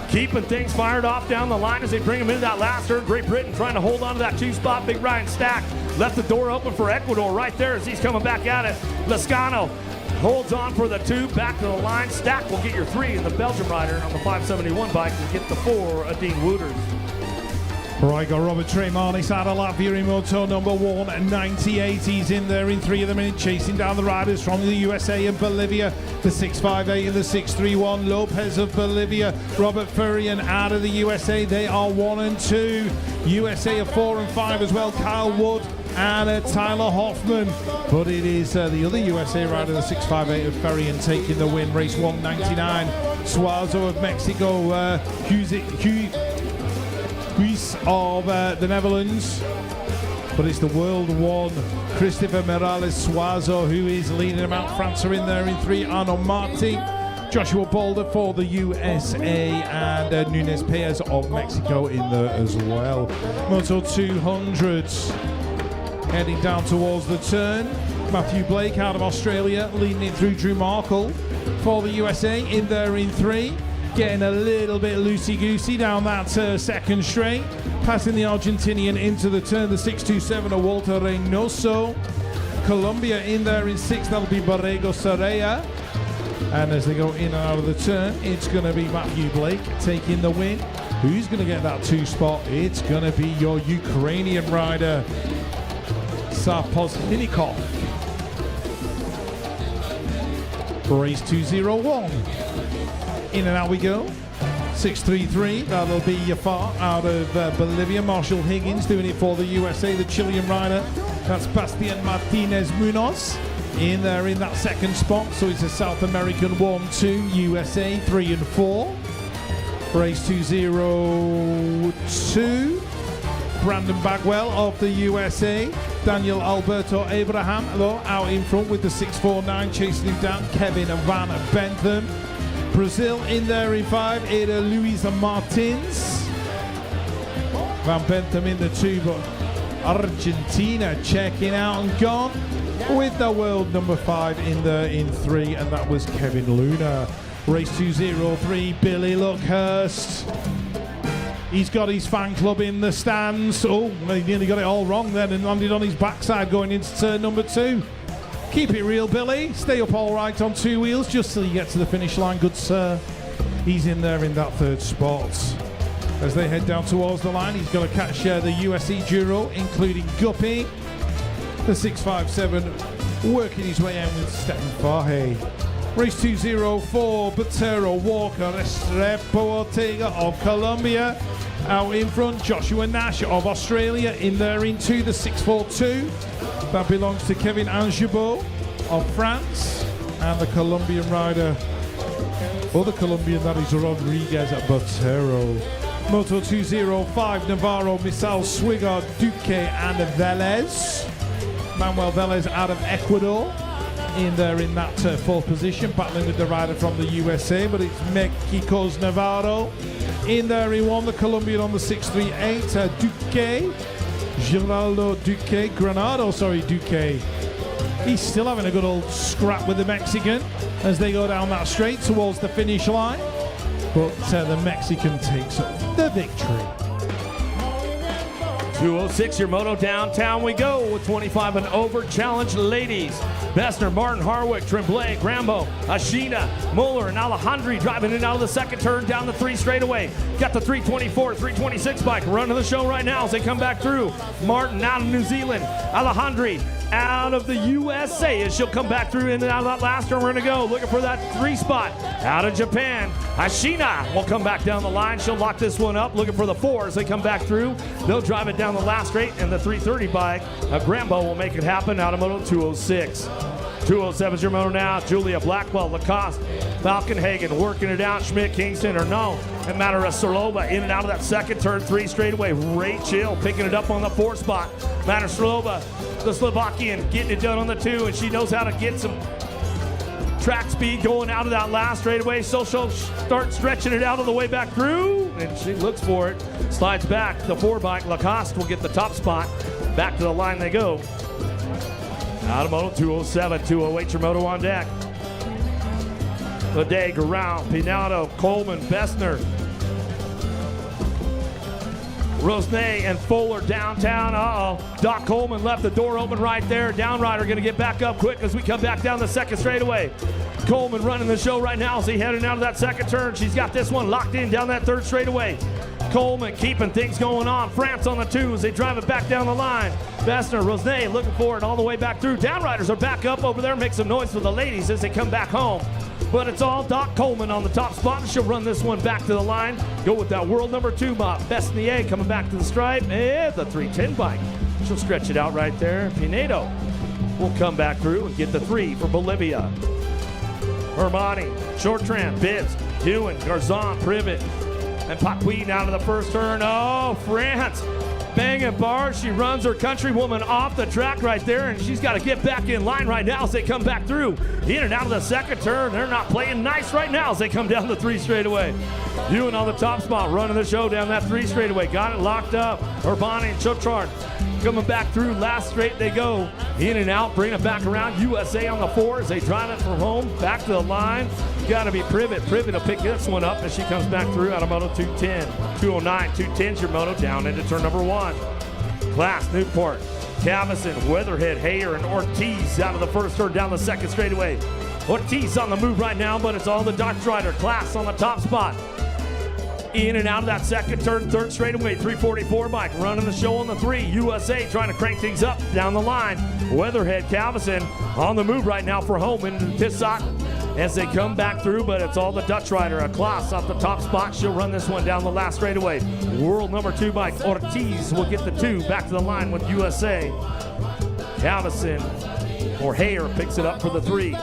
Keeping things fired off down the line as they bring him into that last turn. Great Britain trying to hold on to that 2 spot. Big Ryan Stack left the door open for Ecuador right there as he's coming back at it. Lascano holds on for the 2, back to the line. Stack will get your 3, and the Belgium rider on the 571 bike will get the 4, Dean Wooters. Right, got Robert Tremanis out of Latvia in moto number 198. He's in there in 3 of the minute, chasing down the riders from the USA and Bolivia. The 658 and the 631. Lopez of Bolivia, Robert Furian out of the USA. They are 1 and 2. USA are 4 and 5 as well. Kyle Wood and Tyler Hoffman. But it is the other USA rider, the 658 of Furian, taking the win. Race 199. Suazo of Mexico. Greece of the Netherlands, but it's the World 1 Christopher Morales Suazo who is leading them out. France are in there in 3. Arno Marti, Joshua Boulder for the USA, and Nunez Perez of Mexico in there as well. Moto 200s heading down towards the turn. Matthew Blake out of Australia leading it through. Drew Markle for the USA in there in 3. Getting a little bit loosey-goosey down that second straight. Passing the Argentinian into the turn, the 627 of Walter Reynoso. Colombia in there in 6, that'll be Borrego Saraya. And as they go in and out of the turn, it's going to be Matthew Blake taking the win. Who's going to get that 2 spot? It's going to be your Ukrainian rider, Sapozhnikov. Race 201. In and out we go. 633, that'll be Yafar out of Bolivia. Marshall Higgins doing it for the USA, the Chilean rider. That's Bastian Martinez Munoz in there in that second spot. So it's a South American 1, 2, USA 3 and 4. Race 202. Brandon Bagwell of the USA Daniel Alberto Abraham, though, out in front with the 649, chasing him down. Kevin Van Bentham. Brazil in there in 5. Ada Luisa Martins. Van Bentham in the 2, but Argentina checking out and gone with the world number 5 in there in 3, and that was Kevin Luna. Race 203, Billy Luckhurst. He's got his fan club in the stands. Oh, he nearly got it all wrong then and landed on his backside going into turn number 2. Keep it real, Billy. Stay up all right on 2 wheels just till you get to the finish line, good sir. He's in there in that 3rd spot. As they head down towards the line, he's got to catch the USE Duro, including Guppy. The 657 working his way out with Stefan Fahe. Race 204, Botero, Walker, Restrepo Ortega of Colombia. Out in front, Joshua Nash of Australia. In there in 2, the 642. That belongs to Kevin Angebot of France. And the Colombian rider, other Colombian, that is Rodriguez at Botero. Moto 205, Navarro, Misal, Swigard, Duque, and Velez. Manuel Velez out of Ecuador. In there in that 4th position, battling with the rider from the USA, but it's Mexico's Navarro. In there he won, the Colombian on the 638, Duque, Geraldo Duque, Duque. He's still having a good old scrap with the Mexican as they go down that straight towards the finish line, but the Mexican takes the victory. 206, your moto downtown we go with 25 and over challenge ladies. Bessner, Martin, Harwick, Tremblay, Grambo, Ashina, Muller, and Alejandri driving in and out of the 2nd turn down the 3 straightaway. Got the 324, 326 bike running the show right now as they come back through. Martin out of New Zealand, Alejandri out of the USA as she'll come back through in and out of that last turn. We're going to go looking for that 3 spot out of Japan. Ashina will come back down the line. She'll lock this one up, looking for the 4 as they come back through. They'll drive it down the last straight, and the 330 bike, Grambo, will make it happen out of moto 206. 207's your moto now. Julia Blackwell, Lacoste, Falkenhagen working it out. Schmidt, Kingston, or no. And Matara Strelova in and out of that 2nd turn, 3 straightaway. Rachel picking it up on the 4 spot. Matara Strelova, the Slovakian, getting it done on the 2, and she knows how to get some track speed going out of that last straightaway. So she'll start stretching it out of the way back through, and she looks for it. Slides back. The 4 bike, Lacoste, will get the top spot. Back to the line they go. Out of moto 207, 208, your moto on deck. Lede, Garau, Pinato, Coleman, Bessner, Rosnay, and Fuller downtown. Doc Coleman left the door open right there. Downrider going to get back up quick as we come back down the 2nd straightaway. Coleman running the show right now as he heading out of that 2nd turn. She's got this one locked in down that 3rd straightaway. Coleman keeping things going on. France on the 2 as they drive it back down the line. Bessner, Rosnay looking for it all the way back through. Downriders are back up over there. Make some noise for the ladies as they come back home. But it's all Doc Coleman on the top spot. She'll run this one back to the line. Go with that world number 2 bot. Besnier coming back to the stripe. And the 310 bike. She'll stretch it out right there. Pinedo will come back through and get the 3 for Bolivia. Hermani, short tram, Bibbs, Dewan, Garzon, Privet, and Paquin out of the 1st turn. Oh, France banging bars. She runs her countrywoman off the track right there, and she's got to get back in line right now as they come back through. In and out of the 2nd turn. They're not playing nice right now as they come down the 3 straightaway. Dewan on the top spot, running the show down that 3 straightaway. Got it locked up. Urbani and Chotrard coming back through. Last straight they go. In and out, bring it back around. USA on the 4 as they drive it from home. Back to the line. Got to be Privet. Privet will pick this one up as she comes back through out of moto 210. 209, 210's your moto down into turn number 1. Class, Newport, Cavison, Weatherhead, Hayer, and Ortiz out of the 1st turn down the 2nd straightaway. Ortiz on the move right now, but it's all the Dutch rider. Class on the top spot. In and out of that 2nd turn, 3rd straightaway, 344 bike, running the show on the 3. USA trying to crank things up down the line. Weatherhead, Cavison on the move right now for home into Tissot as they come back through, but it's all the Dutch rider. A Klaas off the top spot. She'll run this one down the last straightaway. World number 2 bike, Ortiz will get the 2 back to the line with USA. Cavison or Hayer picks it up for the 3.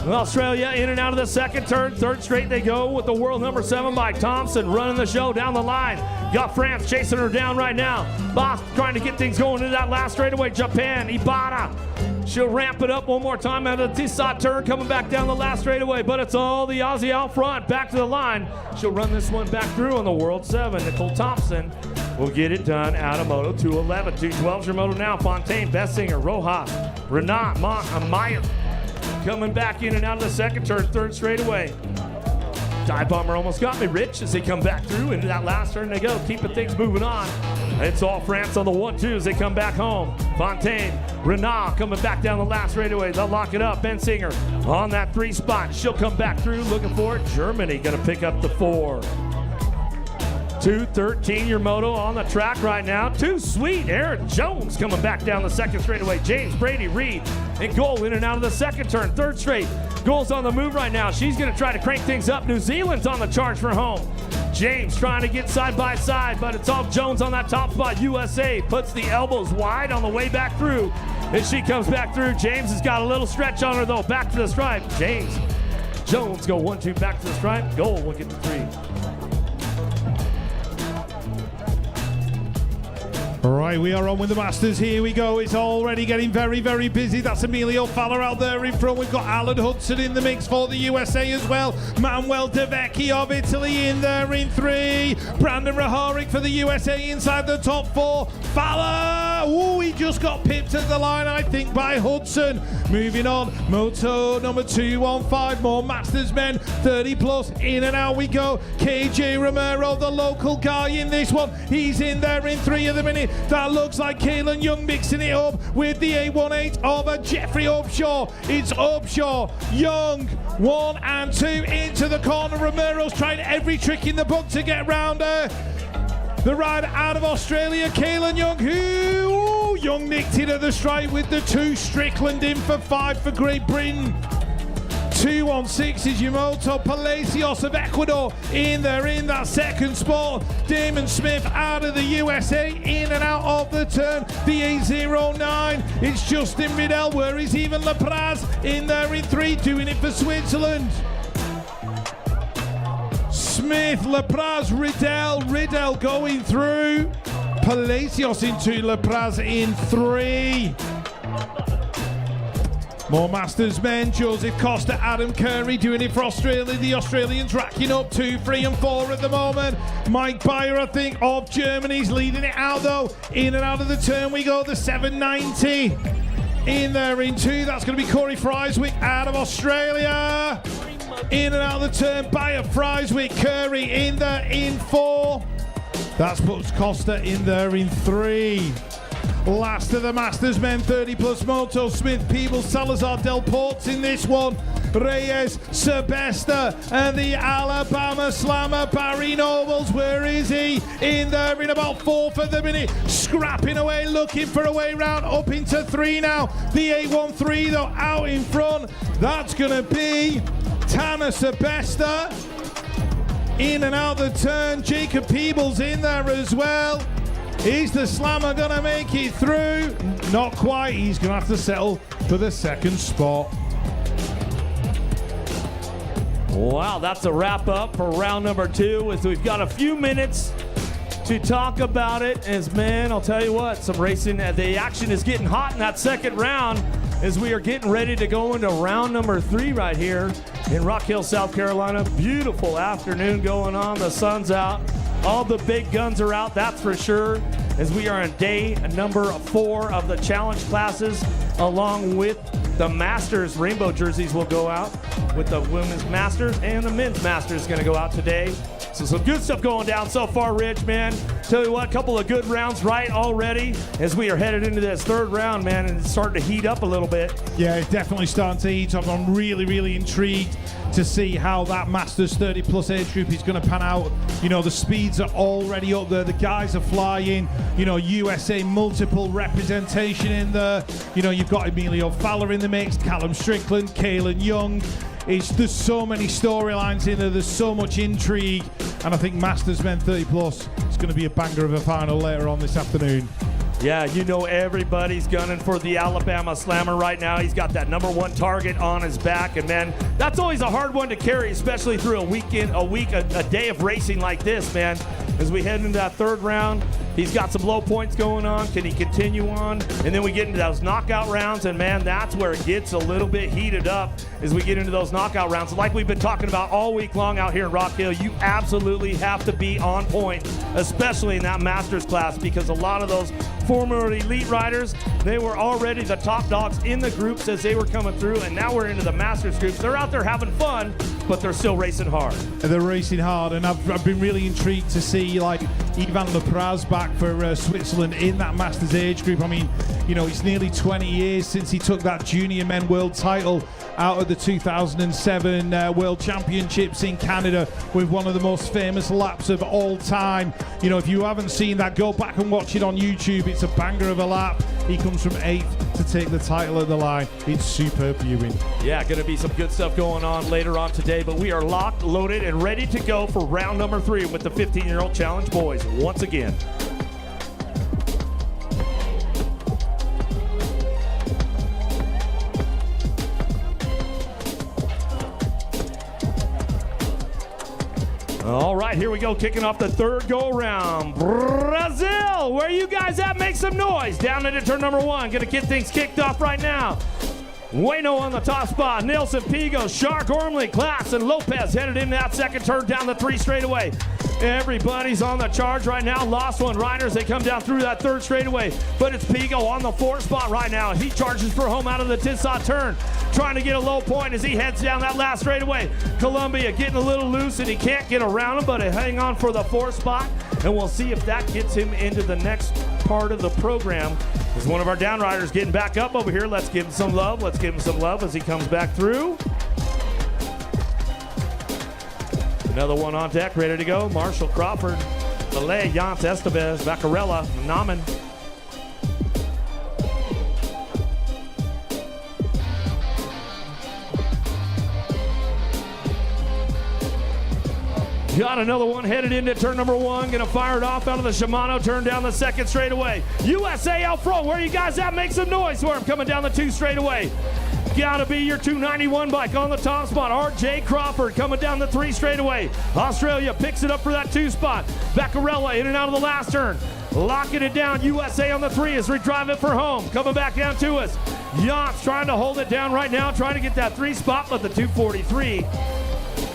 Australia in and out of the 2nd turn, 3rd straight they go with the world number 7 bike. Thompson running the show down the line. Got France chasing her down right now. Boss trying to get things going into that last straightaway. Japan, Ibara. She'll ramp it up one more time out of the Tissot turn, coming back down the last straightaway, but it's all the Aussie out front, back to the line. She'll run this one back through on the World 7. Nicole Thompson will get it done out of Moto 211. 212's your Moto now. Fontaine, Bessinger, Rojas, Renat, Meyer coming back in and out of the second turn, third straightaway. Dive Bomber almost got me, Rich, as they come back through into that last turn they go, keeping things moving on. It's all France on the 1-2 as they come back home. Fontaine, Renat coming back down the last straightaway. They'll lock it up. Bensinger on that 3 spot. She'll come back through looking for it. Germany going to pick up the 4. 213 your Moto on the track right now. Too sweet. Aaron Jones coming back down the second straightaway. James Brady Reed and goal in and out of the second turn. Third straight. Goal's on the move right now. She's going to try to crank things up. New Zealand's on the charge for home. James trying to get side by side, but it's all Jones on that top spot. USA puts the elbows wide on the way back through. As she comes back through, James has got a little stretch on her though. Back to the stripe. James. Jones go 1-2 back to the stripe. Goal will get the 3. All right, we are on with the Masters. Here we go. It's already getting very, very busy. That's Emilio Falla out there in front. We've got Alan Hudson in the mix for the USA as well. Manuel De Vecchi of Italy in there in 3. Brandon Raharic for the USA inside the top 4. Falla! Ooh, he just got pipped at the line, I think, by Hudson. Moving on, Moto number 215. More Masters men, 30 plus. In and out we go. KJ Romero, the local guy in this one. He's in there in 3 at the minute. That looks like Kalen Young mixing it up with the 818 of Jeffrey Upshaw. It's Upshaw, Young, 1 and 2 into the corner. Romero's trying every trick in the book to get round her. The rider out of Australia, Kalen Young, who Young nicked it at the stripe with the 2. Strickland in for 5 for Great Britain. 216 is Yumoto Palacios of Ecuador in there in that second spot. Damon Smith out of the USA in and out of the turn. The 809, it's Justin Riddell. Where is even Lapraz in there in 3, doing it for Switzerland. Smith, Lapraz, Riddell going through. Palacios into Lapraz in 3. More Masters men, Joseph Costa, Adam Curry doing it for Australia. The Australians racking up 2, 3 and 4 at the moment. Mike Bayer, I think, of Germany's leading it out though. In and out of the turn we go, the 790. In there in 2, that's going to be Corey Frieswick out of Australia. In and out of the turn, Bayer, Frieswick, Curry in there in 4. That's puts Costa in there in 3. Last of the Masters men, 30 plus Moto, Smith, Peebles, Salazar, Del Port's in this one. Reyes, Sebesta, and the Alabama Slammer, Barry Nobles. Where is he? In there in about 4th at the minute. Scrapping away, looking for a way round. Up into 3 now. The 813 though, out in front. That's going to be Tanner Sebesta. In and out the turn. Jacob Peebles in there as well. Is the Slammer going to make it through? Not quite. He's going to have to settle for the second spot. Wow, that's a wrap up for round number 2. As we've got a few minutes to talk about it. As man, I'll tell you what, some racing. The action is getting hot in that second round as we are getting ready to go into round number 3 right here in Rock Hill, South Carolina. Beautiful afternoon going on. The sun's out. All the big guns are out, that's for sure, as we are on day number 4 of the challenge classes, along with the Masters. Rainbow jerseys will go out with the women's Masters, and the men's Masters is going to go out today. So some good stuff going down so far, Rich, man. Tell you what, a couple of good rounds right already as we are headed into this 3rd round, man, and it's starting to heat up a little bit. Yeah, it's definitely starting to heat up. I'm really, really intrigued to see how that Masters 30 plus age group is going to pan out. You know, the speeds are already up there. The guys are flying. You know, USA multiple representation in there. You know, you've got Emilio Falla in the mix, Callum Strickland, Kalen Young. There's so many storylines in there. There's so much intrigue. And I think Masters men 30 plus is going to be a banger of a final later on this afternoon. Yeah, you know everybody's gunning for the Alabama Slammer right now. He's got that number 1 target on his back, and man, that's always a hard one to carry, especially through a day of racing like this, man. as we head into that third round. He's got some low points going on. Can he continue on? And then we get into those knockout rounds, and man, that's where it gets a little bit heated up as we get into those knockout rounds. Like we've been talking about all week long out here in Rock Hill, you absolutely have to be on point, especially in that Masters class, because a lot of those former elite riders, they were already the top dogs in the groups as they were coming through, and now we're into the Masters groups. They're out there having fun, but they're still racing hard. They're racing hard, and I've been really intrigued to see like Ivan Lepraz back for Switzerland in that Masters age group. I mean, you know, it's nearly 20 years since he took that junior men world title out of the 2007 World Championships in Canada with one of the most famous laps of all time. You know, if you haven't seen that, go back and watch it on YouTube. It's a banger of a lap. He comes from 8th to take the title at the line. It's superb viewing. Yeah, going to be some good stuff going on later on today, but we are locked, loaded, and ready to go for round number 3 with the 15-year-old challenge boys once again. All right, here we go, kicking off the third go-around. Brazil, where you guys at? Make some noise. Down into turn number 1. Gonna get things kicked off right now. Bueno on the top spot. Nilsson, Pigo, Shark, Ormley, Klaas, and Lopez headed into that second turn down the 3 straightaway. Everybody's on the charge right now. Lost one riders. They come down through that 3rd straightaway, but it's Pigo on the 4th spot right now. He charges for home out of the Tissot turn, trying to get a low point as he heads down that last straightaway. Columbia getting a little loose, and he can't get around him, but hang on for the 4th spot, and we'll see if that gets him into the next part of the program. There's one of our down riders getting back up over here. Let's give him some love. Let's give him some love as he comes back through. Another one on deck, ready to go. Marshall, Crawford, Malay, Jans, Estevez, Vaccarella, Nauman. Got another one headed into turn number 1. Gonna fire it off out of the Shimano, turn down the 2nd straightaway. USA out front, where you guys at? Make some noise for him coming down the 2 straightaway. Gotta be your 291 bike on the top spot. R.J. Crawford coming down the 3 straightaway. Australia picks it up for that 2 spot. Vaccarella in and out of the last turn. Locking it down. USA on the 3 as we drive it for home. Coming back down to us. Jans trying to hold it down right now, trying to get that 3 spot, but the 243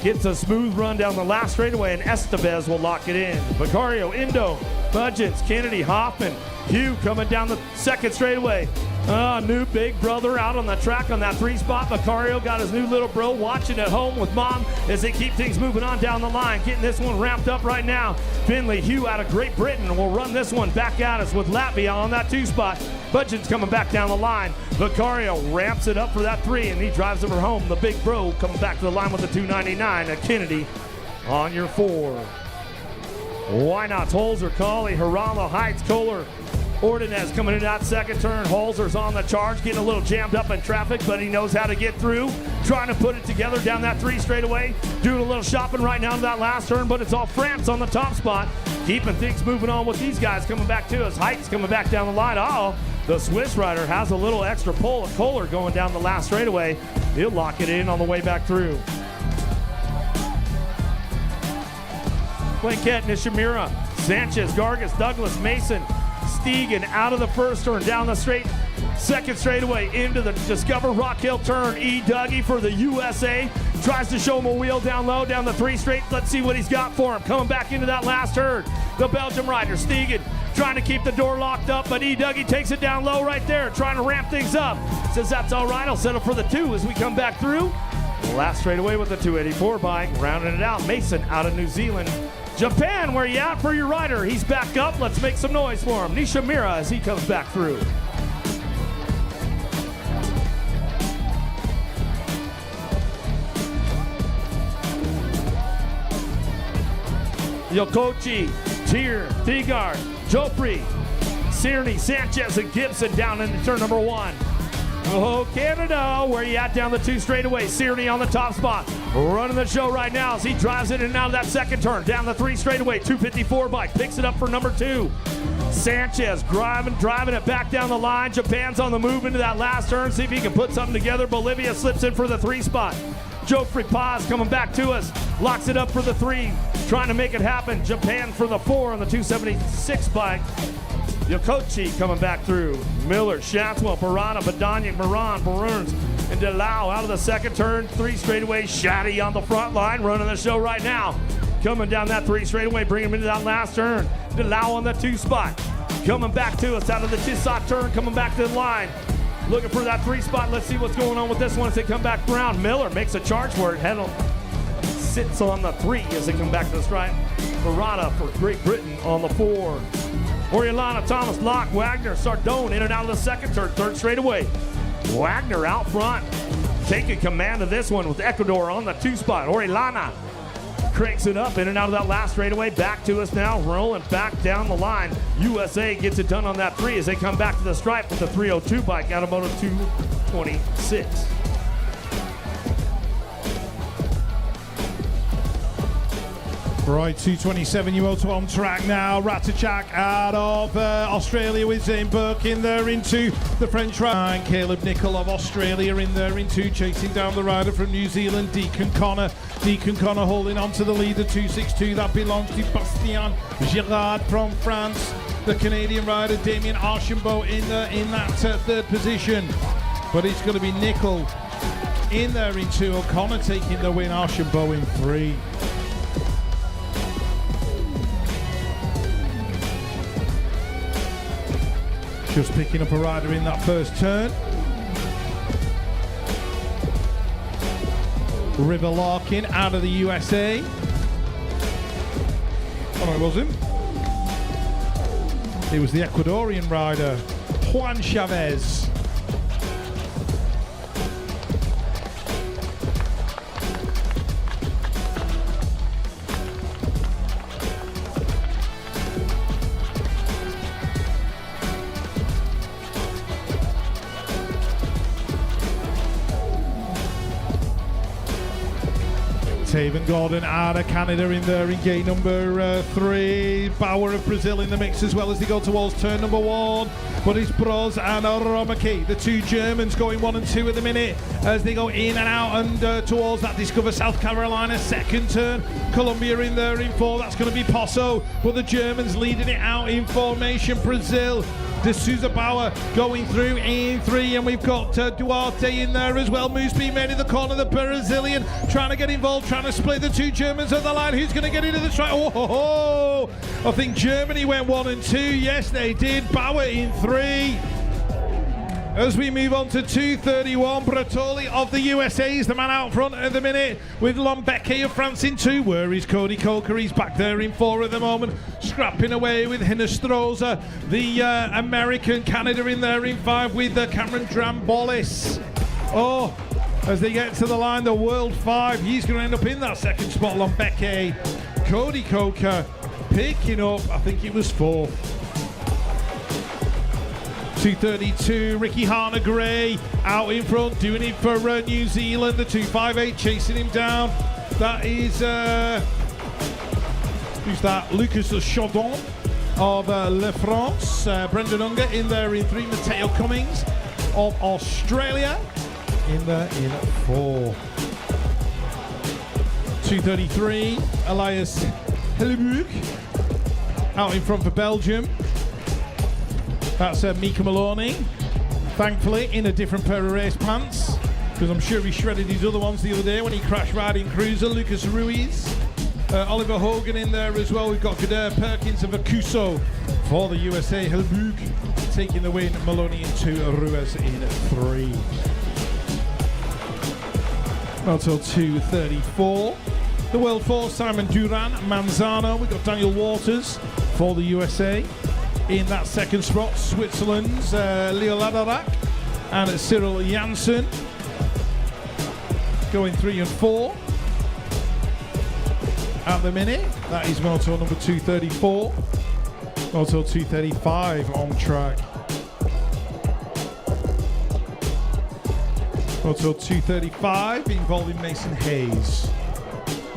gets a smooth run down the last straightaway, and Estevez will lock it in. Vicario, Indo, Budgens, Kennedy, Hoffman, Hugh coming down the 2nd straightaway. New big brother out on the track on that 3 spot. Vicario got his new little bro watching at home with mom as they keep things moving on down the line. Getting this one ramped up right now. Finley, Hugh out of Great Britain will run this one back at us with Latvia on that 2 spot. Budgens coming back down the line. Vicario ramps it up for that 3, and he drives it for home. The big bro coming back to the line with the 299. Kennedy on your 4. Why not? Holzer, Colley, Harala, Heights, Kohler, Ordonez coming in that 2nd turn. Holzer's on the charge, getting a little jammed up in traffic, but he knows how to get through. Trying to put it together down that 3 straightaway. Doing a little shopping right now to that last turn, but it's all France on the top spot. Keeping things moving on with these guys coming back to us. Heights coming back down the line. The Swiss rider has a little extra pull. Kohler going down the last straightaway. He'll lock it in on the way back through. Blanket, Nishimura, Sanchez, Gargas, Douglas, Mason, Stegen out of the 1st turn, down the 2nd straightaway into the Discover Rock Hill turn. Dougie for the USA. Tries to show him a wheel down low, down the 3 straight. Let's see what he's got for him. Coming back into that last turn. The Belgium rider, Stegen, trying to keep the door locked up, but Dougie takes it down low right there, trying to ramp things up. Says that's all right, I'll settle for the 2 as we come back through. Last straightaway with the 284 bike, rounding it out. Mason out of New Zealand. Japan, where you at for your rider? He's back up. Let's make some noise for him. Nishimura as he comes back through. Yokochi, Tier, Thigard, Jopri, Sierney, Sanchez, and Gibson down into turn number 1. Oh, Canada, where you at down the 2 straightaway. Sierney on the top spot. Running the show right now as he drives it in and out of that 2nd turn. Down the 3 straightaway. 254 bike. Picks it up for number 2. Sanchez driving it back down the line. Japan's on the move into that last turn. See if he can put something together. Bolivia slips in for the 3 spot. Joffrey Paz coming back to us. Locks it up for the 3. trying to make it happen. Japan for the 4 on the 276 bike. Yokochi coming back through. Miller, Shatswell, Barada, Badanya, Moran, Baruns, and DeLau out of the second turn. 3 straightaway. Shaddy on the front line, running the show right now. Coming down that 3 straightaway, bringing him into that last turn. DeLau on the 2 spot. Coming back to us out of the Tissot turn, coming back to the line. Looking for that 3 spot. Let's see what's going on with this one as they come back around. Miller makes a charge for it. Hedl sits on the 3 as they come back to the stripe. Barada for Great Britain on the 4. Oriolana, Thomas, Locke, Wagner, Sardone in and out of the second turn. 3rd straightaway. Wagner out front, taking command of this one with Ecuador on the 2 spot. Oriolana cranks it up in and out of that last straightaway. Back to us now, rolling back down the line. USA gets it done on that 3 as they come back to the stripe with the 302 bike out of Moto 226. Right, 227 Moto on track now. Ratachak out of Australia with Zane Burke in there into the French ride. Caleb Nicol of Australia in there into chasing down the rider from New Zealand, Deacon Connor. Deacon Connor holding on to the lead, the 262. That belongs to Bastien Girard from France. The Canadian rider Damien Archambault in that 3rd position. But it's going to be Nicol in there into O'Connor taking the win. Archambault in 3. Just picking up a rider in that 1st turn. River Larkin out of the USA. Oh no, it wasn't. It was the Ecuadorian rider, Juan Chavez. Taven Gordon out of Canada in there in gate number 3. Bauer of Brazil in the mix as well as they go towards turn number 1. But it's Broz and Romaki, the 2 Germans going 1 and 2 at the minute as they go in and out and towards that Discover South Carolina 2nd turn. Colombia in there in 4. That's going to be Posso, but the Germans leading it out in formation. Brazil, De Souza Bauer going through in 3, and we've got Duarte in there as well. Moose being made in the corner, the Brazilian trying to get involved, trying to split the 2 Germans on the line. Who's going to get into the strike? Oh, I think Germany went 1 and 2. Yes, they did. Bauer in 3. As we move on to 231, Bretoli of the USA is the man out front at the minute with Lombeke of France in 2. Where is Cody Coker? He's back there in 4 at the moment, scrapping away with Hinestroza, the American. Canada in there in 5 with Cameron Drambolis. Oh, as they get to the line, the World 5, he's going to end up in that 2nd spot. Lombeke, Cody Coker picking up, I think it was 4th. 232, Ricky Harner-Gray out in front, doing it for New Zealand. The 258 chasing him down. That is, who's that? Lucas Chaudon of Le France. Brendan Unger in there in 3. Matteo Cummings of Australia in there in 4. 233, Elias Hellebuck out in front for Belgium. That's Mika Maloney, thankfully in a different pair of race pants, because I'm sure he shredded his other ones the other day when he crashed riding Cruiser. Lucas Ruiz, Oliver Hogan in there as well. We've got Kader Perkins of Akuso for the USA. Helbug taking the win, Maloney in 2, Ruiz in 3. Moto 234. The World 4, Simon Duran, Manzano. We've got Daniel Waters for the USA. In that 2nd spot, Switzerland's Leo Ladarak and Cyril Janssen going 3 and 4 at the minute. That is Moto number 234. Moto 235 on track. Moto 235 involving Mason Hayes.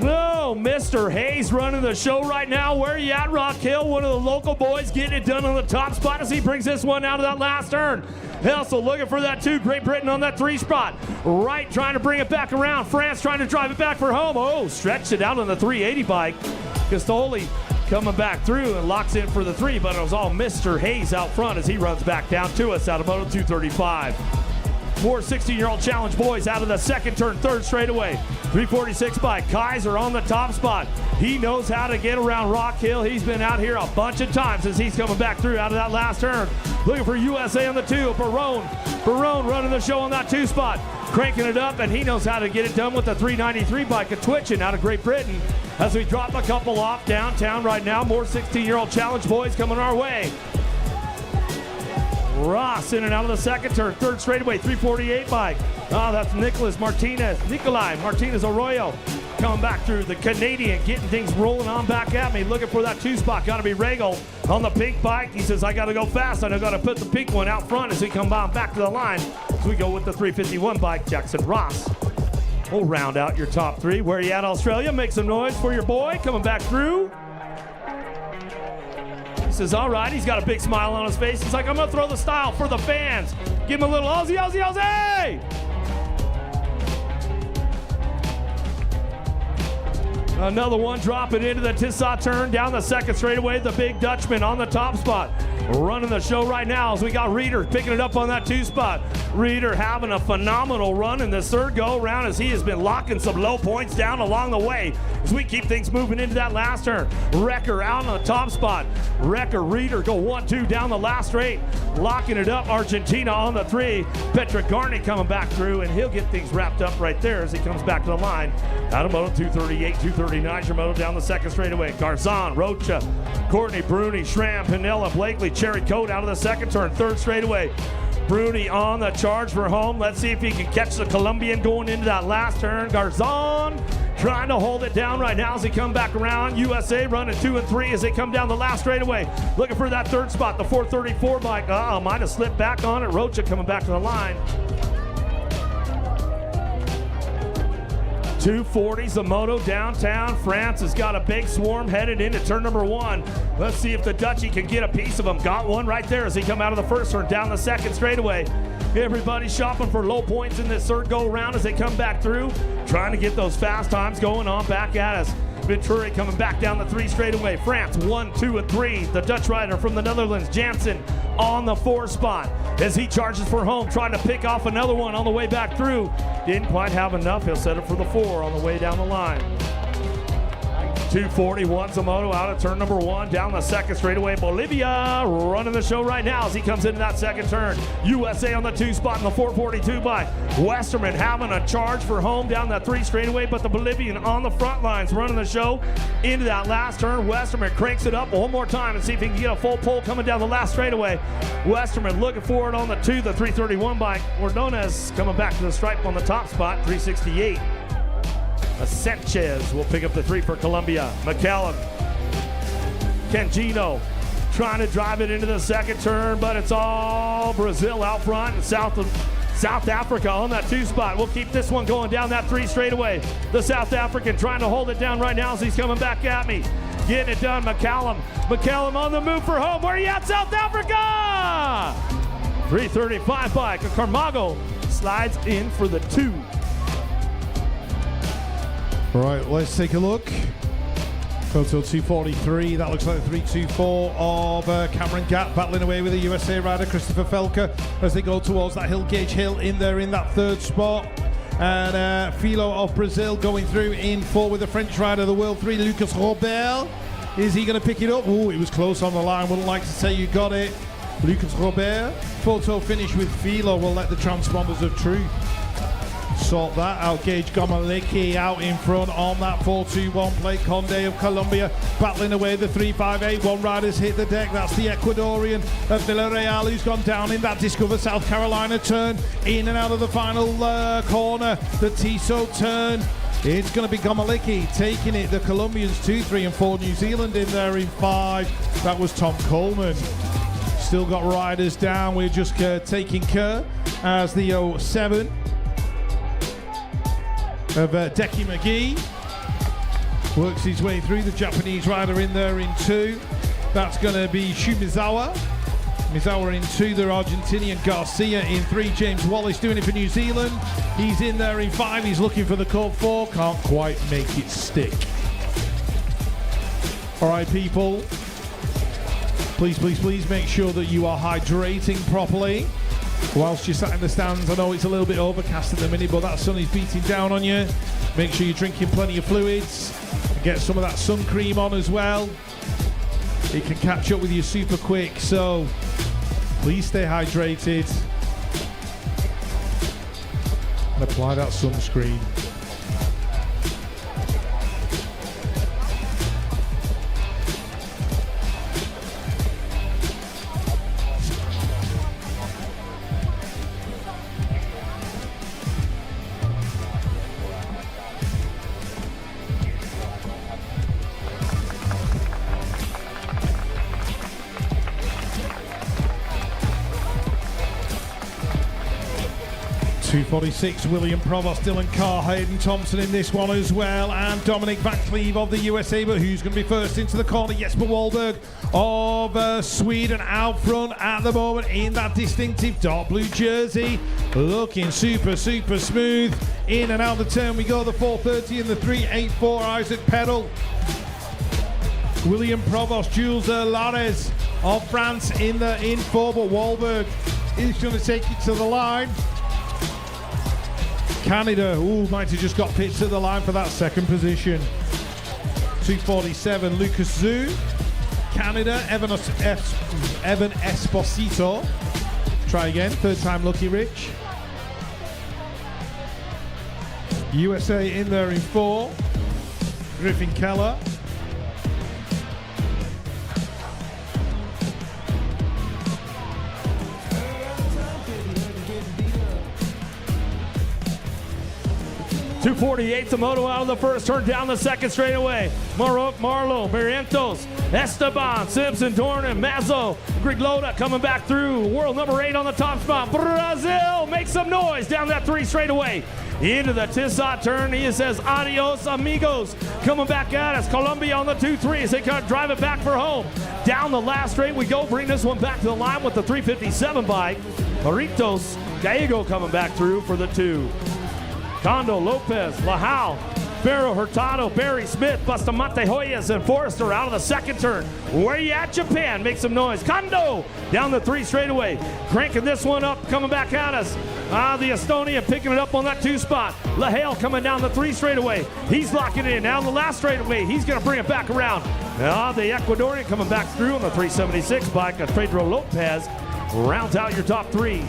No, Mr. Hayes running the show right now. Where are you at, Rock Hill? One of the local boys getting it done on the top spot as he brings this one out of that last turn. Also looking for that 2. Great Britain on that 3 spot. Right, trying to bring it back around. France trying to drive it back for home. Oh, stretched it out on the 380 bike. Castoli coming back through and locks in for the 3, but it was all Mr. Hayes out front as he runs back down to us out of Moto 235. More 16-year-old challenge boys out of the second turn, third straightaway. 346 by Kaiser on the top spot. He knows how to get around Rock Hill. He's been out here a bunch of times as he's coming back through out of that last turn. Looking for USA on the 2. Barone running the show on that 2 spot. Cranking it up, and he knows how to get it done with the 393 bike, a Twitchin' out of Great Britain. As we drop a couple off downtown right now, more 16-year-old challenge boys coming our way. Ross in and out of the second turn, third straightaway, 348 bike. Oh, that's Nikolai Martinez Arroyo coming back through, the Canadian, getting things rolling on back at me, looking for that 2 spot. Got to be Regal on the pink bike. He says, I got to go fast. I got to put the pink one out front as we come on back to the line. As we go with the 351 bike, Jackson Ross. We'll round out your top 3. Where you at, Australia? Make some noise for your boy coming back through. He says, all right, he's got a big smile on his face. He's like, I'm going to throw the style for the fans. Give him a little Aussie, Aussie, Aussie! Another one dropping into the Tissot turn down the second straightaway. The big Dutchman on the top spot. Running the show right now as we got Reeder picking it up on that 2 spot. Reeder having a phenomenal run in this third go around as he has been locking some low points down along the way as we keep things moving into that last turn. Wrecker out on the top spot. Wrecker, Reeder go 1-2 down the last straight. Locking it up, Argentina on the 3. Petra Garney coming back through, and he'll get things wrapped up right there as he comes back to the line. Out of Moto 238, 239, Shimoto down the second straightaway. Garzon, Rocha, Courtney, Bruni, Schramm, Pinella, Blakely, Cherry Coat out of the second turn, third straightaway. Bruni on the charge for home. Let's see if he can catch the Colombian going into that last turn. Garzon trying to hold it down right now as he come back around. USA running 2 and 3 as they come down the last straightaway. Looking for that third spot, the 434 bike. Might have slipped back on it. Rocha coming back to the line. 240s, the Moto downtown. France has got a big swarm headed into turn number 1. Let's see if the Dutchie can get a piece of them. Got one right there as he come out of the first turn, down the second straightaway. Everybody's shopping for low points in this third go around as they come back through, trying to get those fast times going on back at us. Venturi coming back down the 3 straightaway. France 1, 2, and 3. The Dutch rider from the Netherlands, Jansen, on the 4 spot as he charges for home, trying to pick off another one on the way back through. Didn't quite have enough. He'll set it for the 4 on the way down the line. 241's a Moto out of turn number 1, down the second straightaway. Bolivia running the show right now as he comes into that second turn. USA on the 2 spot in the 442 bike. Westerman having a charge for home down that 3 straightaway, but the Bolivian on the front lines running the show into that last turn. Westerman cranks it up one more time and see if he can get a full pull coming down the last straightaway. Westerman looking for it on the 2, the 331 bike. Ordonez coming back to the stripe on the top spot, 368. Sanchez will pick up the 3 for Colombia. McCallum, Cangino trying to drive it into the second turn, but it's all Brazil out front and South Africa on that 2 spot. We'll keep this one going down that 3 straightaway. The South African trying to hold it down right now as he's coming back at me. Getting it done, McCallum on the move for home. Where are you at, South Africa? 335 bike. Carmago slides in for the 2. Right, let's take a look. Photo 243, that looks like the 324 of Cameron Gatt battling away with the USA rider Christopher Felker as they go towards that hill gauge hill in there in that 3rd spot. And Filo of Brazil going through in 4 with the French rider, the World 3, Lucas Robert. Is he going to pick it up? Oh, it was close on the line. Wouldn't like to say you got it. Lucas Robert. Photo finish with Filo. We'll let the transponders of truth sort that out. Gage Gomaleki out in front on that 421 plate. Conde of Colombia battling away the 358. One rider's hit the deck. That's the Ecuadorian of Villarreal who's gone down in that Discover South Carolina turn. In and out of the final corner. The Tissot turn. It's going to be Gomaleki taking it. The Colombians 2, 3, and 4. New Zealand in there in 5. That was Tom Coleman. Still got riders down. We're just taking care as the 07 of Deki McGee works his way through. The Japanese rider in there in 2. That's going to be Shumizawa. Mizawa in 2, the Argentinian Garcia in 3. James Wallace doing it for New Zealand. He's in there in 5. He's looking for the code 4. Can't quite make it stick. All right, people. Please make sure that you are hydrating properly whilst you're sat in the stands. I know it's a little bit overcast at the minute, but that sun is beating down on you. Make sure you're drinking plenty of fluids. Get some of that sun cream on as well. It can catch up with you super quick, so please stay hydrated and apply that sunscreen. .246, William Provost, Dylan Carr, Hayden Thompson in this one as well, and Dominic Van Cleve of the USA, but who's going to be first into the corner? Jesper Wahlberg of Sweden out front at the moment in that distinctive dark blue jersey, looking super smooth. In and out the turn we go, the 430 and the 384, Isaac Pedal. William Provost, Jules Lares of France in four, but Wahlberg is going to take it to the line. Canada, might have just got picked to the line for that second position. 247, Lucas Zhu. Canada, Evan Esposito. Try again, third time lucky, Rich. USA in there in four. Griffin Keller. .248 Moto out of the first turn, down the second straightaway. Marlo, Barrientos, Esteban, Simpson, Dornan, Mazzo, Griglota coming back through. World number 8 on the top spot. Brazil, make some noise down that 3 straightaway. Into the Tissot turn, he says adios amigos. Coming back at us, Colombia on the 2-3 as they kind of drive it back for home. Down the last straight we go, bring this one back to the line with the 357 bike. Maritos Gallego coming back through for the 2. Condo, Lopez, Lahau, Ferro, Hurtado, Barry, Smith, Bustamante, Hoyas, and Forrester out of the second turn. Where you at, Japan? Make some noise. Kondo down the 3 straightaway. Cranking this one up, coming back at us. The Estonian picking it up on that 2 spot. Lahale coming down the 3 straightaway. He's locking it in. Down the last straightaway, he's going to bring it back around. The Ecuadorian coming back through on the 376 bike. Pedro Lopez rounds out your top 3.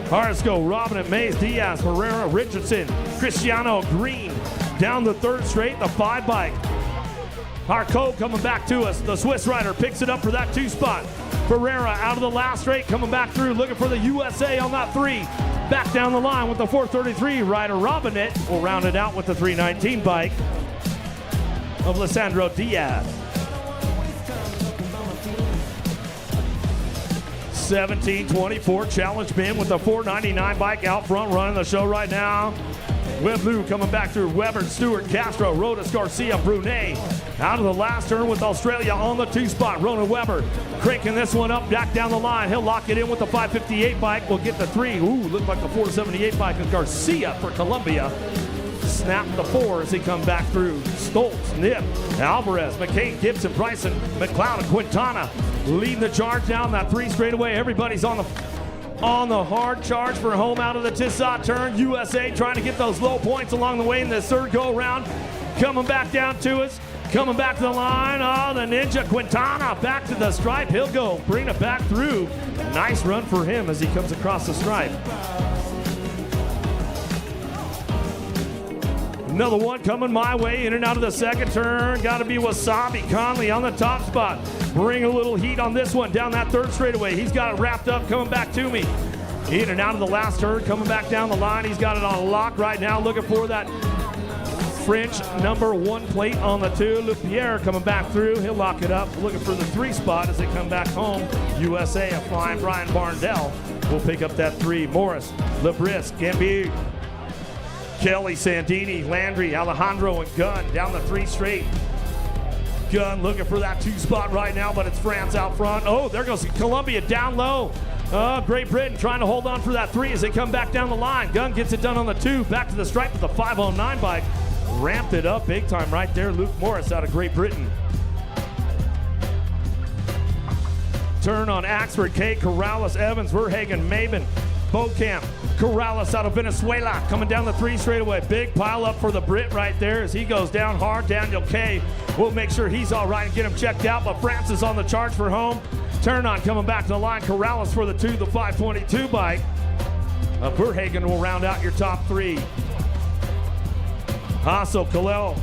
Harsco, Robin and Mays, Diaz, Herrera, Richardson, Cristiano, Green. Down the 3rd straight, the 5 bike. Harco coming back to us. The Swiss rider picks it up for that 2 spot. Ferreira out of the last straight, coming back through, looking for the USA on that 3. Back down the line with the 433 rider. Robinette will round it out with the 319 bike of Lissandro Diaz. 1724 challenge bin with the 499 bike out front running the show right now. Webb Lou coming back through. Weber, Stewart, Castro, Rodas, Garcia, Brunet. Out of the last turn with Australia on the 2 spot. Ronan Weber cranking this one up back down the line. He'll lock it in with the 558 bike. We'll get the 3. Looked like the 478 bike of Garcia for Colombia. Snap the 4 as he comes back through. Stoltz, Nip, Alvarez, McCain, Gibson, Bryson, McLeod, and Quintana leading the charge down that 3 straightaway. Everybody's on the hard charge for home out of the Tissot turn. USA trying to get those low points along the way in this 3rd go around. Coming back down to us. Coming back to the line. The Ninja Quintana back to the stripe. He'll go bring it back through. Nice run for him as he comes across the stripe. Another one coming my way, in and out of the 2nd turn. Got to be Wasabi Conley on the top spot. Bring a little heat on this one down that 3rd straightaway. He's got it wrapped up, coming back to me. In and out of the last turn, coming back down the line. He's got it on lock right now, looking for that French number 1 plate on the 2. LePierre coming back through. He'll lock it up, looking for the 3 spot as they come back home. USA, a flying Brian Barndell will pick up that 3. Morris, Lebris, Gambier, Kelly, Sandini, Landry, Alejandro, and Gunn down the 3 straight. Gunn looking for that 2 spot right now, but it's France out front. There goes Colombia down low. Great Britain trying to hold on for that 3 as they come back down the line. Gunn gets it done on the 2. Back to the stripe with the 509 bike. Ramped it up big time right there. Luke Morris out of Great Britain. turn on Axford, K, Corrales, Evans, Verhagen, Maben, Beaucamp, Corrales out of Venezuela coming down the 3 straightaway. Big pile up for the Brit right there as he goes down hard. Daniel K will make sure he's all right and get him checked out, but Francis on the charge for home. Turn on coming back to the line. Corrales for the 2, the 522 bike. Verhagen will round out your top 3. Hasso, Kalel,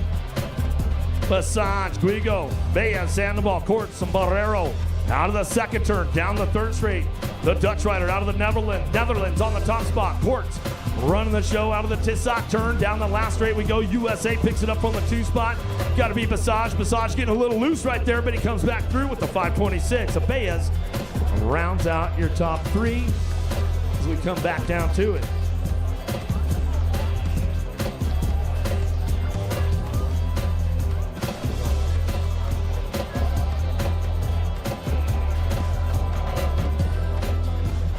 Passage, Guigo, Bea, Sandoval, Court, Sombrero out of the second turn, down the 3rd straight. The Dutch rider out of the Netherlands on the top spot. Quartz running the show out of the Tissac turn. Down the last straight we go. USA picks it up from the 2 spot. Got to be Passage. Passage getting a little loose right there, but he comes back through with the 526. Abeas rounds out your top 3 as we come back down to it.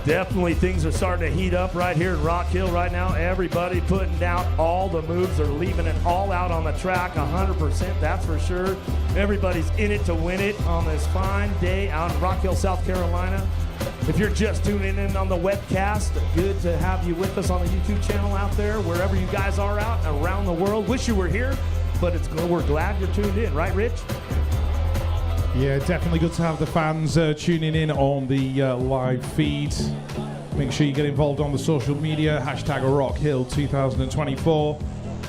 Definitely things are starting to heat up right here in Rock Hill right now. Everybody putting down all the moves. They're leaving it all out on the track, 100%, that's for sure. Everybody's in it to win it on this fine day out in Rock Hill, South Carolina. If you're just tuning in on the webcast, good to have you with us on the YouTube channel out there, wherever you guys are out around the world. Wish you were here, but we're glad you're tuned in, right, Rich? Yeah, definitely good to have the fans tuning in on the live feed. Make sure you get involved on the social media, hashtag RockHill2024.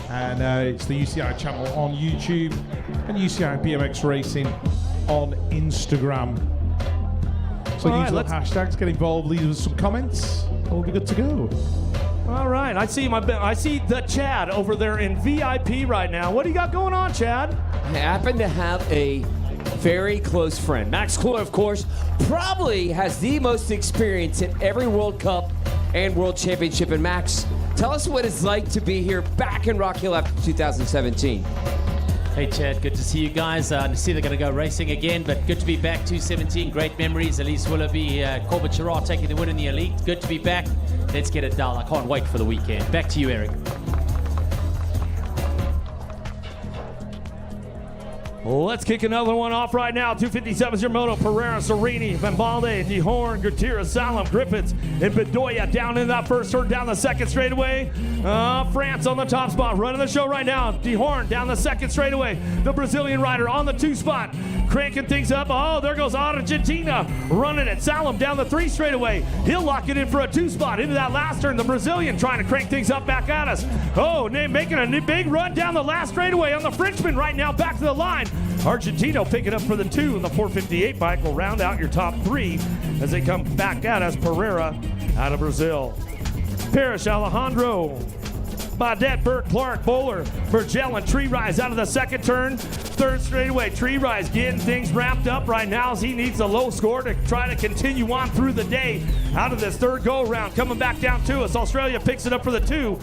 And it's the UCI channel on YouTube and UCI BMX Racing on Instagram. So use the hashtags, get involved, leave us some comments, and we'll be good to go. All right, I see the Chad over there in VIP right now. What do you got going on, Chad? I happen to have a very close friend. Max Cloy, of course, probably has the most experience in every World Cup and World Championship. And Max, tell us what it's like to be here back in Rock Hill after 2017. Hey Chad, good to see you guys. To see they're going to go racing again, but good to be back. 2017, great memories. Elise Willoughby, Corbett Gerard taking the win in the Elite. Good to be back. Let's get it done. I can't wait for the weekend. Back to you, Eric. Let's kick another one off right now. 257's your moto. Pereira, Serini, Vambalde, DeHorn, Gutierrez, Salem, Griffiths, and Bedoya down in that first turn, down the second straightaway. France on the top spot, running the show right now. DeHorn down the second straightaway. The Brazilian rider on the 2 spot, cranking things up. Oh, there goes Argentina running it. Salem down the 3 straightaway. He'll lock it in for a 2 spot into that last turn. The Brazilian trying to crank things up back at us. Oh, making a big run down the last straightaway on the Frenchman right now, back to the line. Argentino picking up for the 2, and the 458 bike will round out your top 3 as they come back at us. Pereira out of Brazil. Parrish, Alejandro, Baudet, Burke, Clark, Bowler, Burgell, and Tree Rise out of the second turn. 3rd straightaway, Tree Rise getting things wrapped up right now as he needs a low score to try to continue on through the day out of this 3rd go-around. Coming back down to us, Australia picks it up for the 2.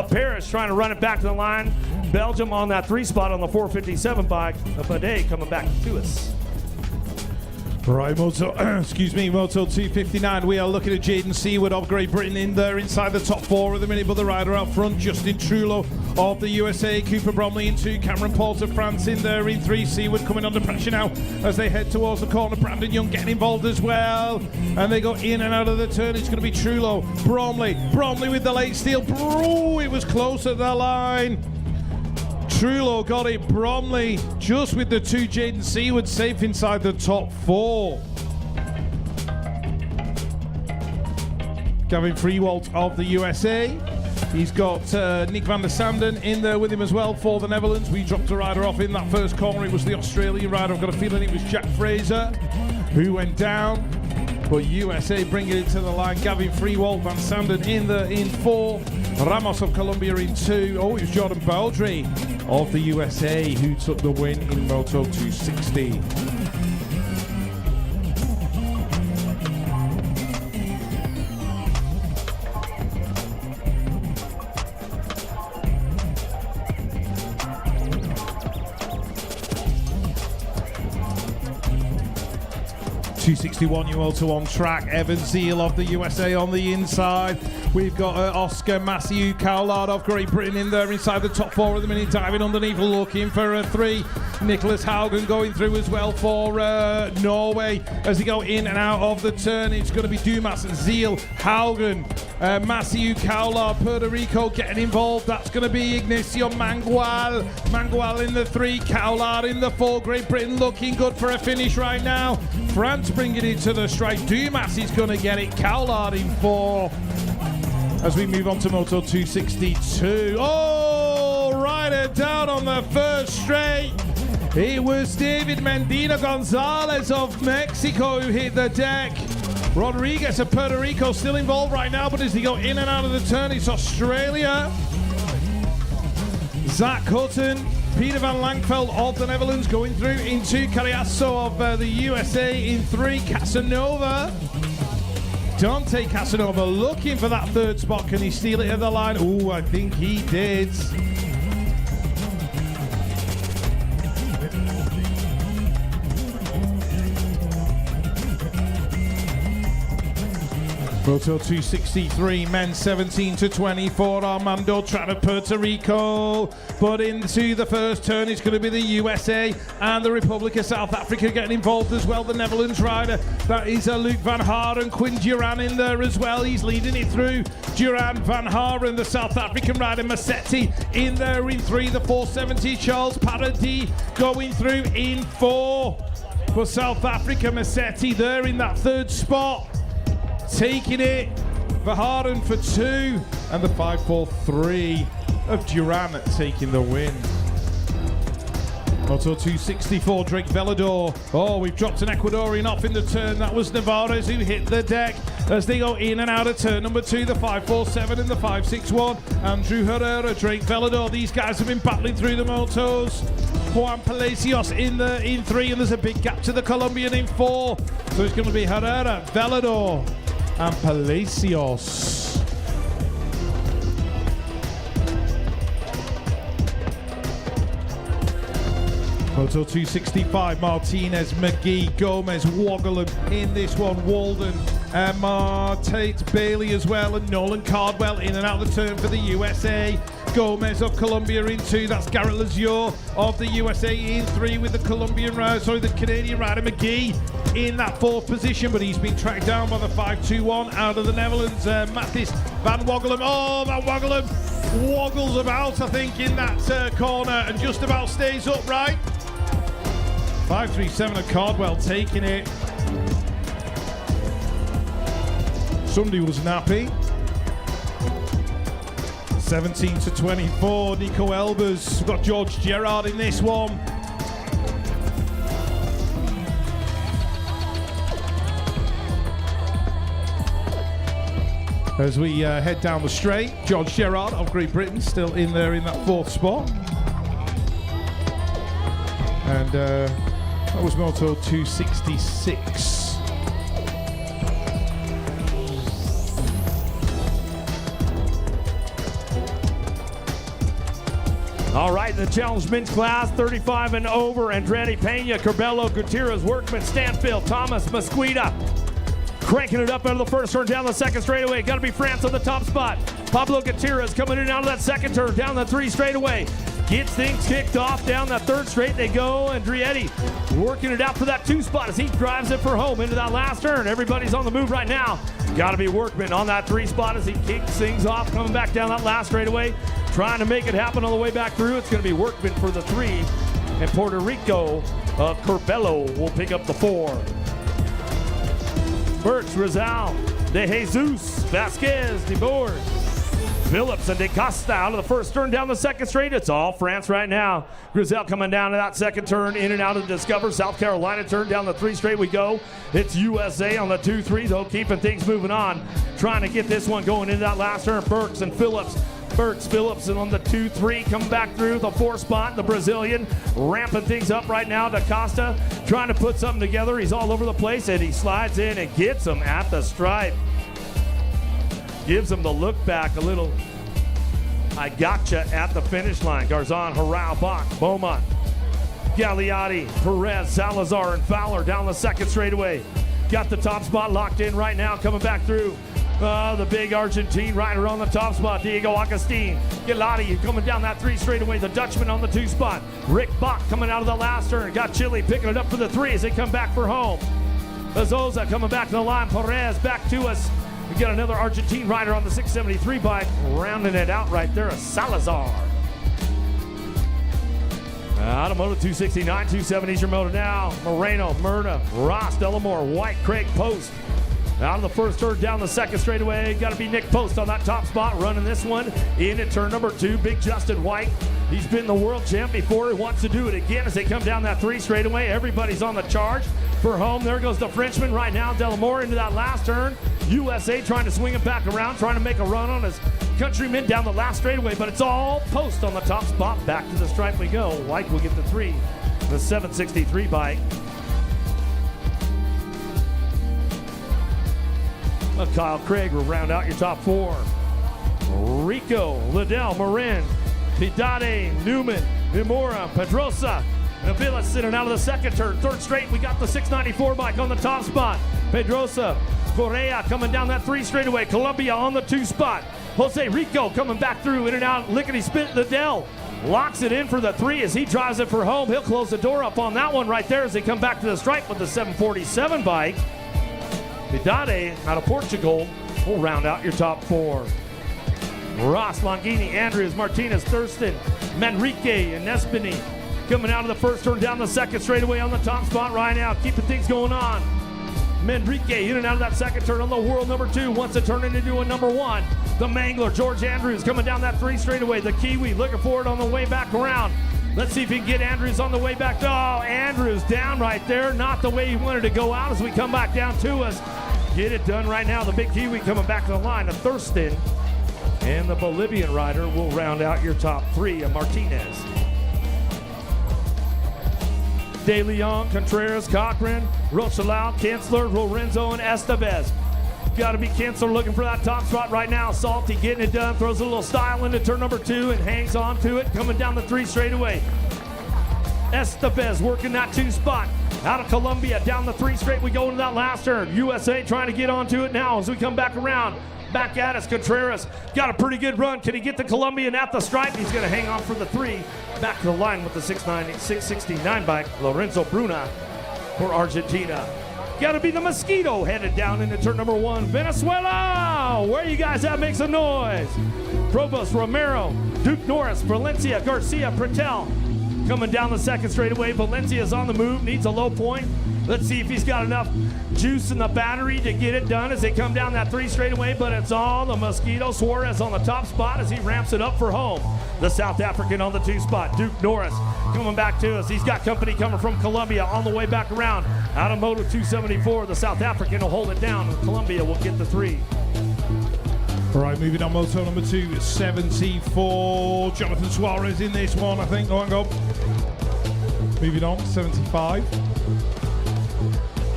Parrish trying to run it back to the line. Belgium on that 3 spot on the 457 bike. Bidet coming back to us. Right, Moto 259. We are looking at Jaden Seward of Great Britain in there inside the top 4 of the minute, but the rider out front, Justin Trullo of the USA, Cooper Bromley in 2, Cameron Paul of France in there in 3. Seward coming under pressure now as they head towards the corner. Brandon Young getting involved as well, and they go in and out of the turn. It's going to be Trullo, Bromley with the late steal. It was close at the line. Trullo got it. Bromley just with the 2. Jaden Seward safe inside the top 4. Gavin Freewalt of the USA. He's got Nick van der Sanden in there with him as well for the Netherlands. We dropped a rider off in that first corner. It was the Australian rider. I've got a feeling it was Jack Fraser who went down. But USA bringing it to the line. Gavin Freewalt, Van Sanden in 4. Ramos of Colombia in 2. Oh, it was Jordan Baldry of the USA who took the win in Moto 260. .261 you also on track. Evan Zeal of the USA on the inside. We've got Oscar Massieu Cowlard of Great Britain in there inside the top 4 of the minute, diving underneath looking for a 3. Nicholas Haugen going through as well for Norway as they go in and out of the turn. It's going to be Dumas, Zeal, Haugen, Maciu Kaular, Puerto Rico getting involved. That's going to be Ignacio Mangual. Mangual in the 3, Kaular in the 4. Great Britain looking good for a finish right now. France bringing it to the strike. Dumas is going to get it. Kaular in 4. As we move on to Moto 262. Oh, rider down on the first straight. It was David Medina Gonzalez of Mexico who hit the deck. Rodriguez of Puerto Rico still involved right now, but as they go in and out of the turn, it's Australia. Zach Hutton, Peter van Langveld of the Netherlands going through in 2. Cariaso of the USA in 3. Casanova. Dante Casanova looking for that 3rd spot. Can he steal it at the line? Oh, I think he did. Moto 263, men 17 to 24. Armando trying to Puerto Rico, but into the first turn it's going to be the USA and the Republic of South Africa getting involved as well. The Netherlands rider, that is Luc van Haren. Quinn Duran in there as well. He's leading it through. Duran, Van Haren, the South African rider. Massetti in there in 3. The 470, Charles Paradis going through in 4. For South Africa, Massetti there in that 3rd spot. Taking it, Verhaeren for 2, and the 5.43 of Duran taking the win. Moto 264, Drake Velador. Oh, we've dropped an Ecuadorian off in the turn. That was Navarez who hit the deck as they go in and out of turn number 2, the 5.47 and the 5.61. Andrew Herrera, Drake Velador. These guys have been battling through the motos. Juan Palacios in 3, and there's a big gap to the Colombian in 4. So it's going to be Herrera, Velador, and Palacios. Moto 265, Martinez, McGee, Gomez, Woggelen in this one, Walden, Tate Bailey as well, and Nolan Cardwell in and out of the turn for the USA. Gomez of Colombia in 2, that's Garrett Lazure of the USA in 3 with the the Canadian rider McGee in that 4th position, but he's been tracked down by the 5.21 out of the Netherlands, Matthijs van Woggelen. Oh, Van Woggelen woggles about, I think, in that corner and just about stays upright. 5.37 of Cardwell taking it. Somebody was nappy. 17 to 24, Nico Elbers. We've got George Gerard in this one. As we head down the straight, George Gerard of Great Britain still in there in that 4th spot. And that was Moto 266. All right, the challenge men's class, 35 and over, Andretti Pena, Corbello, Gutierrez, Workman, Stanfield, Thomas, Mesquita. Cranking it up out of the first turn, down the second straightaway. Got to be France on the top spot. Pablo Gutierrez coming in out of that second turn, down the 3 straightaway. Gets things kicked off down that 3rd straight. They go. Andretti working it out for that 2 spot as he drives it for home into that last turn. Everybody's on the move right now. Got to be Workman on that 3 spot as he kicks things off, coming back down that last straightaway, trying to make it happen on the way back through. It's going to be Workman for the 3, and Puerto Rico of Corbello will pick up the 4. Burks, Rizal, De Jesus, Vasquez, De Boer, Phillips, and De Costa out of the first turn, down the second straight. It's all France right now. Grizel coming down to that second turn, in and out of Discover. South Carolina turn, down the 3 straight we go. It's USA on the 2-3, though, keeping things moving on. Trying to get this one going into that last turn. Burks and Phillips. Burks, Phillips, and on the 2-3, come back through the 4 spot. The Brazilian ramping things up right now. Da Costa trying to put something together. He's all over the place, and he slides in and gets him at the stripe. Gives him the look back, a little I gotcha at the finish line. Garzon, Harao, Bach, Beaumont, Gagliotti, Perez, Salazar, and Fowler down the second straightaway. Got the top spot locked in right now, coming back through. The big Argentine rider on the top spot, Diego Agustin. Giladi coming down that 3 straightaway, the Dutchman on the 2 spot. Rick Bach coming out of the last turn. Got Chile picking it up for the 3 as they come back for home. Azosa coming back to the line. Perez back to us. We got another Argentine rider on the 673 bike, rounding it out right there, a Salazar. Out of Moto 269, 270 is your moto now. Moreno, Myrna, Ross, Delamore, White, Craig, Post. Out of the first turn, down the second straightaway. Got to be Nick Post on that top spot, running this one into turn number 2. Big Justin White. He's been the world champ before. He wants to do it again as they come down that 3 straightaway. Everybody's on the charge for home. There goes the Frenchman right now. Delamore into that last turn. USA trying to swing it back around, trying to make a run on his countryman down the last straightaway, but it's all Post on the top spot. Back to the stripe we go. White will get the 3. The 763 bike. Kyle Craig will round out your top 4. Rico, Liddell, Marin, Pidade, Newman, Mimura, Pedrosa, Avila sitting out of the second turn. Third straight, we got the 694 bike on the top spot. Pedrosa, Correa coming down that 3 straightaway. Colombia on the 2 spot. Jose Rico coming back through, in and out, lickety spit. Liddell locks it in for the 3 as he drives it for home. He'll close the door up on that one right there as they come back to the stripe with the 747 bike. Pidade out of Portugal will round out your top 4. Ross, Longini, Andrews, Martinez, Thurston, Manrique, and Nespini coming out of the first turn, down the second straightaway on the top spot right now, keeping things going on. Manrique in and out of that second turn on the world number 2, wants to turn it into a number 1. The Mangler, George Andrews, coming down that 3 straightaway. The Kiwi looking for it on the way back around. Let's see if he can get Andrews on the way back. Oh, Andrews down right there. Not the way he wanted to go out as we come back down to us. Get it done right now. The big Kiwi coming back to the line. A Thurston and the Bolivian rider will round out your top 3. Of Martinez. De Leon, Contreras, Cochran, Rochelau, Kinsler, Lorenzo, and Estevez. Got to be Kinsler looking for that top spot right now. Salty getting it done. Throws a little style into turn number 2 and hangs on to it. Coming down the 3 straightaway. Estevez working that 2 spot. Out of Colombia, down the 3 straight. We go into that last turn. USA trying to get onto it now as we come back around. Back at us, Contreras got a pretty good run. Can he get the Colombian at the stripe? He's going to hang on for the 3. Back to the line with the 669 bike, Lorenzo Bruna for Argentina. Got to be the Mosquito headed down into turn number 1. Venezuela, where you guys at? Make some noise. Provost, Romero, Duke Norris, Valencia, Garcia, Pretel. Coming down the second straightaway. Valencia's on the move, needs a low point. Let's see if he's got enough juice in the battery to get it done as they come down that 3 straightaway, but it's all the Mosquito. Suarez on the top spot as he ramps it up for home. The South African on the 2 spot. Duke Norris coming back to us. He's got company coming from Colombia on the way back around. Out of Moto 274, the South African will hold it down, and Colombia will get the 3. All right, moving on, moto number 2, 74. Jonathan Suarez in this one, I think. Go on, go. Moving on, 75.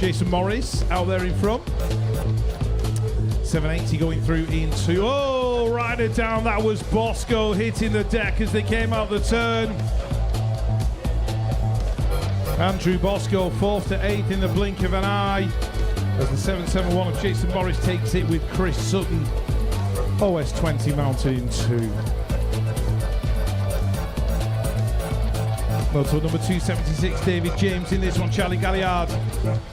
Jason Morris out there in front. 780 going through into, oh, rider down. That was Bosco hitting the deck as they came out the turn. Andrew Bosco, 4th to 8th in the blink of an eye as the 771 of Jason Morris takes it with Chris Sutton. OS 20 mounted in 2. Moto number 276, David James in this one. Charlie Galliard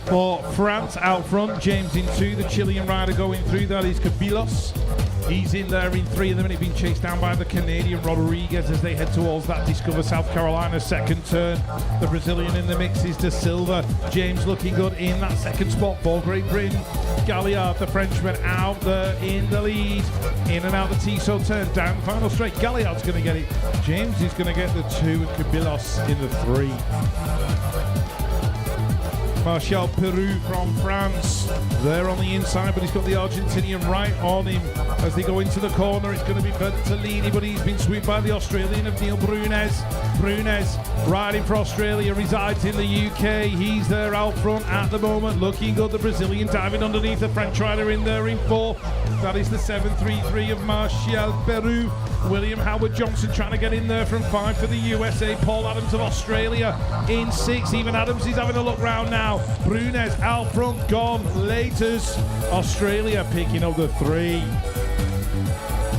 for France out front. James in 2. The Chilean rider going through. That is Cabillos. He's in there in 3 at the minute, being chased down by the Canadian Rodriguez as they head towards that Discover South Carolina second turn. The Brazilian in the mix is De Silva. James looking good in that second spot for Great Britain. Galliard, the Frenchman, out there in the lead. In and out the Tissot turn, down the final straight. Galliard's going to get it. James is going to get the 2 and Cabillos in the 3. Martial Peru from France. There on the inside, but he's got the Argentinian right on him as they go into the corner. It's going to be Bertolini, but he's been swept by the Australian of Neil Brunez. Brunez riding for Australia, resides in the UK. He's there out front at the moment, looking good. The Brazilian diving underneath, the French rider in there in 4. That is the 733 of Martial Peru. William Howard Johnson trying to get in there from 5 for the USA. Paul Adams of Australia in 6. Even Adams is having a look round now. now. Brunez out front, gone. Laters. Australia picking up the 3.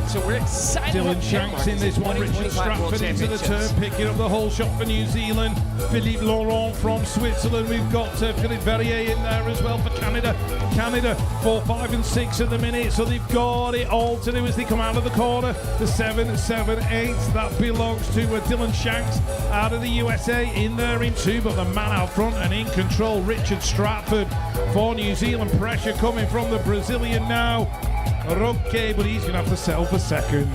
So we're excited. Dylan Shanks in this one. Richard Stratford into the turn, picking up the whole shot for New Zealand. Philippe Laurent from Switzerland. We've got Philippe Verrier in there as well for Canada. Canada 4, 5 and 6 at the minute, so they've got it all to do as they come out of the corner. The 7, 7, 8, that belongs to Dylan Shanks out of the USA in there in 2, but the man out front and in control, Richard Stratford for New Zealand. Pressure coming from the Brazilian now. Roque, but he's going to have to settle for second.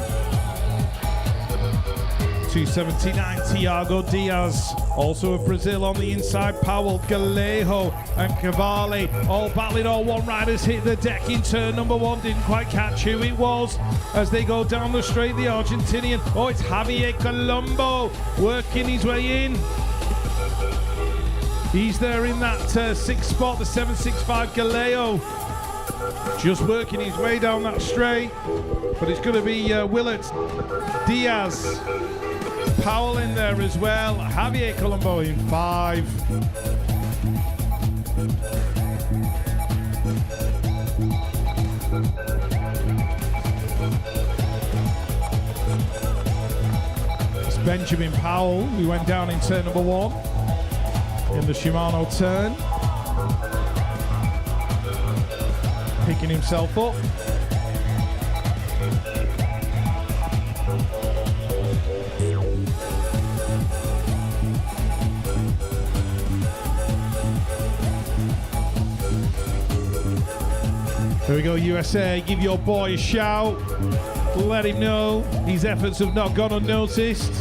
279, Thiago Diaz, also of Brazil on the inside. Powell, Galejo and Cavalli all battling. All one riders hit the deck in turn number 1. Didn't quite catch who it was as they go down the straight. The Argentinian, oh, it's Javier Colombo working his way in. He's there in that 6th spot, the 765 Galejo. Just working his way down that straight, but it's going to be Willett, Diaz, Powell in there as well. Javier Colombo in 5. It's Benjamin Powell who went down in turn number 1 in the Shimano turn. Picking himself up. There we go, USA. Give your boy a shout. Let him know his efforts have not gone unnoticed.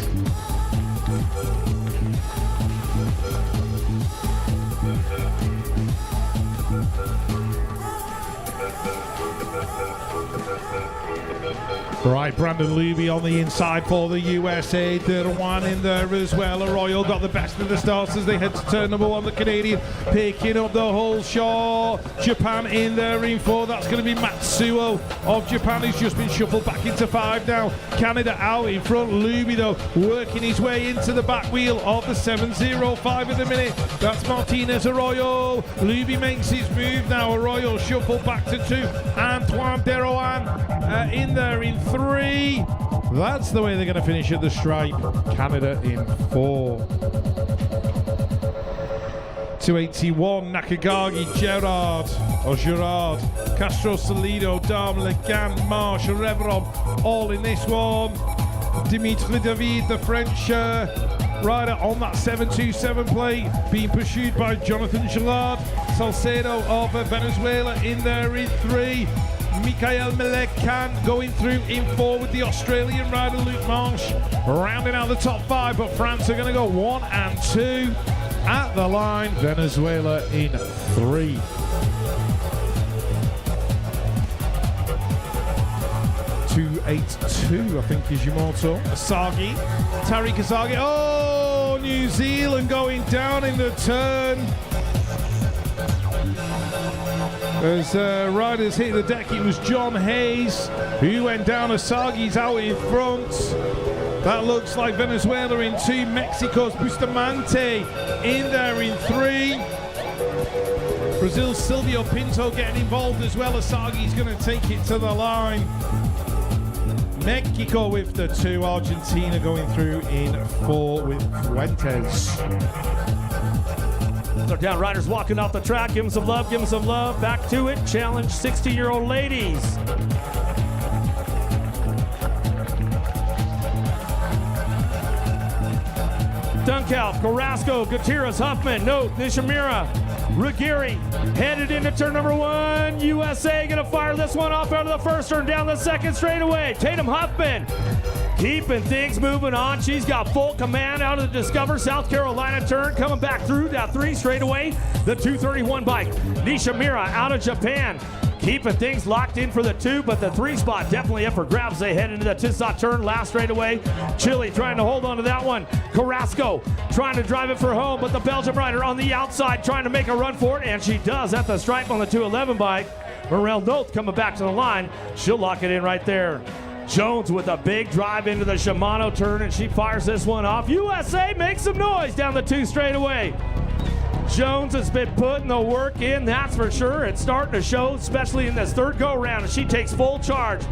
Right, Brandon Luby on the inside for the USA. Derwan in there as well. Arroyo got the best of the starts as they head to turn number 1. The Canadian picking up the whole shot. Japan in there in 4. That's going to be Matsuo of Japan, who's just been shuffled back into 5 now. Canada out in front. Luby, though, working his way into the back wheel of the 705 at the minute. That's Martinez Arroyo. Luby makes his move now. Arroyo shuffled back to 2. Antoine Derwan in there in 3. That's the way they're going to finish at the stripe. Canada in 4. 281, Nakagagi, Gerard, Castro Salido, Dame, Legan, Marsh, Revron, all in this one. Dimitri David, the French rider on that 727 plate, being pursued by Jonathan Gillard. Salcedo of Venezuela in there in 3. Mikael Melekan going through in 4 with the Australian rider Luke Marsh rounding out the top 5, but France are going to go 1 and 2 at the line. Venezuela in 3. .282, I think, is your moto. Asagi, Tariq Asagi. Oh, New Zealand going down in the turn. As riders hit the deck, it was John Hayes who went down. Asagi's out in front. That looks like Venezuela in 2. Mexico's Bustamante in there in 3. Brazil's Silvio Pinto getting involved as well. Asagi's going to take it to the line. Mexico with the 2. Argentina going through in 4 with Fuentes. They're down, riders walking off the track. Give them some love, give them some love. Back to it. Challenge 60-year-old ladies. Dunkhout, Carrasco, Gutierrez, Huffman, Note, Nishimura, Ruggieri headed into turn number 1. USA gonna fire this one off out of the first turn down the second straightaway. Tatum Huffman keeping things moving on. She's got full command out of the Discover South Carolina turn, coming back through that 3 straightaway. The 231 bike. Nishimura out of Japan, keeping things locked in for the 2, but the 3 spot definitely up for grabs. They head into the Tissot turn last straightaway. Chile trying to hold on to that one. Carrasco trying to drive it for home, but the Belgian rider on the outside trying to make a run for it, and she does at the stripe on the 211 bike. Morel Noth coming back to the line. She'll lock it in right there. Jones with a big drive into the Shimano turn, and she fires this one off. USA makes some noise down the 2 straightaway. Jones has been putting the work in, that's for sure. It's starting to show, especially in this third go-round, and she takes full charge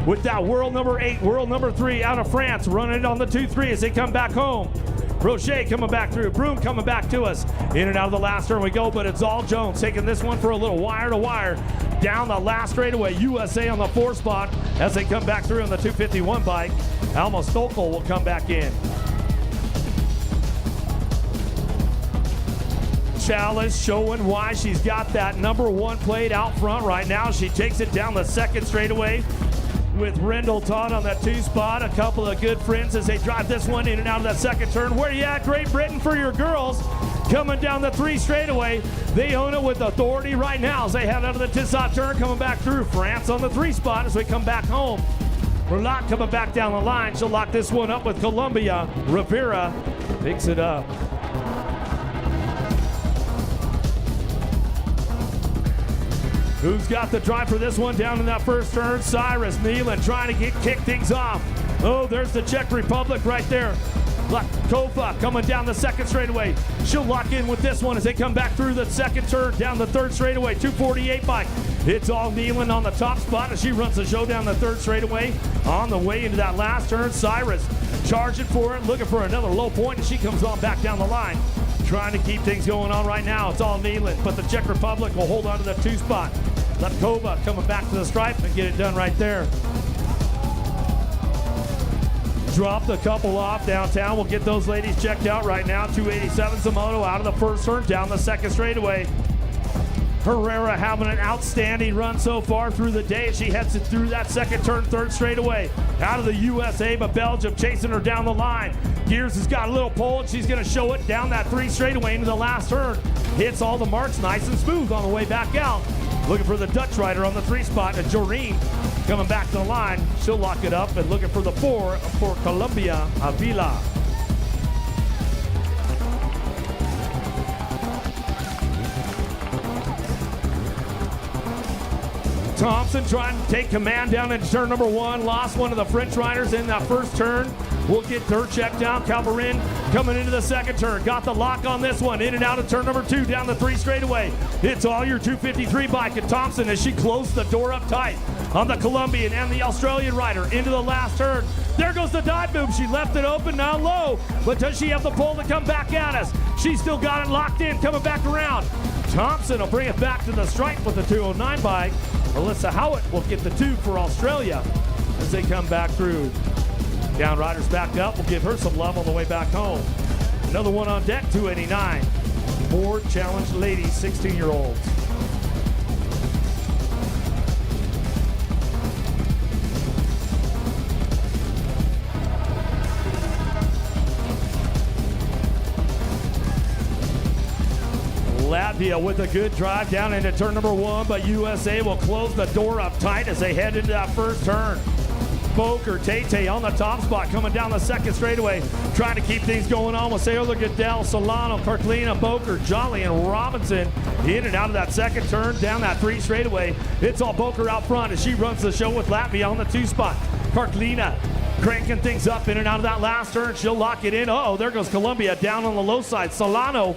with that world number 8, world number 3 out of France, running it on the 2-3 as they come back home. Rocher coming back through, Broom coming back to us. In and out of the last turn we go, but it's all Jones taking this one for a little wire-to-wire. Down the last straightaway, USA on the 4 spot as they come back through on the 251 bike. Alma Stokel will come back in. Chalice showing why she's got that number 1 plate out front right now. She takes it down the second straightaway with Rendell Todd on that 2 spot. A couple of good friends as they drive this one in and out of that second turn. Where you at, Great Britain, for your girls? Coming down the 3 straightaway. They own it with authority right now as they head out of the Tissot turn, coming back through. France on the 3 spot as we come back home. Verlat coming back down the line. She'll lock this one up with Columbia. Rivera picks it up. Who's got the drive for this one down in that first turn? Cyrus Nealon trying to kick things off. Oh, there's the Czech Republic right there. Kova coming down the second straightaway. She'll lock in with this one as they come back through the second turn down the third straightaway. 248 bike. It's all Nealon on the top spot as she runs the show down the third straightaway. On the way into that last turn, Cyrus charging for it, looking for another low point, and she comes on back down the line. Trying to keep things going on right now. It's all Nealon, but the Czech Republic will hold on to the 2 spot. Lepkova coming back to the stripe and get it done right there. Dropped a couple off downtown. We'll get those ladies checked out right now. 287 Zamoto out of the first turn, down the second straightaway. Herrera having an outstanding run so far through the day. She heads it through that second turn, third straightaway. Out of the USA, but Belgium chasing her down the line. Gears has got a little pull, and she's going to show it down that 3 straightaway into the last turn. Hits all the marks nice and smooth on the way back out. Looking for the Dutch rider on the 3 spot, and Joreen coming back to the line. She'll lock it up, and looking for the 4 for Columbia Avila. Thompson trying to take command down into turn number 1. Lost one of the French riders in that first turn. We'll get her checked out. Calvarin coming into the second turn. Got the lock on this one. In and out of turn number 2 down the 3 straightaway. It's all your 253 bike and Thompson as she closed the door up tight on the Colombian and the Australian rider into the last turn. There goes the dive move. She left it open, now low. But does she have the pull to come back at us? She's still got it locked in, coming back around. Thompson will bring it back to the stripe with the 209 bike. Alyssa Howitt will get the 2 for Australia as they come back through. Down riders back up. We'll give her some love on the way back home. Another one on deck, 289. More challenged ladies, 16-year-olds. Latvia with a good drive down into turn number 1, but USA will close the door up tight as they head into that first turn. Boker, Tate on the top spot, coming down the second straightaway, trying to keep things going on with Sayola, Goodell, Solano, Carlina, Boker, Jolly, and Robinson in and out of that second turn, down that 3 straightaway. It's all Boker out front as she runs the show with Latvia on the 2 spot. Carlina cranking things up in and out of that last turn. She'll lock it in. Uh-oh, there goes Columbia down on the low side. Solano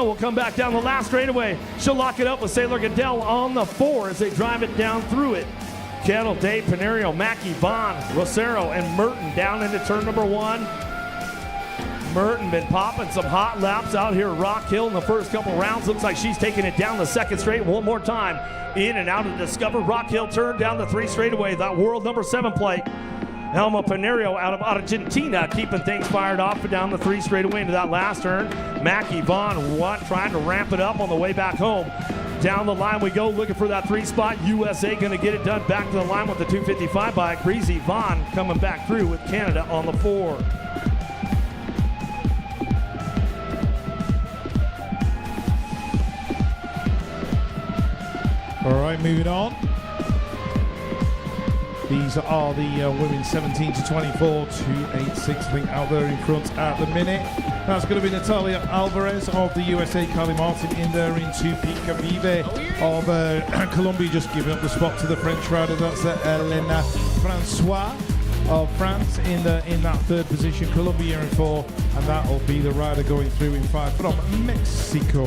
will come back down the last straightaway. She'll lock it up with Sailor Goodell on the 4 as they drive it down through it. Kettle, Dave, Panerio, Mackey, Vaughn, Rosero, and Merton down into turn number 1. Merton been popping some hot laps out here at Rock Hill in the first couple rounds. Looks like she's taking it down the second straight one more time. In and out of the Discover Rock Hill turn down the 3 straightaway. That world number 7 plate. Elma Panerio out of Argentina keeping things fired off down the 3 straightaway into that last turn. Mackey, Vaughn, trying to ramp it up on the way back home. Down the line we go, looking for that 3 spot. USA going to get it done back to the line with the 255 bike. Breezy Vaughn coming back through with Canada on the 4. All right, moving on. These are the women 17 to 24, 286, I think, out there in front at the minute. That's going to be Natalia Alvarez of the USA, Carly Martin in there into Pika Vive of Colombia, just giving up the spot to the French rider. That's Elena Francois. of France in that third position. Colombia in 4, and that will be the rider going through in 5 from Mexico.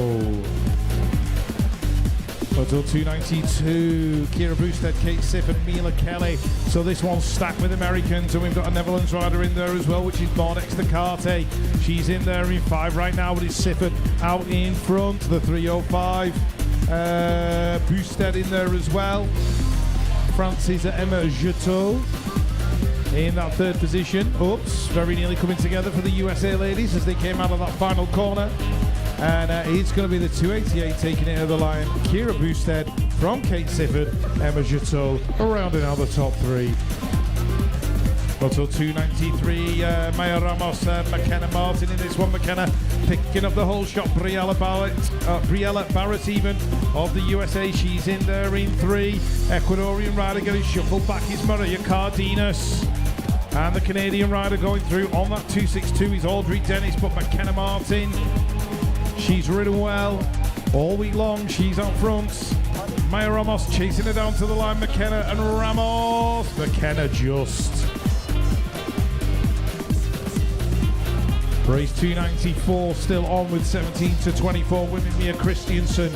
Moto 292, Kira Boosted, Kate Siff and Mila Kelly. So this one's stacked with Americans, and we've got a Netherlands rider in there as well, which is Bornex Carte. She's in there in 5 right now, but it's Siffert out in front, the 305. Boosted in there as well. France's Emma Jetot in that third position. Oops, very nearly coming together for the USA ladies as they came out of that final corner. And it's going to be the 288 taking it to the line. Kira Boosted from Kate Sifford, Emma Jetot rounding out the top 3. Moto 293, Maya Ramos, McKenna Martin in this one. McKenna picking up the whole shot. Briella Barrett even of the USA. She's in there in 3. Ecuadorian rider getting shuffled back is Maria Cardenas. And the Canadian rider going through on that 262 is Audrey Dennis, but McKenna Martin, she's ridden well all week long. She's out front. Maya Ramos chasing her down to the line. McKenna and Ramos. McKenna just. Race 294 still on with 17 to 24 women. Mia Christiansen,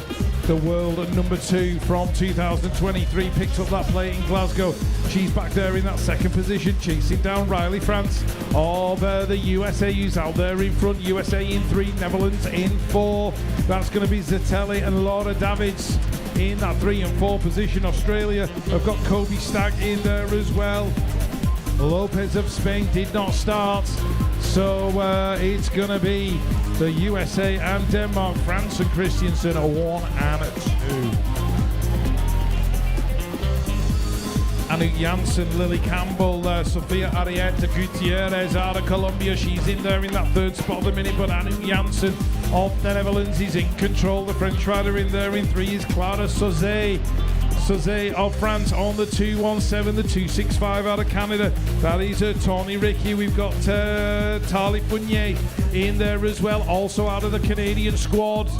the world number 2 from 2023, picked up that plate in Glasgow. She's back there in that second position, chasing down Riley France of the USA, who's out there in front. USA in 3, Netherlands in 4. That's going to be Zatelli and Laura Davids in that 3 and 4 position. Australia have got Kobe Stagg in there as well. Lopez of Spain did not start. So it's going to be the USA and Denmark. France and Christiansen are 1 and 2. Anu Janssen, Lily Campbell, Sofia Arieta Gutierrez out of Colombia. She's in there in that 3rd spot at the minute, but Anu Janssen of the Netherlands is in control. The French rider in there in 3 is Clara Sauzet of France on the 217, the 265 out of Canada. That is Tony Ricky. We've got Tali Fournier in there as well, also out of the Canadian squad.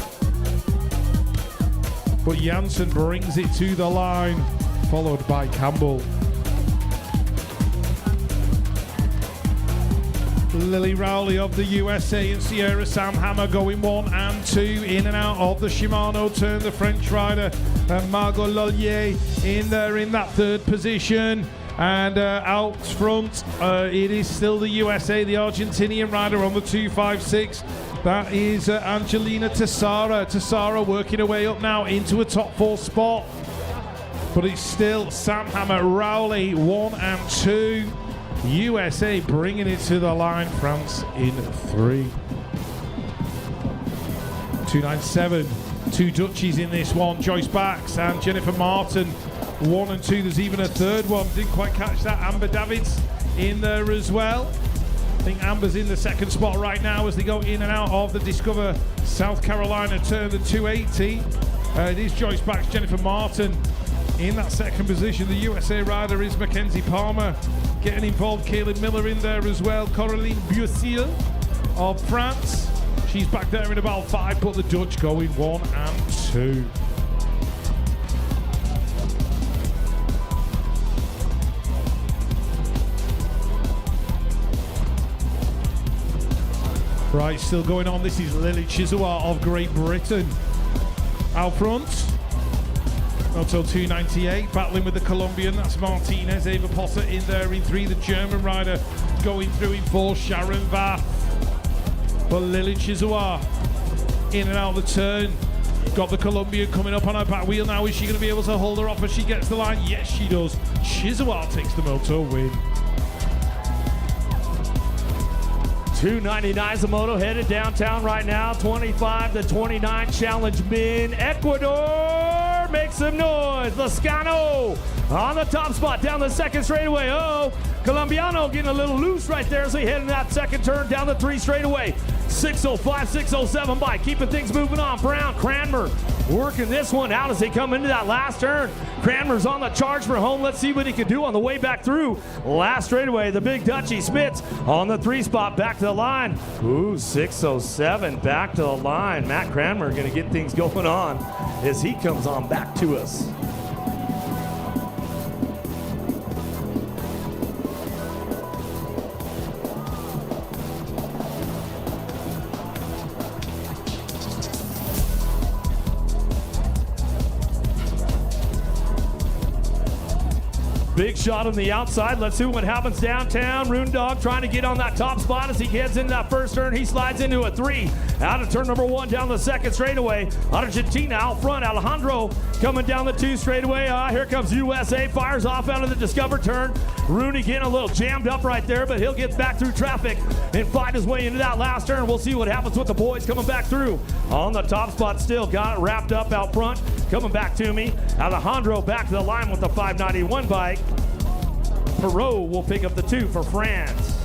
But Janssen brings it to the line, followed by Campbell. Lily Rowley of the USA and Sierra Sam Hammer going 1 and 2 in and out of the Shimano turn. The French rider Margot Lollier in there in that 3rd position. And out front, it is still the USA, the Argentinian rider on the 256. That is Angelina Tessara. Tessara working her way up now into a top 4 spot. But it's still Sam Hammer, Rowley 1 and 2. USA bringing it to the line, France in 3. 297, 2 Dutchies in this one, Joyce Bax and Jennifer Martin, 1 and 2. There's even a 3rd one, didn't quite catch that. Amber Davids in there as well. I think Amber's in the 2nd spot right now as they go in and out of the Discover South Carolina turn, the 280. It is Joyce Bax, Jennifer Martin in that 2nd position. The USA rider is Mackenzie Palmer. Getting involved, Kaylin Miller in there as well. Coraline Buessil of France. She's back there in about 5, but the Dutch going 1 and 2. Right, still going on. This is Lily Chizawa of Great Britain. Out front, Moto 298, battling with the Colombian, that's Martinez. Eva Potter in there in 3, the German rider going through in 4, Sharon Vath. But Lily Chizawa in and out of the turn. Got the Colombian coming up on her back wheel now. Is she going to be able to hold her off as she gets the line? Yes, she does. Chizawa takes the Moto win. 299 is the moto headed downtown right now. 25 to 29 challenge men. Ecuador, make some noise. Lascano on the top spot down the 2nd straightaway. Oh, Colombiano getting a little loose right there as they head in that 2nd turn down the 3 straightaway. 605, 607 by, keeping things moving on. Brown, Cranmer working this one out as they come into that last turn. Cranmer's on the charge for home. Let's see what he can do on the way back through. Last straightaway, the big Dutchie Smits on the 3 spot, back to the line. Ooh, 607 back to the line. Matt Cranmer going to get things going on as he comes on back to us. Big shot on the outside. Let's see what happens downtown. Roondog trying to get on that top spot as he heads into that first turn. He slides into a 3. Out of turn number 1 down the second straightaway. Argentina out front. Alejandro coming down the 2 straightaway. Here comes USA. Fires off out of the Discover turn. Rooney getting a little jammed up right there, but he'll get back through traffic and find his way into that last turn. We'll see what happens with the boys coming back through. On the top spot still. Got it wrapped up out front. Coming back to me. Alejandro back to the line with the 591 bike. Perot will pick up the 2 for France.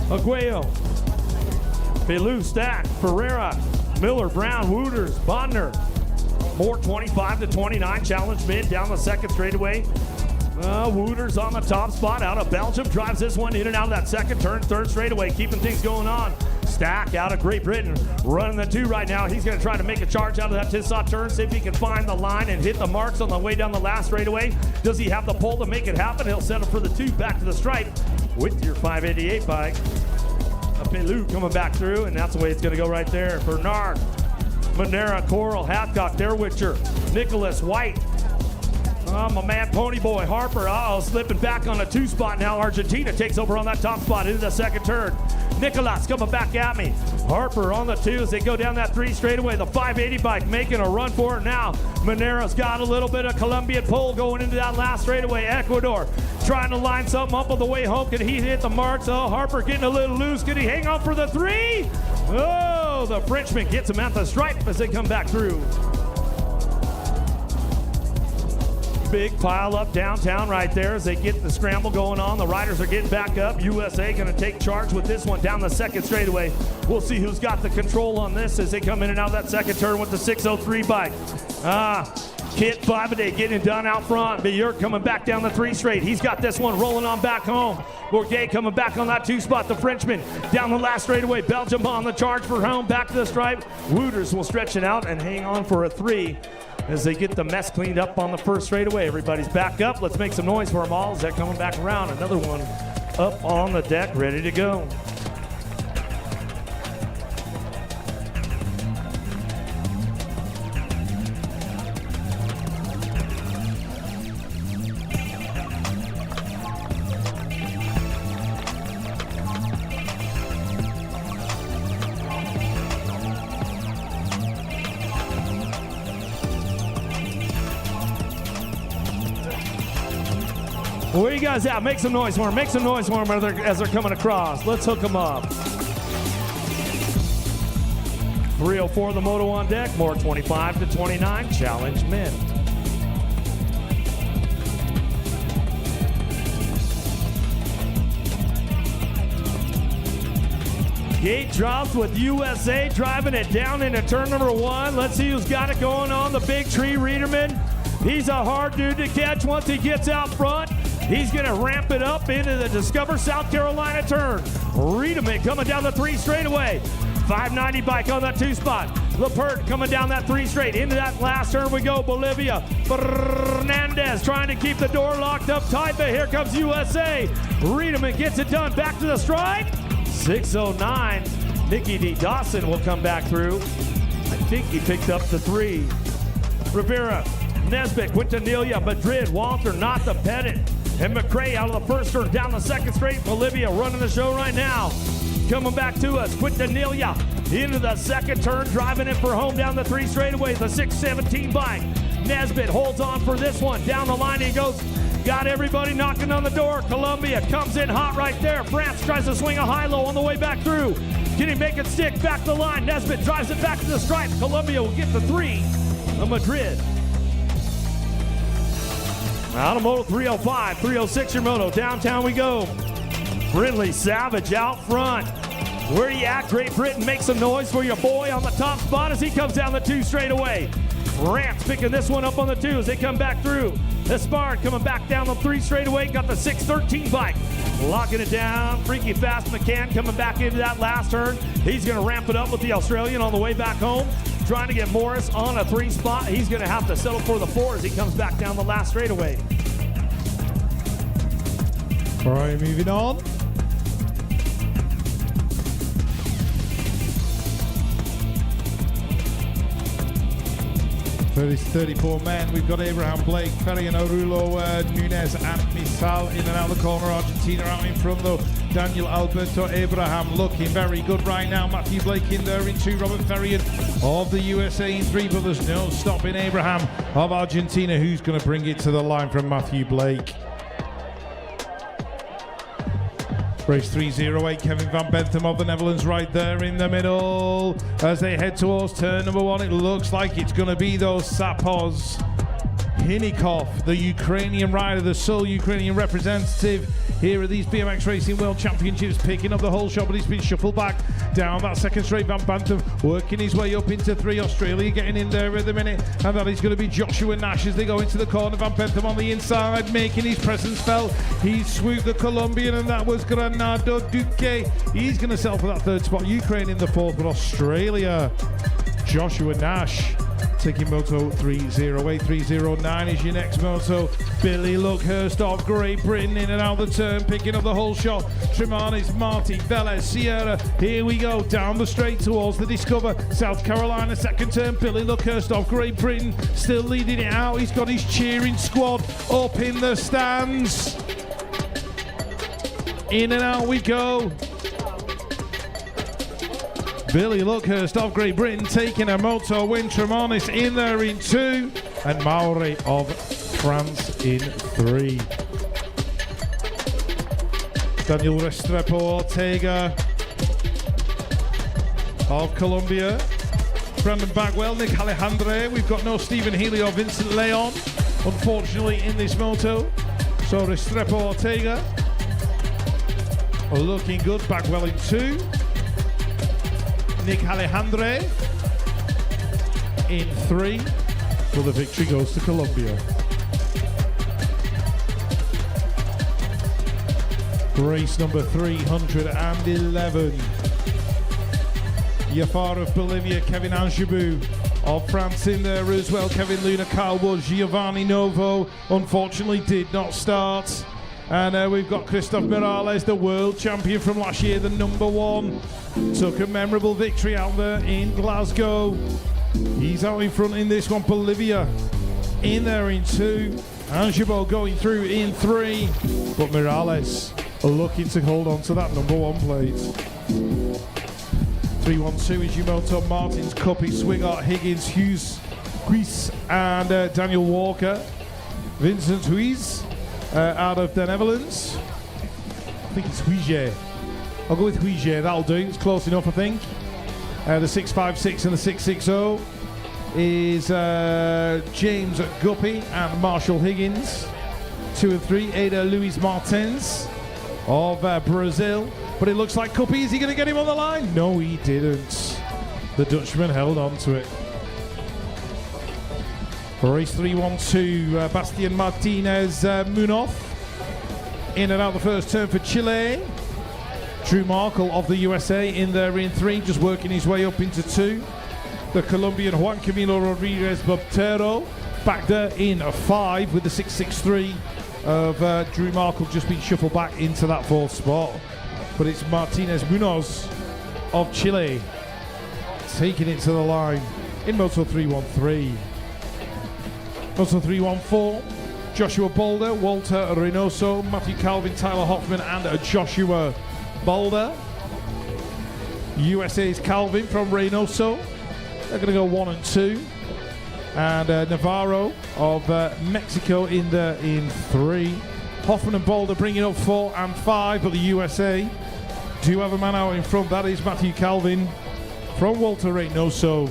Aguayo, Filou, Stack, Ferreira, Miller, Brown, Wooters, Bodner. More 25 to 29. Challenge mid down the second straightaway. Wooters on the top spot out of Belgium. Drives this one in and out of that second turn. Third straightaway, keeping things going on. Stack out of Great Britain, running the 2 right now. He's going to try to make a charge out of that Tissot turn, see if he can find the line and hit the marks on the way down the last straightaway. Does he have the pull to make it happen? He'll settle for the 2 back to the stripe with your 588 bike. Pelou coming back through, and that's the way it's going to go right there. Bernard, Monera, Coral, Hathcock, Derwitcher, Nicholas, White. My man Ponyboy Harper, slipping back on a 2 spot now. Argentina takes over on that top spot into the second turn. Nicholas coming back at me. Harper on the 2 as they go down that 3 straightaway. The 580 bike making a run for it now. Monera's got a little bit of Colombian pull going into that last straightaway. Ecuador trying to line something up on the way home. Can he hit the marks? Harper getting a little loose. Can he hang on for the 3? The Frenchman gets him at the stripe as they come back through. Big pile up downtown right there as they get the scramble going on. The riders are getting back up. USA going to take charge with this one down the second straightaway. We'll see who's got the control on this as they come in and out of that second turn with the 603 bike. Kit Bobade getting done out front. Björk coming back down the 3 straight. He's got this one rolling on back home. Bourget coming back on that 2 spot. The Frenchman down the last straightaway. Belgium on the charge for home. Back to the stripe. Wooters will stretch it out and hang on for a 3 as they get the mess cleaned up on the first straightaway. Everybody's back up. Let's make some noise for them all as they're coming back around. Another one up on the deck, ready to go. Where you guys at? Make some noise for them. Make some noise for them as they're coming across. Let's hook them up. 304 the moto on deck. More 25 to 29. Challenge men. Gate drops with USA driving it down into turn number 1. Let's see who's got it going on. The big tree Reederman. He's a hard dude to catch once he gets out front. He's going to ramp it up into the Discover South Carolina turn. Reederman coming down the 3 straightaway. 590 bike on that 2 spot. Lappert coming down that 3 straight. Into that last turn we go. Bolivia. Fernandez trying to keep the door locked up tight, but here comes USA. Reederman gets it done. Back to the stride. 609. Nicky D. Dawson will come back through. I think he picked up the 3. Rivera, Nesbitt, Quintanilla, Madrid, Walter, not the Pettit, and McRae out of the first turn down the second straight. Bolivia running the show right now. Coming back to us, Quintanilla into the second turn, driving it for home down the 3 straightaway, the 617 bike. Nesbitt holds on for this one. Down the line he goes. Got everybody knocking on the door. Colombia comes in hot right there. France tries to swing a high-low on the way back through. Can he make it stick? Back to the line. Nesbitt drives it back to the stripe. Colombia will get the 3 of Madrid. Out of Moto 305, 306 your moto. Downtown we go. Brindley Savage out front. Where you at? Great Britain, make some noise for your boy on the top spot as he comes down the 2 straightaway. France picking this one up on the 2 as they come back through. Espard coming back down the 3 straightaway. Got the 613 bike. Locking it down. Freaky Fast McCann coming back into that last turn. He's going to ramp it up with the Australian on the way back home. Trying to get Morris on a 3 spot. He's going to have to settle for the 4 as he comes back down the last straightaway. All right, moving on. For his 34 men, we've got Abraham Blake, Ferrian Orulo, Nunez and Misal in and out the corner. Argentina out in front though. Daniel Alberto Abraham looking very good right now. Matthew Blake in there in 2. Robert Ferrian of the USA in 3. But there's no stopping Abraham of Argentina, who's going to bring it to the line from Matthew Blake. Race 308, Kevin van Bentham of the Netherlands right there in the middle. As they head towards turn number 1, it looks like it's going to be those Sapos. Hinikov, the Ukrainian rider, the sole Ukrainian representative here at these BMX Racing World Championships, picking up the whole shot, but he's been shuffled back down that second straight. Van Bantam working his way up into 3. Australia getting in there at the minute, and that is going to be Joshua Nash as they go into the corner. Van Bantam on the inside, making his presence felt. He swooped the Colombian, and that was Granado Duque. He's going to sell for that 3rd spot. Ukraine in the 4th, but Australia, Joshua Nash taking moto 308. 309 is your next moto. Billy Luckhurst of Great Britain in and out the turn, picking up the whole shot. Tremanis, Marty, Velez, Sierra. Here we go down the straight towards the Discover. South Carolina, 2nd turn. Billy Luckhurst of Great Britain still leading it out. He's got his cheering squad up in the stands. In and out we go. Billy Luckhurst of Great Britain taking a moto win. Tremonis in there in 2. And Mauri of France in 3. Daniel Restrepo Ortega of Colombia. Brandon Bagwell, Nick Alejandre. We've got no Stephen Healy or Vincent Leon, unfortunately, in this moto. So Restrepo Ortega looking good. Bagwell in 2. Nick Alejandre in 3. So the victory goes to Colombia. Race number 311. Jafar of Bolivia, Kevin Angebu of France in there as well. Kevin Luna, Kyle Wood, Giovanni Novo unfortunately did not start. And we've got Christoph Morales, the world champion from last year, the number 1. Took a memorable victory out there in Glasgow. He's out in front in this one. Bolivia in there in 2. Angibo going through in 3. But Morales looking to hold on to that number 1 place. 312 is Yumoto, Martins, Cuppy, Swigart, Higgins, Hughes, Huis, and Daniel Walker. Vincent Huis out of the Netherlands. I think it's Huijer. I'll go with Huijer, that'll do. It's close enough, I think. The 656 and the 660 is James Guppy and Marshall Higgins. 2 and 3, Ada Luis Martins of Brazil. But it looks like Guppy, is he going to get him on the line? No, he didn't. The Dutchman held on to it. Race 312, Bastian Martinez Munoz in and out the first turn for Chile. Drew Markle of the USA in there in 3, just working his way up into 2. The Colombian Juan Camilo Rodriguez Botero back there in 5 with the 663 of Drew Markle just being shuffled back into that 4th spot. But it's Martinez Munoz of Chile taking it to the line in Moto 313. Moto 314, Joshua Boulder, Walter Reynoso, Matthew Calvin, Tyler Hoffman, and Joshua Boulder. USA's Calvin from Reynoso. They're going to go 1 and 2. And Navarro of Mexico in 3. Hoffman and Boulder bringing up 4 and 5, but the USA do have a man out in front. That is Matthew Calvin from Walter Reynoso.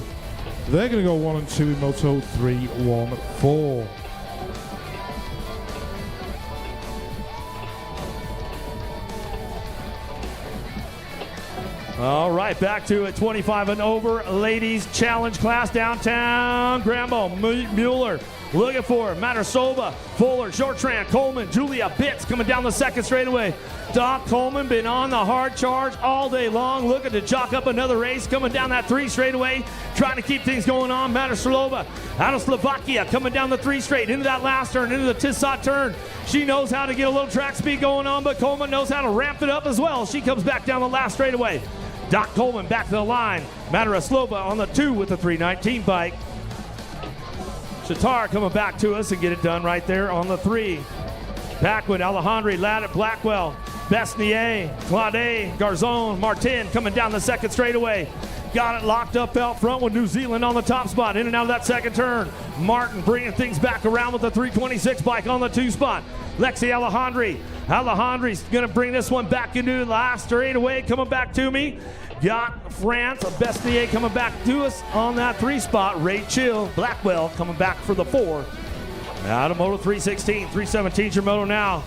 They're going to go 1 and 2 in Moto 314. All right, back to a 25 and over ladies challenge class downtown. Grambo, Mueller looking for Matasoba, Fuller, Shortran, Coleman, Julia Bitts coming down the 2nd straightaway. Doc Coleman been on the hard charge all day long, looking to chalk up another race, coming down that 3 straightaway, trying to keep things going on. Matasoba out of Slovakia coming down the 3 straight into that last turn, into the Tissot turn. She knows how to get a little track speed going on, but Coleman knows how to ramp it up as well. She comes back down the last straightaway. Doc Coleman back to the line. Matasoba on the 2 with the 319 bike. Shatar coming back to us and get it done right there on the 3. Packwood, Alejandri, Ladd, Blackwell, Besnier, Claude, Garzon, Martin coming down the second straightaway. Got it locked up out front with New Zealand on the top spot. In and out of that second turn. Martin bringing things back around with the 326 bike on the 2 spot. Lexi Alejandri. Alejandri's going to bring this one back into the last straightaway. Coming back to me. Got France, Besnier coming back to us on that 3 spot. Ray Chill, Blackwell coming back for the 4. Out of Moto 316, 317's your moto now.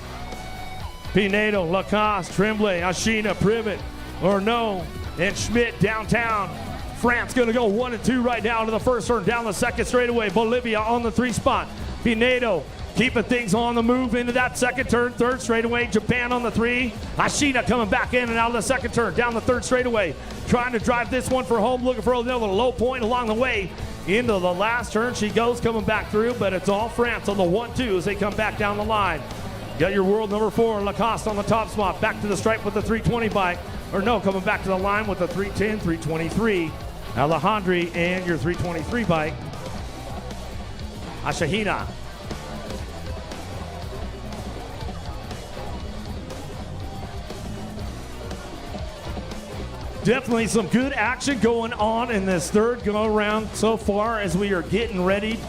Pinedo, Lacoste, Tremblay, Ashina, Privet, Orno, and Schmidt downtown. France going to go 1 and 2 right now to the first turn, down the second straightaway. Bolivia on the 3 spot. Pinedo keeping things on the move into that second turn, third straightaway. Japan on the 3. Ashina coming back in and out of the second turn, down the third straightaway. Trying to drive this one for home, looking for another low point along the way. Into the last turn she goes, coming back through, but it's all France on the 1-2 as they come back down the line. Got your world number 4, Lacoste on the top spot. Back to the stripe with the 320 bike. Or no, coming back to the line with the 310, 323. Alejandri and your 323 bike. Ashahina. Definitely some good action going on in this third go-around so far as we are getting ready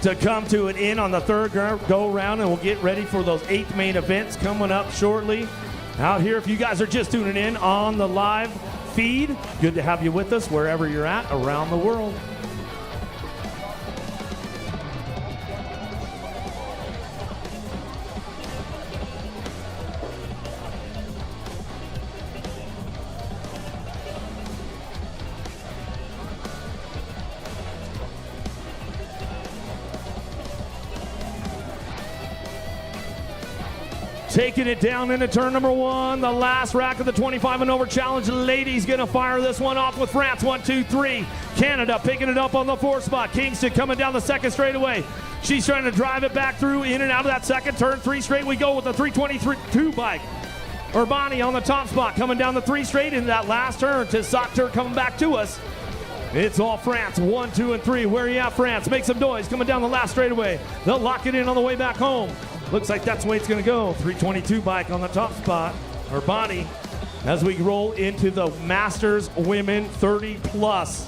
to come to an end on the third go-around, and we'll get ready for those 8 main events coming up shortly. Out here, if you guys are just tuning in on the live feed, good to have you with us wherever you're at around the world. Taking it down into turn number 1, the last rack of the 25 and over challenge. Ladies gonna fire this one off with France. 1, 2, 3. Canada picking it up on the 4 spot. Kingston coming down the second straightaway. She's trying to drive it back through, in and out of that second turn. 3 straight we go with the 322 bike. Urbani on the top spot, coming down the 3 straight into that last turn. Tissater coming back to us. It's all France. 1, 2, and 3. Where are you at, France? Make some noise coming down the last straightaway. They'll lock it in on the way back home. Looks like that's the way it's going to go. 322 bike on the top spot. Urbani as we roll into the Masters Women 30 plus.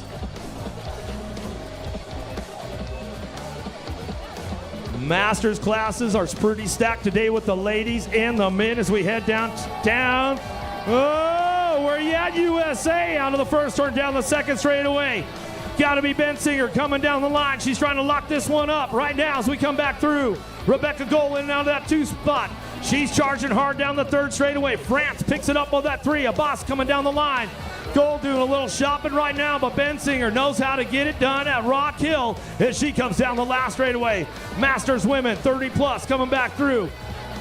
Masters classes are pretty stacked today with the ladies and the men as we head down. Oh, where you at, USA? Out of the first turn, down the second straightaway. Got to be Bensinger coming down the line. She's trying to lock this one up right now as we come back through. Rebecca Gold in and out of that 2 spot. She's charging hard down the third straightaway. France picks it up on that 3. Abbas coming down the line. Gold doing a little shopping right now, but Bensinger knows how to get it done at Rock Hill as she comes down the last straightaway. Masters Women 30 plus coming back through.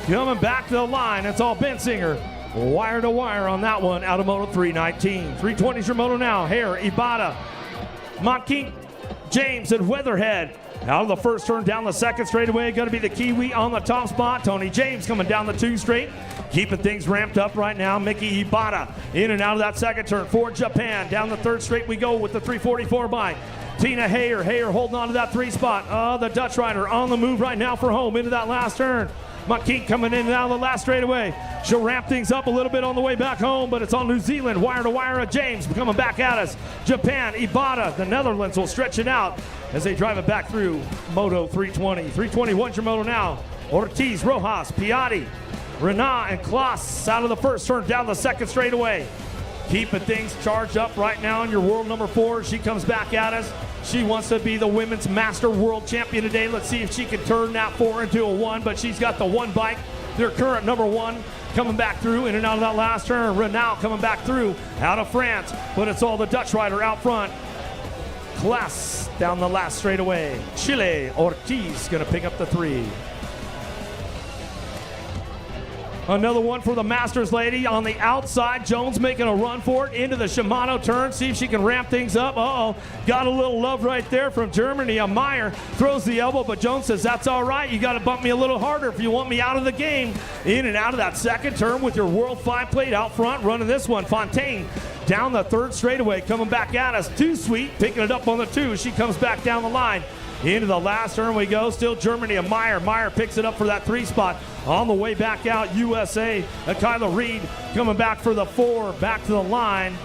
Coming back to the line. It's all Bensinger. Wire to wire on that one out of Moto 319. 320's your moto now. Hare, Ibata, Montking, James, and Weatherhead. Out of the first turn, down the second straightaway, going to be the Kiwi on the top spot. Tony James coming down the 2 straight, keeping things ramped up right now. Mickey Ibata in and out of that second turn for Japan. Down the third straight we go with the 344 bike. Tina Hayer holding on to that 3 spot. The Dutch rider on the move right now for home into that last turn. McKean coming in and out of the last straightaway. She'll ramp things up a little bit on the way back home, but it's on New Zealand. Wire to wire of James coming back at us. Japan, Ibata, the Netherlands will stretch it out as they drive it back through Moto 320. 321's your moto now. Ortiz, Rojas, Piatti, Renat, and Klaas out of the first turn, down the second straightaway. Keeping things charged up right now in your world number 4. She comes back at us. She wants to be the women's master world champion today. Let's see if she can turn that 4 into a 1, but she's got the 1 bike. Their current number 1 coming back through in and out of that last turn. Renault coming back through out of France, but it's all the Dutch rider out front. Klaas down the last straightaway. Chile, Ortiz gonna pick up the 3. Another one for the Masters lady on the outside. Jones making a run for it into the Shimano turn. See if she can ramp things up. Uh-oh. Got a little love right there from Germany. Meyer throws the elbow, but Jones says, that's all right. You got to bump me a little harder if you want me out of the game. In and out of that second turn with your World 5 plate out front. Running this one. Fontaine down the third straightaway. Coming back at us. Too Sweet picking it up on the 2. She comes back down the line. Into the last turn we go. Still Germany and Meyer. Meyer picks it up for that 3 spot. On the way back out, USA. Kyla Reed coming back for the 4. Back to the line.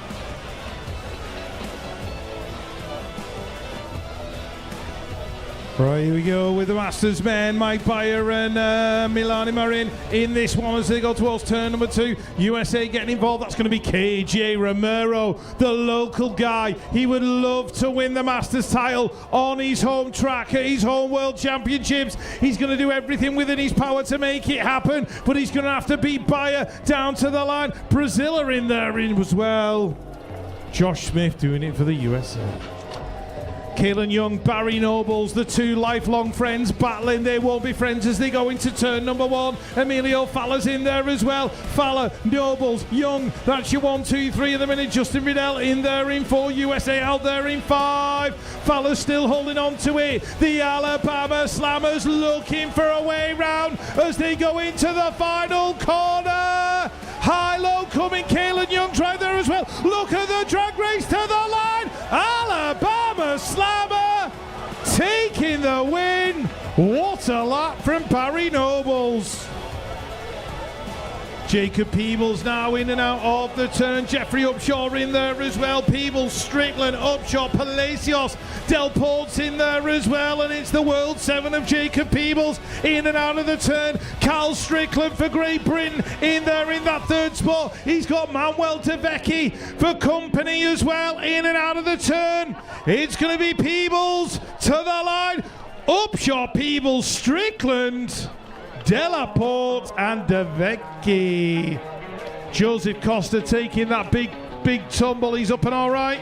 Right, here we go with the Masters men, Mike Bayer and Milani Marin in this one as they go towards turn number 2. USA getting involved. That's going to be KJ Romero, the local guy. He would love to win the Masters title on his home track at his home World Championships. He's going to do everything within his power to make it happen, but he's going to have to beat Bayer down to the line. Brazil are in there as well. Josh Smith doing it for the USA. Kaylin Young, Barry Nobles, the 2 lifelong friends battling. They won't be friends as they go into turn number 1. Emilio Falla's in there as well. Falla, Nobles, Young. That's your 1, 2, 3 at the minute. Justin Riddell in there in 4. USA out there in 5. Falla's still holding on to it. The Alabama Slammers looking for a way round as they go into the final corner. High-low coming. Kaylin Young tried there as well. Look at the drag race to the line. Alabama Slammer taking the win. What a lap from Barry Nobles. Jacob Peebles now in and out of the turn. Jeffrey Upshaw in there as well. Peebles, Strickland, Upshaw, Palacios, Del Port's in there as well. And it's the World 7 of Jacob Peebles in and out of the turn. Cal Strickland for Great Britain in there in that 3rd spot. He's got Manuel DeVecchi for company as well in and out of the turn. It's going to be Peebles to the line. Upshaw, Peebles, Strickland, Delaporte and DeVecchi. Joseph Costa taking that big tumble. He's up and all right.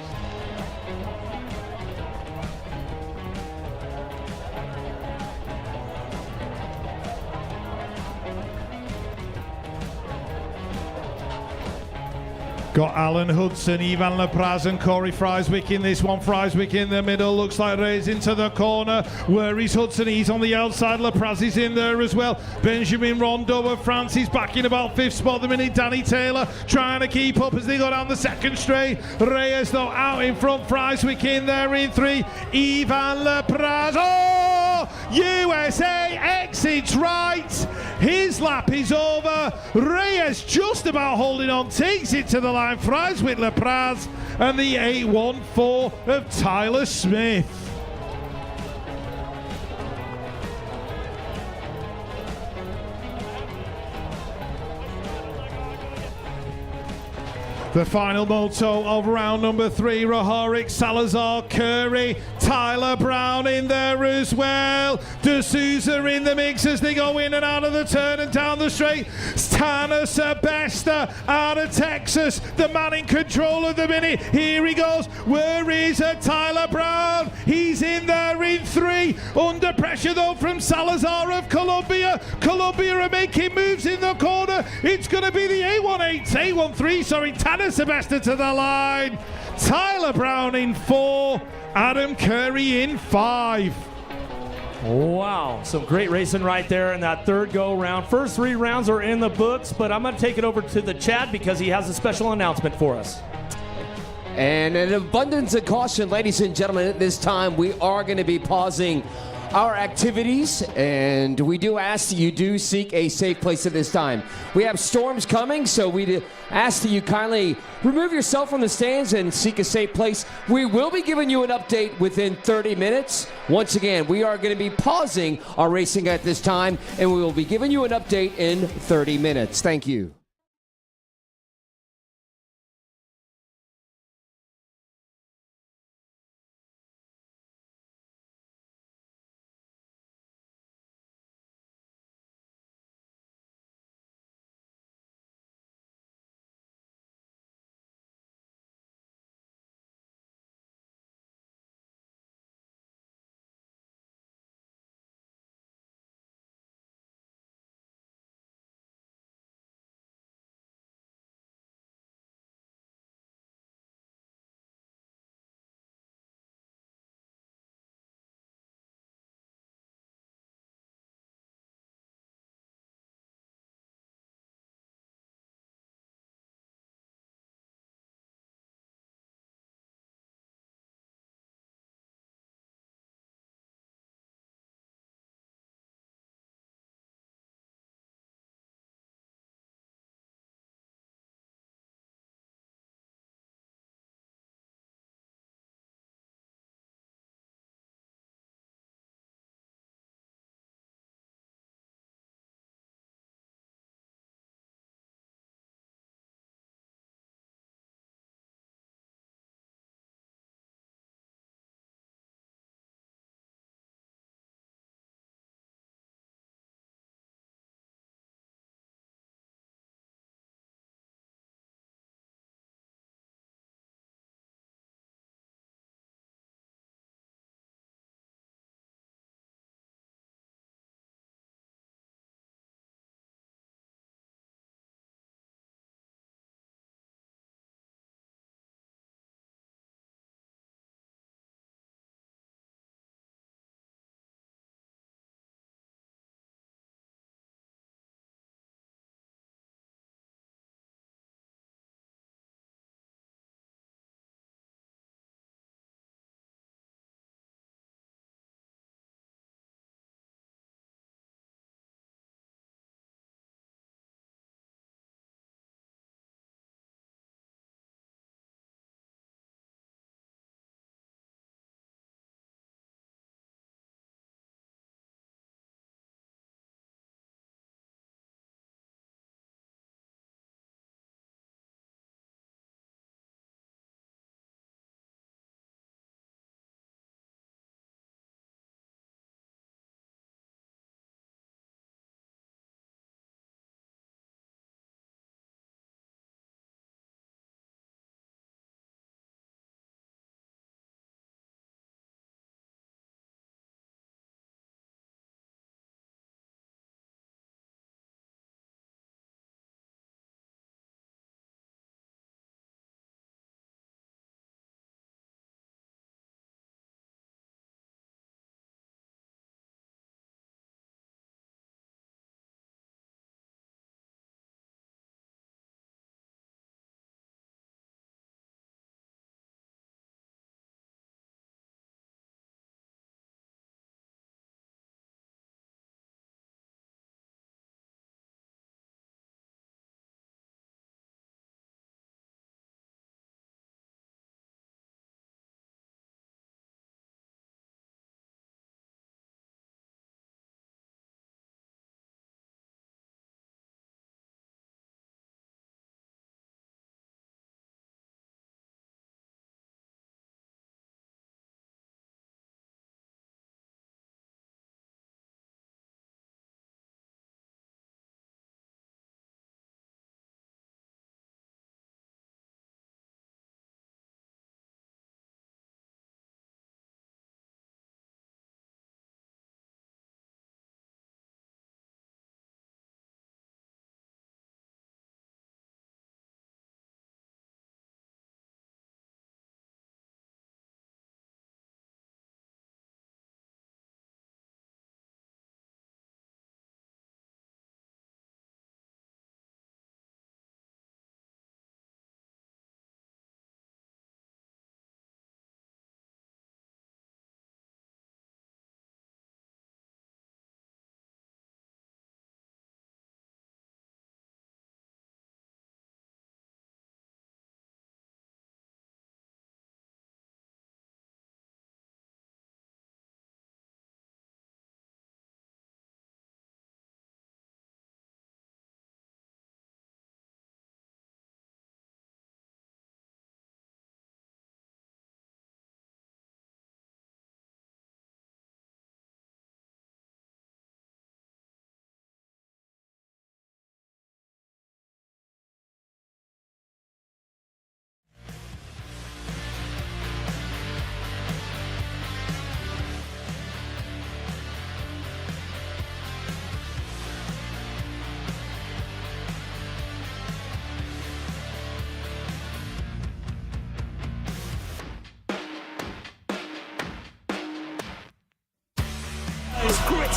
Got Alan Hudson, Ivan Lepraz and Corey Frieswick in this one. Frieswick in the middle, looks like Ray's into the corner. Where is Hudson? He's on the outside. Lepraz is in there as well. Benjamin Rondeau of France, he's back in about 5th spot the minute. Danny Taylor trying to keep up as they go down the 2nd straight. Reyes though out in front. Frieswick in there in 3. Ivan Lepraz. Oh! USA exits right. His lap is over. Reyes just about holding on, takes it to the line. Fries with Lepraz and the 814 of Tyler Smith. The final moto of round number 3, Rohoric, Salazar, Curry, Tyler Brown in there as well. D'Souza in the mix as they go in and out of the turn and down the straight. Tanner Sebesta out of Texas, the man in control of the minute. Here he goes. Where is Tyler Brown? He's in there in 3. Under pressure though from Salazar of Colombia. Colombia are making moves in the corner. It's going to be the A13, Tanner Sebesta to the line. Tyler Brown in 4. Adam Curry in 5. Wow, some great racing right there in that 3rd go round. First 3 rounds are in the books, but I'm going to take it over to the Chad because he has a special announcement for us. And an abundance of caution, ladies and gentlemen, at this time we are going to be pausing our activities, and we do ask that you do seek a safe place at this time. We have storms coming, so we ask that you kindly remove yourself from the stands and seek a safe place. We will be giving you an update within 30 minutes. Once again, we are going to be pausing our racing at this time, and we will be giving you an update in 30 minutes. Thank you.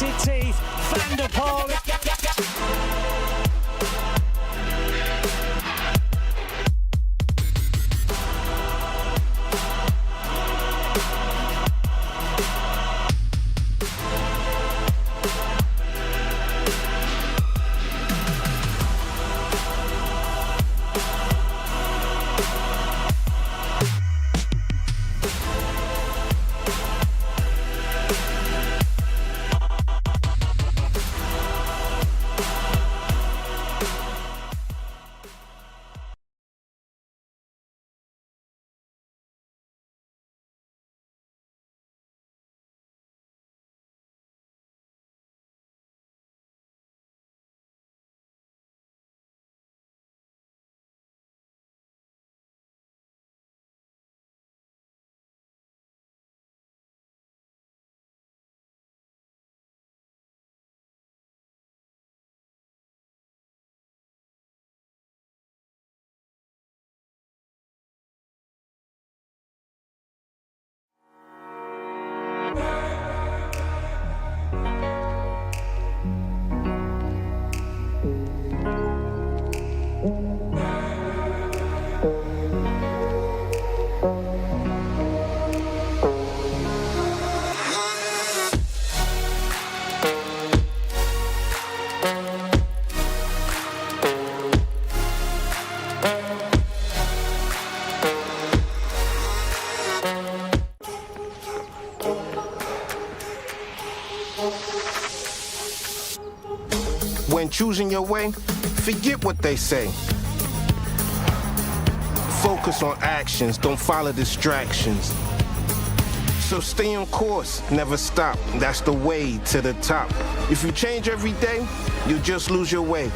gritted teeth, Van der Poel. When choosing your way, forget what they say. Focus on actions, don't follow distractions. So stay on course, never stop. That's the way to the top. If you change every day, you'll just lose your way.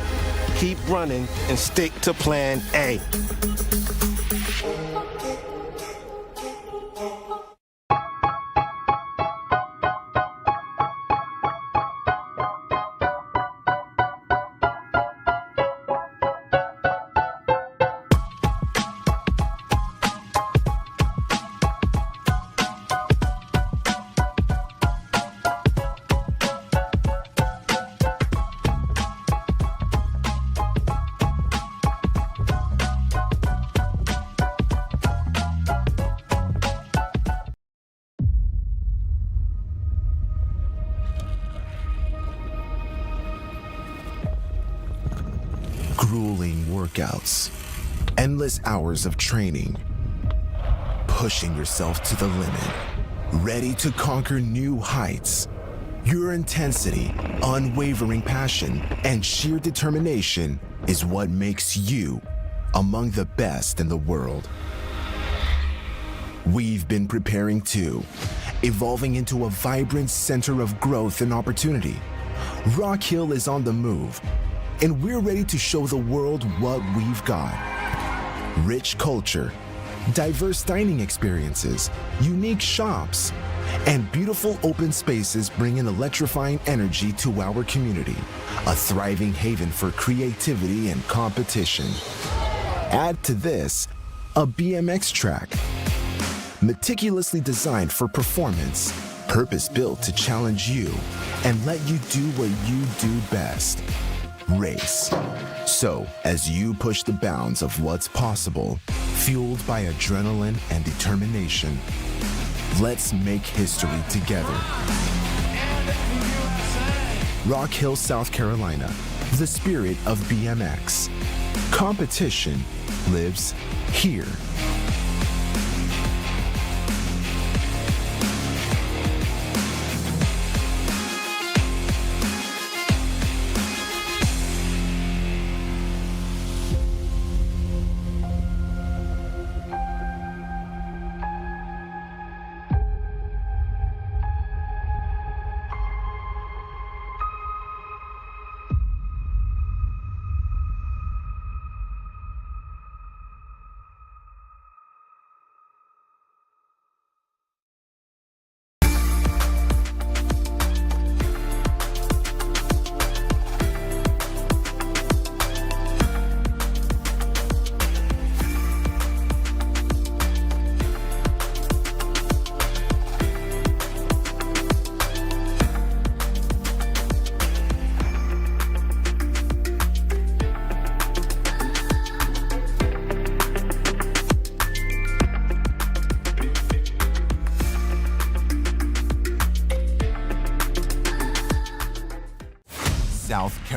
Keep running and stick to plan A. Grueling workouts, endless hours of training, pushing yourself to the limit, ready to conquer new heights. Your intensity, unwavering passion, and sheer determination is what makes you among the best in the world. We've been preparing too, evolving into a vibrant center of growth and opportunity. Rock Hill is on the move, and we're ready to show the world what we've got. Rich culture, diverse dining experiences, unique shops, and beautiful open spaces bring an electrifying energy to our community, a thriving haven for creativity and competition. Add to this a BMX track, meticulously designed for performance, purpose-built to challenge you and let you do what you do best. Race. So, as you push the bounds of what's possible, fueled by adrenaline and determination, let's make history together. Rock Hill, South Carolina, the spirit of BMX. Competition lives here.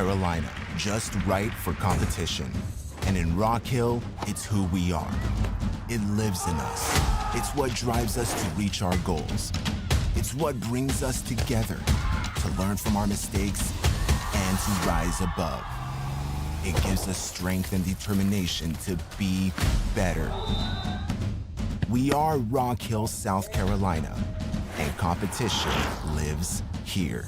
Carolina, just right for competition. And in Rock Hill, it's who we are. It lives in us. It's what drives us to reach our goals. It's what brings us together to learn from our mistakes and to rise above. It gives us strength and determination to be better. We are Rock Hill, South Carolina, and competition lives here.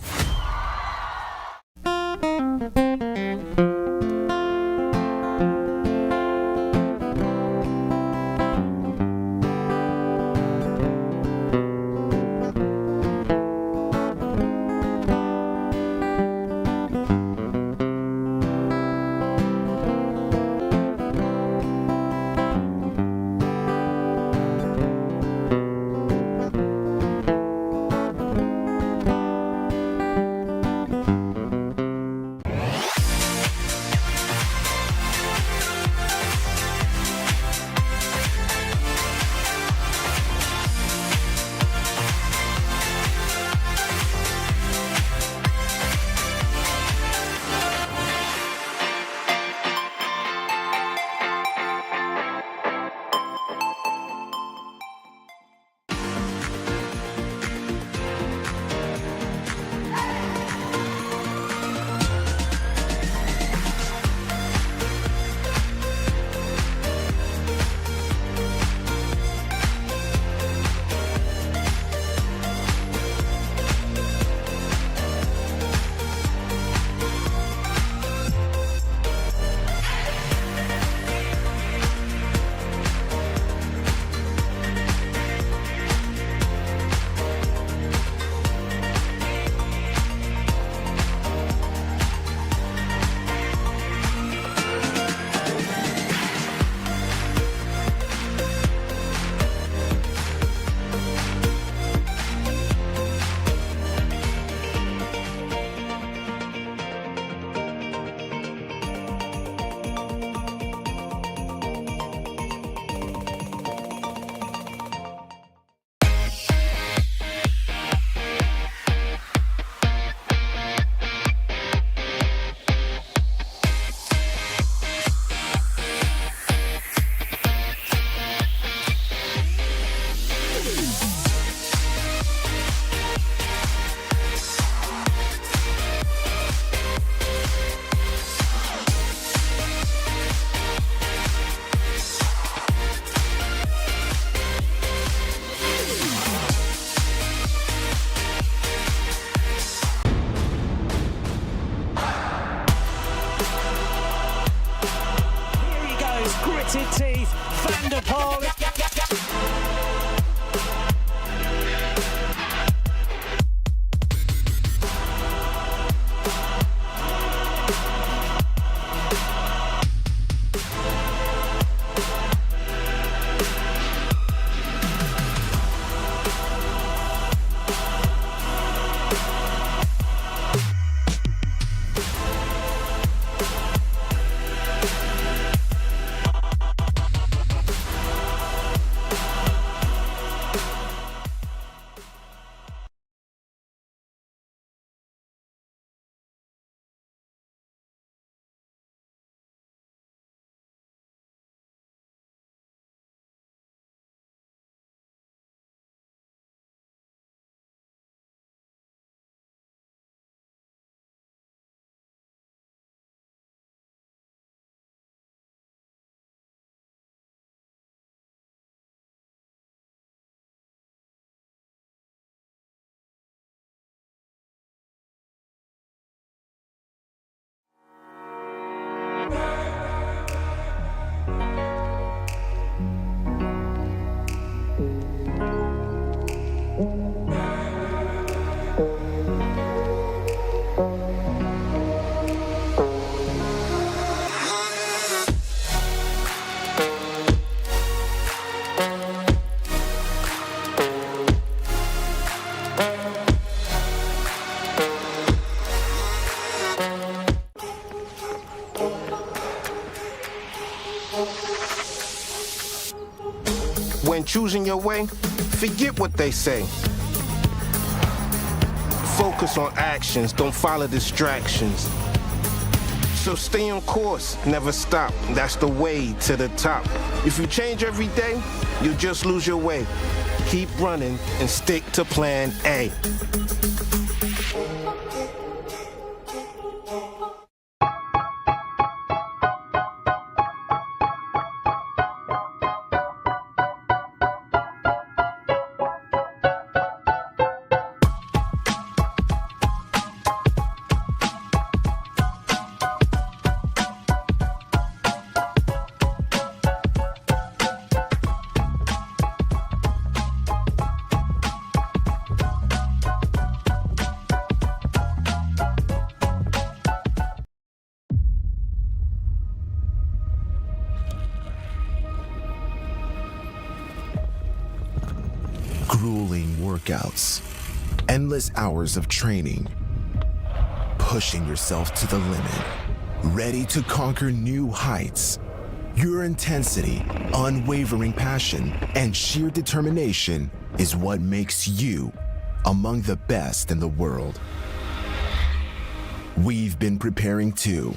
gritted teeth, Van der Poel. When choosing your way, forget what they say. Focus on actions, don't follow distractions. So stay on course, never stop. That's the way to the top. If you change every day, you'll just lose your way. Keep running and stick to plan A. Grueling workouts, endless hours of training, pushing yourself to the limit, ready to conquer new heights. Your intensity, unwavering passion, and sheer determination is what makes you among the best in the world. We've been preparing too,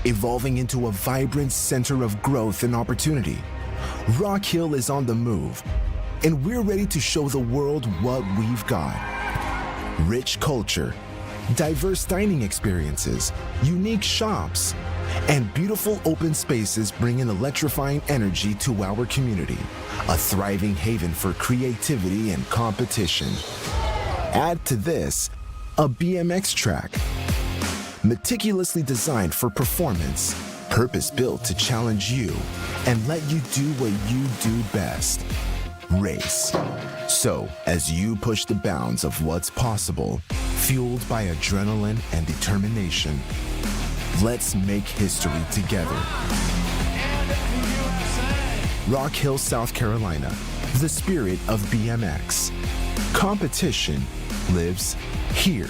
evolving into a vibrant center of growth and opportunity. Rock Hill is on the move, and we're ready to show the world what we've got. Rich culture, diverse dining experiences, unique shops, and beautiful open spaces bring an electrifying energy to our community, a thriving haven for creativity and competition. Add to this a BMX track, meticulously designed for performance, purpose-built to challenge you and let you do what you do best. Race. So, as you push the bounds of what's possible, fueled by adrenaline and determination, let's make history together. Rock Hill, South Carolina, the spirit of BMX. Competition lives here.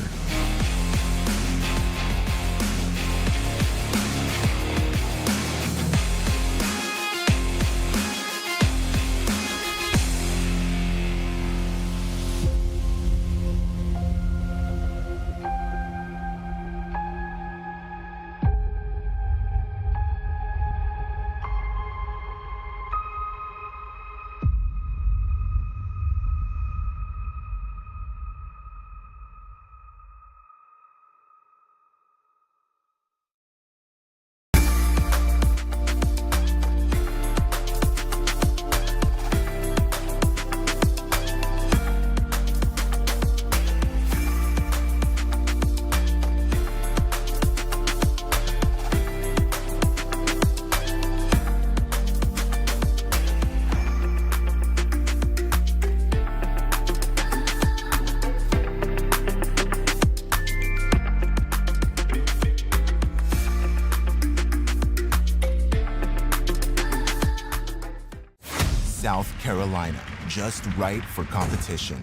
South Carolina, just right for competition.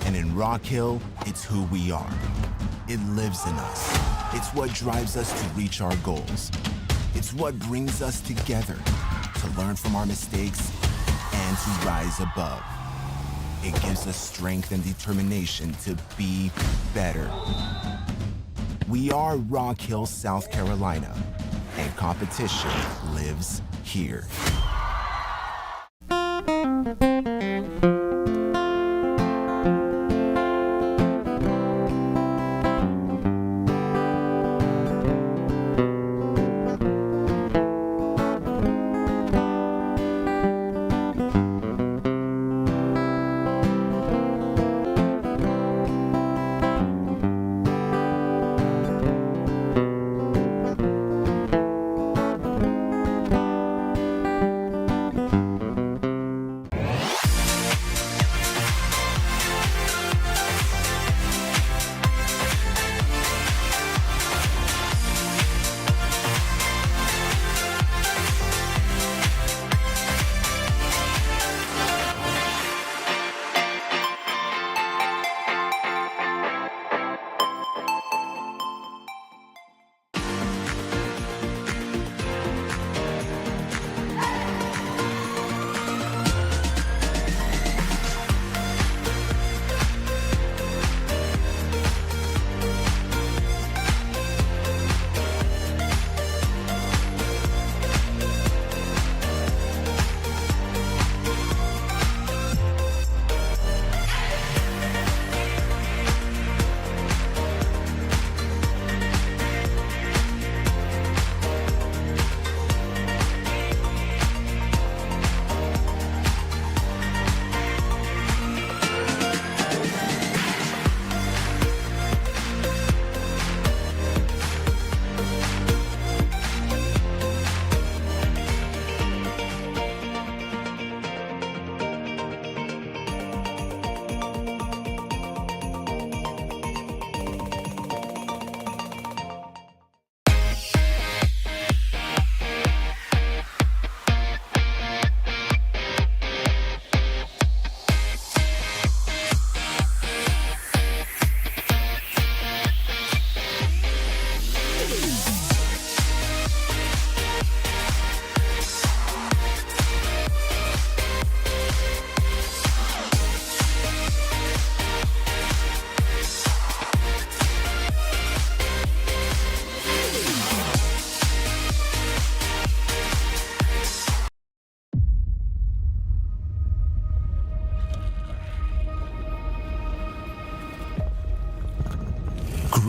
And in Rock Hill, it's who we are. It lives in us. It's what drives us to reach our goals. It's what brings us together to learn from our mistakes and to rise above. It gives us strength and determination to be better. We are Rock Hill, South Carolina, and competition lives here.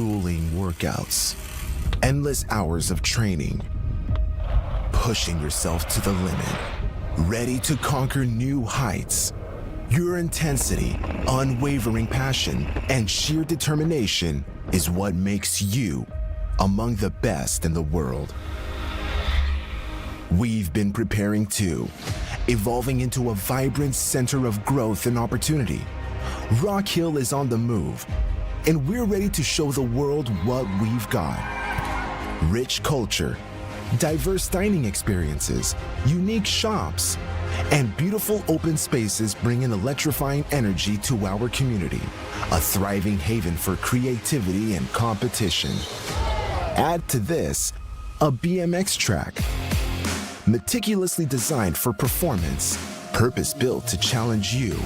grueling workouts, endless hours of training, pushing yourself to the limit, ready to conquer new heights. Your intensity, unwavering passion, and sheer determination is what makes you among the best in the world. We've been preparing too, evolving into a vibrant center of growth and opportunity. Rock Hill is on the move, and we're ready to show the world what we've got. Rich culture, diverse dining experiences, unique shops, and beautiful open spaces bring an electrifying energy to our community, a thriving haven for creativity and competition. Add to this a BMX track, meticulously designed for performance, purpose-built to challenge you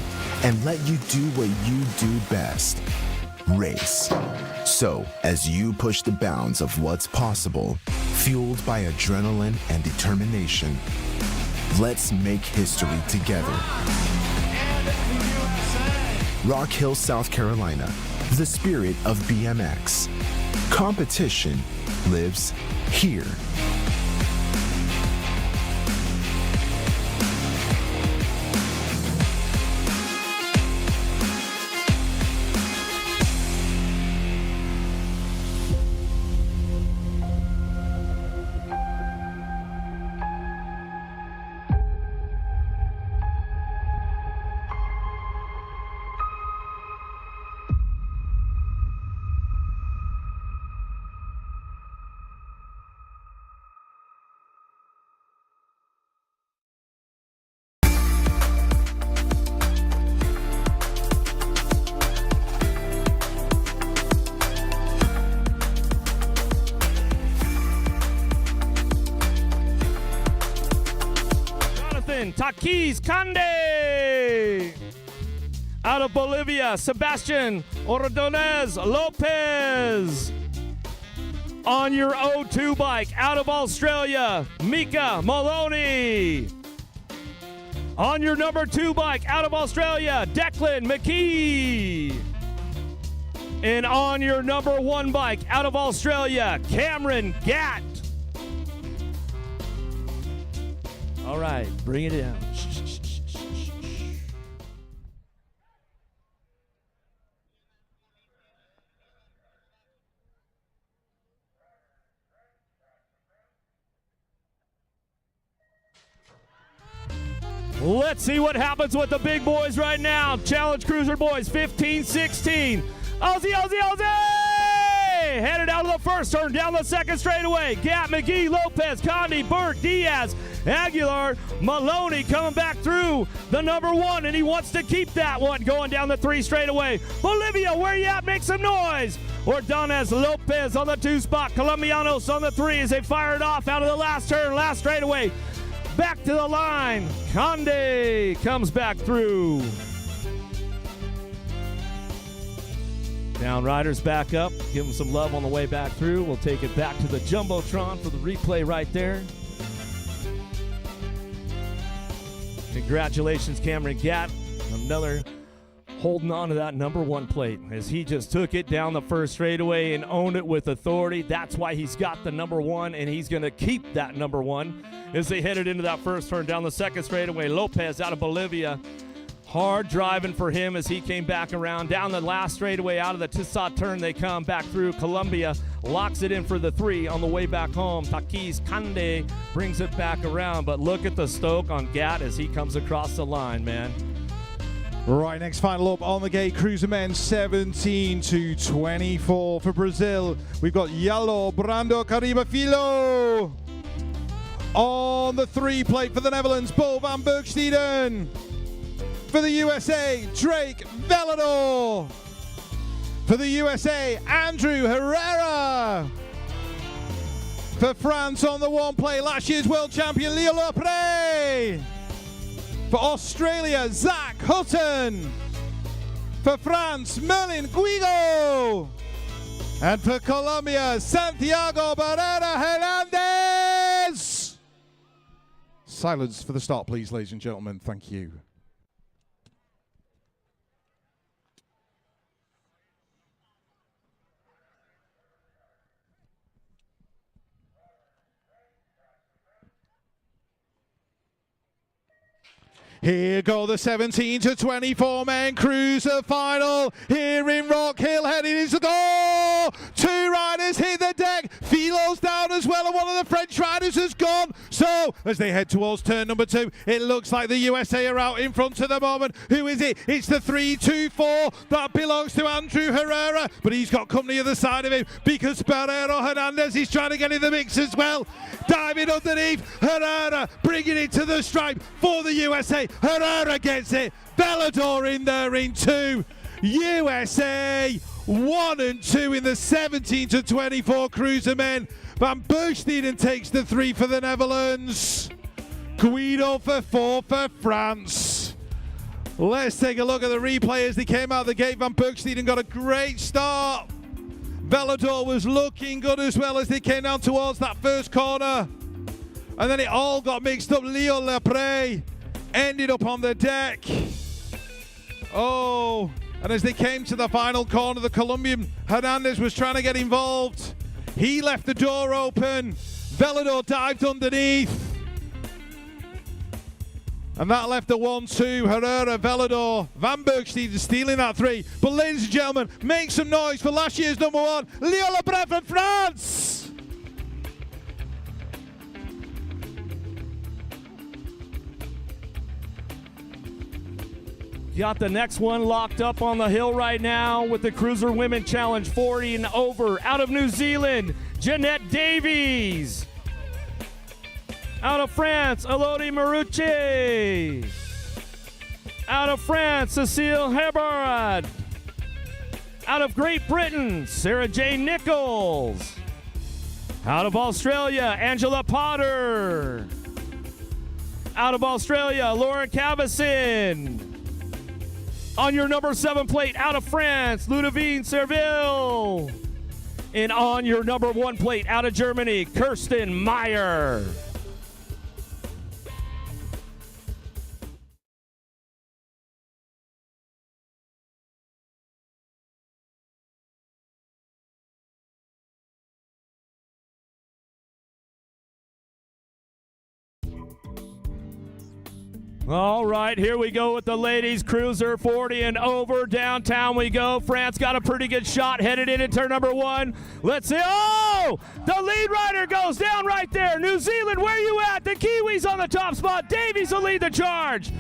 and let you do what you do best, race. So, as you push the bounds of what's possible, fueled by adrenaline and determination, let's make history together. Rock Hill, South Carolina, the spirit of BMX. Competition lives here. Taquis Cande. Out of Bolivia, Sebastian Ordonez Lopez. On your O2 bike, out of Australia, Mika Maloney. On your number 2 bike, out of Australia, Declan McKee. And on your number 1 bike, out of Australia, Cameron Gatt. All right, bring it down. Let's see what happens with the big boys right now. Challenge Cruiser boys, 15-16. Aussie, Aussie, Aussie! Headed out of the first turn, down the second straightaway. Gatt, McGee, Lopez, Condi, Burke, Diaz, Aguilar, Maloney coming back through the number 1, and he wants to keep that one going down the 3 straightaway. Bolivia, where you at? Make some noise. Ordonez Lopez on the 2 spot. Colombianos on the 3 as they fire it off out of the last turn, last straightaway. Back to the line. Conde comes back through. Down riders back up. Give them some love on the way back through. We'll take it back to the Jumbotron for the replay right there. Congratulations, Cameron Gatt. Another holding on to that number 1 plate as he just took it down the first straightaway and owned it with authority. That's why he's got the number 1, and he's going to keep that number 1 as they headed into that first turn down the second straightaway. Lopez out of Bolivia. Hard driving for him as he came back around. Down the last straightaway out of the Tissot turn, they come back through. Colombia locks it in for the 3 on the way back home. Taquis Cande brings it back around, but look at the stoke on Gatt as he comes across the line, man. Right, next final up on the gate, Cruiser men 17-24 for Brazil. We've got Yellow Brando Caribafilo. On the 3 plate for the Netherlands, Bo van Bergsteden. For the USA, Drake Velador. For the USA, Andrew Herrera. For France on the 1 plate, last year's world champion, Leo Lepre. For Australia, Zach Hutton. For France, Merlin Guigo. And for Colombia, Santiago Barrera Hernandez. Silence for the start, please, ladies and gentlemen. Thank you. Here go the 17 to 24 men cruiser final here in Rock Hill, heading into the goal. Two riders hit the deck. Philo's down as well, and one of the French riders has gone. So as they head towards turn number 2, it looks like the USA are out in front at the moment. Who is it? It's the 3-2-4 that belongs to Andrew Herrera, but he's got company at the side of him because Pereiro Hernandez is trying to get in the mix as well. Diving underneath, Herrera bringing it to the stripe for the USA. Herrera gets it. Velador in there in 2. USA 1 and 2 in the 17 to 24 cruiser men. Van Bergsteden takes the 3 for the Netherlands. Guido for 4 for France. Let's take a look at the replay as they came out the gate. Van Bergsteden got a great start. Velador was looking good as well as they came down towards that first corner. And then it all got mixed up. Leo Lepre ended up on the deck. Oh, and as they came to the final corner, the Colombian Hernandez was trying to get involved. He left the door open. Velador dived underneath. And that left a 1-2. Herrera, Velador, Van Bergsteden stealing that 3. But ladies and gentlemen, make some noise for last year's number 1, Leo Lepre from France. Got the next one locked up on the hill right now with the Cruiser Women Challenge 40 and over. Out of New Zealand, Jeanette Davies. Out of France, Elodie Marucci. Out of France, Cecile Herbard. Out of Great Britain, Sarah Jane Nichols. Out of Australia, Angela Potter. Out of Australia, Lauren Cavesson. On your number 7 plate, out of France, Ludovine Serville. And on your number 1 plate, out of Germany, Kirsten Meyer. All right, here we go with the ladies cruiser 40 and over. Downtown we go. France got a pretty good shot headed into turn number 1. Let's see. Oh, the lead rider goes down right there. New Zealand, where you at? The Kiwis on the top spot. Davies will lead the charge.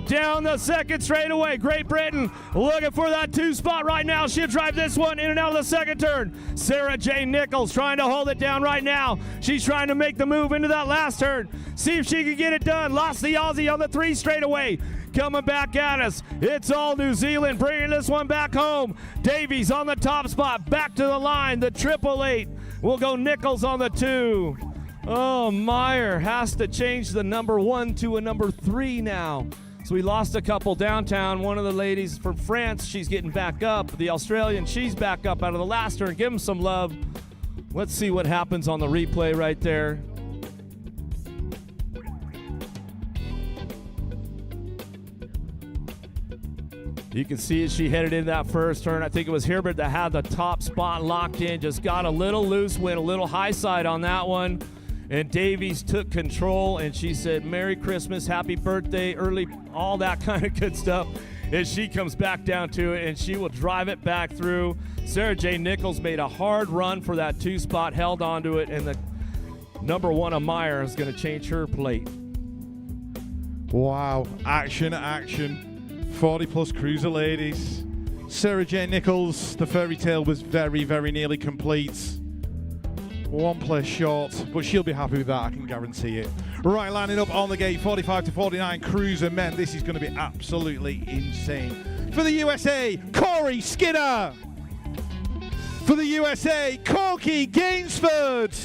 Down the second straightaway. Great Britain looking for that 2 spot right now. She'll drive this one in and out of the second turn. Sarah Jane Nichols trying to hold it down right now. She's trying to make the move into that last turn. See if she can get it done. Lost the Aussie on the 3 straightaway. Coming back at us. It's all New Zealand bringing this one back home. Davies on the top spot. Back to the line. The 888. We'll go Nichols on the 2. Oh, Meyer has to change the number 1 to a number 3 now. So we lost a couple downtown. One of the ladies from France, she's getting back up. The Australian, she's back up out of the last turn. Give them some love. Let's see what happens on the replay right there. You can see as she headed in that first turn. I think it was Herbert that had the top spot locked in. Just got a little loose, went a little high side on that one. And Davies took control, and she said, Merry Christmas, Happy Birthday, early, all that kind of good stuff. And she comes back down to it, and she will drive it back through. Sarah Jane Nichols made a hard run for that 2 spot, held onto it, and the number 1 of Meyer is going to change her plate. Wow, action, action. 40-plus cruiser ladies. Sarah Jane Nichols, the fairy tale was very, very nearly complete. 1 place short, but she'll be happy with that, I can guarantee it. Right, lining up on the gate, 45 to 49 cruiser men. This is going to be absolutely insane. For the USA, Corey Skinner. For the USA, Corky Gainsford.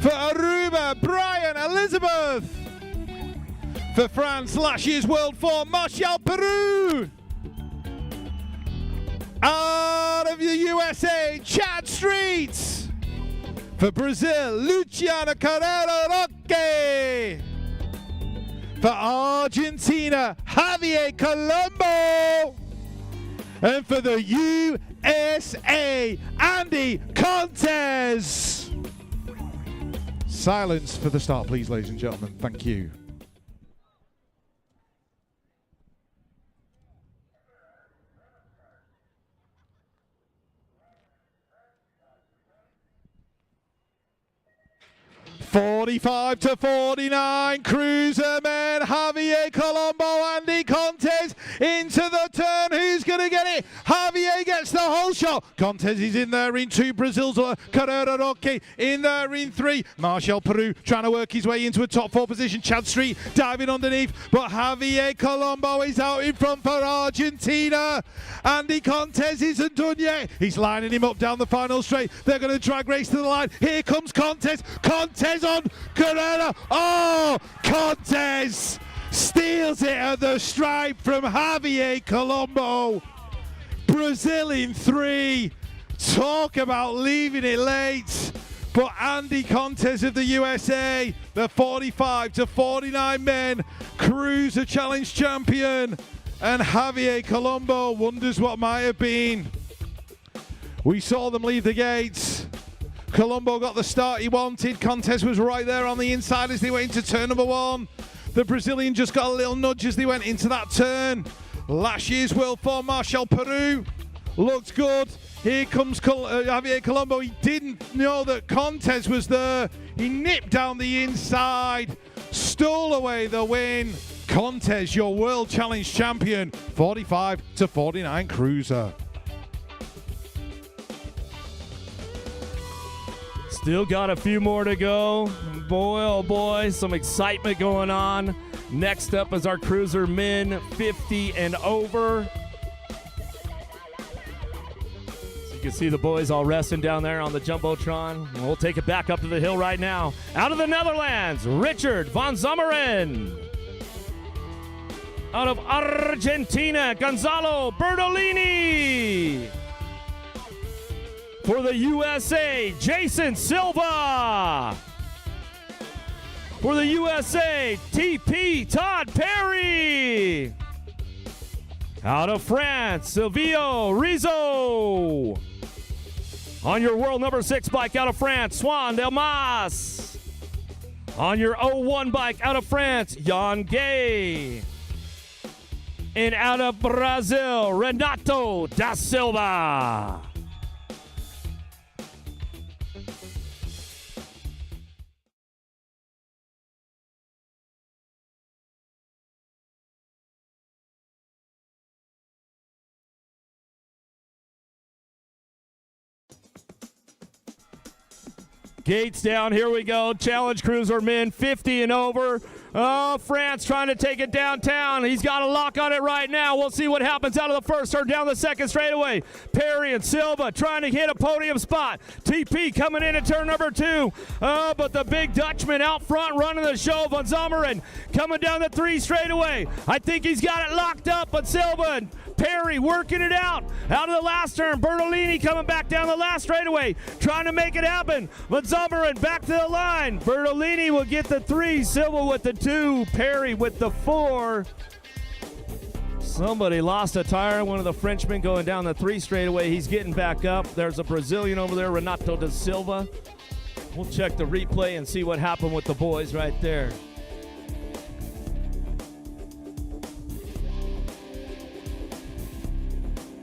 For Aruba, Brian Elizabeth. For France, last year's World 4, Martial Peru. Out of the USA, Chad Street. For Brazil, Luciana Carrero Roque. For Argentina, Javier Colombo. And for the USA, Andy Contes. Silence for the start, please, ladies and gentlemen. Thank you. 45 to 49, Cruiser men, Javier Colombo, Andy Contes into the turn. Who's going to get it? Javier gets the whole shot. Contes is in there in 2. Brazil's Carrera Roque in there in 3. Marshall Peru trying to work his way into a top 4 position. Chad Street diving underneath, but Javier Colombo is out in front for Argentina. Andy Contes isn't done yet. He's lining him up down the final straight. They're going to drag race to the line. Here comes Contes. Contes on Carrera. Oh, Contes steals it at the stripe from Javier Colombo. Brazil in 3. Talk about leaving it late. But Andy Contes of the USA, the 45 to 49 men Cruiser Challenge champion. And Javier Colombo wonders what might have been. We saw them leave the gates. Colombo got the start he wanted. Contes was right there on the inside as they went into turn number 1. The Brazilian just got a little nudge as they went into that turn. Last year's world form, Marshall Peru looked good. Here comes Javier Colombo. He didn't know that Contes was there. He nipped down the inside, stole away the win. Contes, your World Challenge champion, 45 to 49 Cruiser. Still got a few more to go. Boy, oh boy, some excitement going on. Next up is our Cruiser men, 50 and over. So you can see the boys all resting down there on the Jumbotron. And we'll take it back up to the hill right now. Out of the Netherlands, Richard van Zommeren. Out of Argentina, Gonzalo Bertolini. For the USA, Jason Silva. For the USA, TP Todd Perry. Out of France, Silvio Rizzo. On your world number 6 bike out of France, Swan Delmas. On your 01 bike out of France, Jan Gay. And out of Brazil, Renato da Silva. Gates down, here we go. Challenge Cruiser men, 50 and over. Oh, France trying to take it downtown. He's got a lock on it right now. We'll see what happens out of the first turn down the second straightaway. Perry and Silva trying to hit a podium spot. TP coming in at turn number 2. Oh, but the big Dutchman out front running the show. Van Zommeren coming down the 3 straightaway. I think he's got it locked up, but Silva and Perry working it out of the last turn. Bertolini coming back down the last straightaway, trying to make it happen. Van Zommeren back to the line. Bertolini will get the 3, Silva with the 2, Perry with the 4. Somebody lost a tire. One of the Frenchmen going down the 3 straightaway. He's getting back up. There's a Brazilian over there, Renato da Silva. We'll check the replay and see what happened with the boys right there.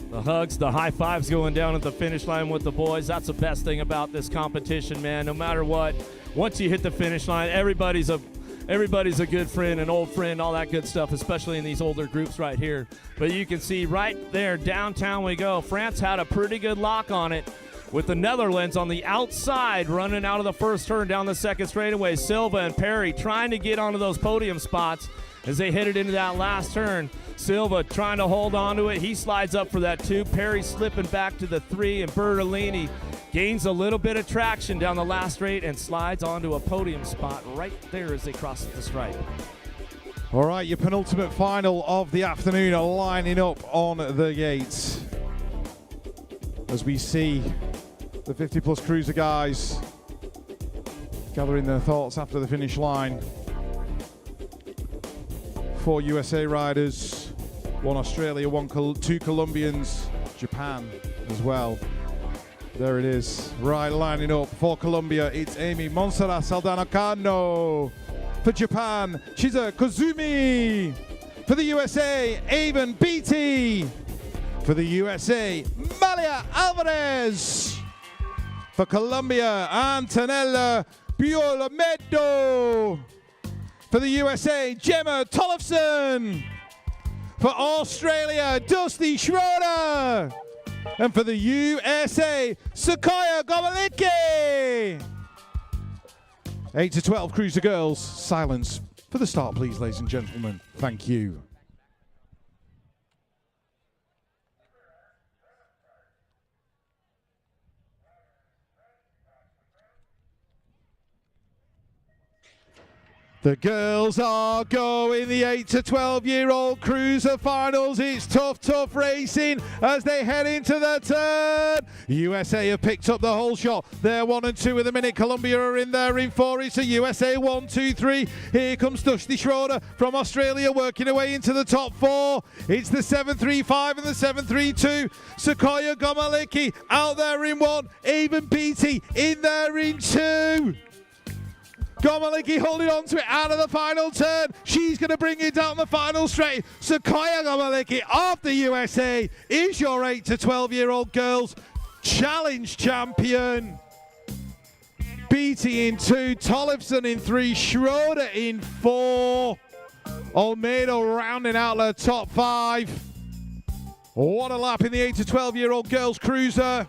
The hugs, the high fives going down at the finish line with the boys. That's the best thing about this competition, man. No matter what, once you hit the finish line, everybody's a good friend, an old friend, all that good stuff, especially in these older groups right here. But you can see right there, downtown we go. France had a pretty good lock on it with the Netherlands on the outside running out of the first turn down the second straightaway. Silva and Perry trying to get onto those podium spots as they headed into that last turn. Silva trying to hold on to it. He slides up for that 2. Perry slipping back to the 3, and Bertolini gains a little bit of traction down the last straight and slides onto a podium spot right there as they cross the stripe. All right, your penultimate final of the afternoon are lining up on the gates. As we see the 50-plus Cruiser guys gathering their thoughts after the finish line. 4 USA riders, 1 Australia, 2 Colombians, Japan as well. There it is, right lining up for Colombia. It's Amy Montserrat Saldana Cano. For Japan, Chiza Kozumi. For the USA, Avon Beatty. For the USA, Malia Alvarez. For Colombia, Antonella pure medal. For the USA, Gemma Tollefson. For Australia, Dusty Schroeder. And for the USA, Sequoia Gomalicki. 8 to 12 cruiser girls. Silence for the start, please, ladies and gentlemen. Thank you. The girls are going the 8 to 12-year-old cruiser finals. It's tough racing as they head into the turn. USA have picked up the whole shot. They're 1 and 2 in the minute. Colombia are in there in 4. It's a USA 1, 2, 3. Here comes Dusty Schroeder from Australia working her way into the top 4. It's the 7-3-5 and the 7-3-2. Sequoia Gomalicki out there in 1. Even Beatty in there in 2. Gomalicki holding on to it out of the final turn. She's going to bring it down the final straight. Sequoia Gomalicki of the USA is your 8 to 12-year-old girls challenge champion. Beatty in 2, Tollefson in 3, Schroeder in 4. Olmedo rounding out the top 5. What a lap in the 8 to 12-year-old girls cruiser.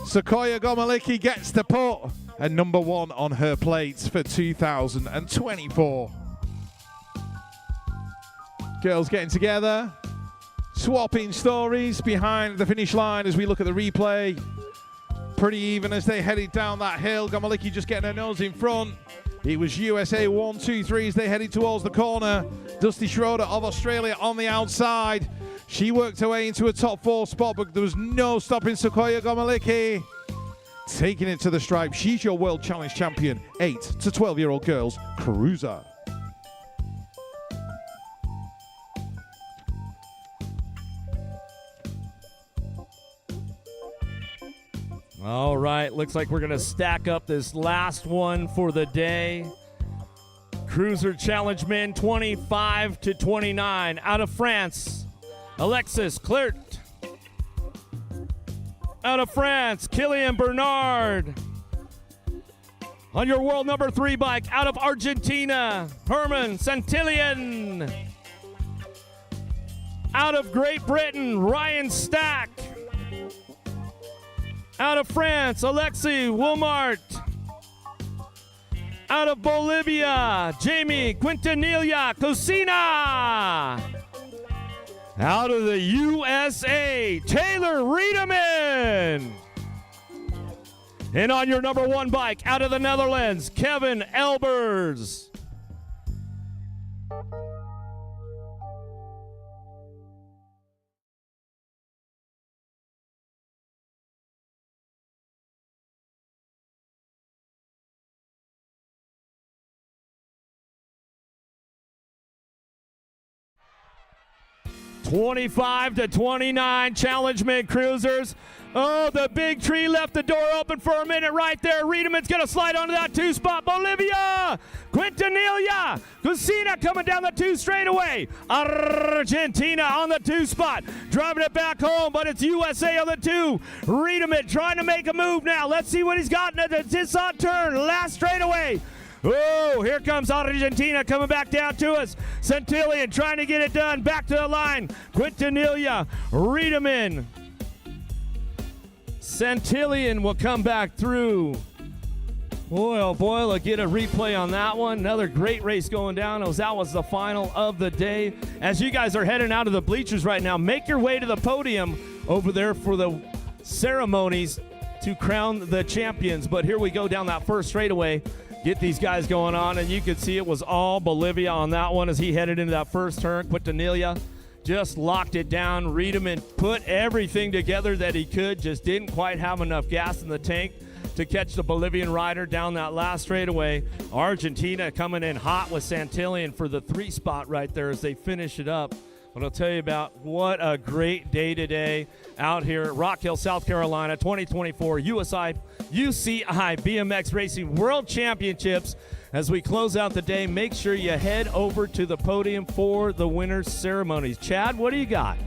Sequoia Gomalicki gets the put. And number 1 on her plates for 2024. Girls getting together, swapping stories behind the finish line as we look at the replay. Pretty even as they headed down that hill. Gomalicki just getting her nose in front. It was USA 1, 2, 3 as they headed towards the corner. Dusty Schroeder of Australia on the outside. She worked her way into a top 4 spot, but there was no stopping Sequoia Gomalicki. Taking it to the stripe, she's your World Challenge Champion, 8 to 12-year-old girls cruiser. All right, looks like we're going to stack up this last one for the day. Cruiser Challenge Men 25 to 29 out of France, Alexis Clert. Out of France, Kylian Bernard. On your world number 3 bike, out of Argentina, Herman Santillan. Out of Great Britain, Ryan Stack. Out of France, Alexei Wilmart. Out of Bolivia, Jamie Quintanilla Cocina. Out of the USA, Taylor Riedemann. And on your number 1 bike, out of the Netherlands, Kevin Elbers. (25 to 29) Challenge Men Cruisers. Oh, the big tree left the door open for a minute right there. Riedemann's going to slide onto that 2 spot. Bolivia, Quintanilla, Cocina coming down the 2 straightaway. Argentina on the 2 spot. Driving it back home, but it's USA on the 2. Riedemann trying to make a move now. Let's see what he's got in the Tissot turn. Last straightaway. Oh, here comes Argentina coming back down to us. Santillan trying to get it done. Back to the line. Quintanilla, Riedemann. Santillan will come back through. Boy, oh boy, let's get a replay on that one. Another great race going down. That was the final of the day. As you guys are heading out of the bleachers right now, make your way to the podium over there for the ceremonies to crown the champions. But here we go down that first straightaway. Get these guys going on, and you could see it was all Bolivia on that one as he headed into that first turn. Quintanilla just locked it down. Riedemann put everything together that he could, just didn't quite have enough gas in the tank to catch the Bolivian rider down that last straightaway. Argentina coming in hot with Santillan for the 3 spot right there as they finish it up. But I'll tell you about what a great day today out here at Rock Hill, South Carolina, 2024 UCI BMX Racing World Championships. As we close out the day, make sure you head over to the podium for the winners' ceremonies. Chad, what do you got?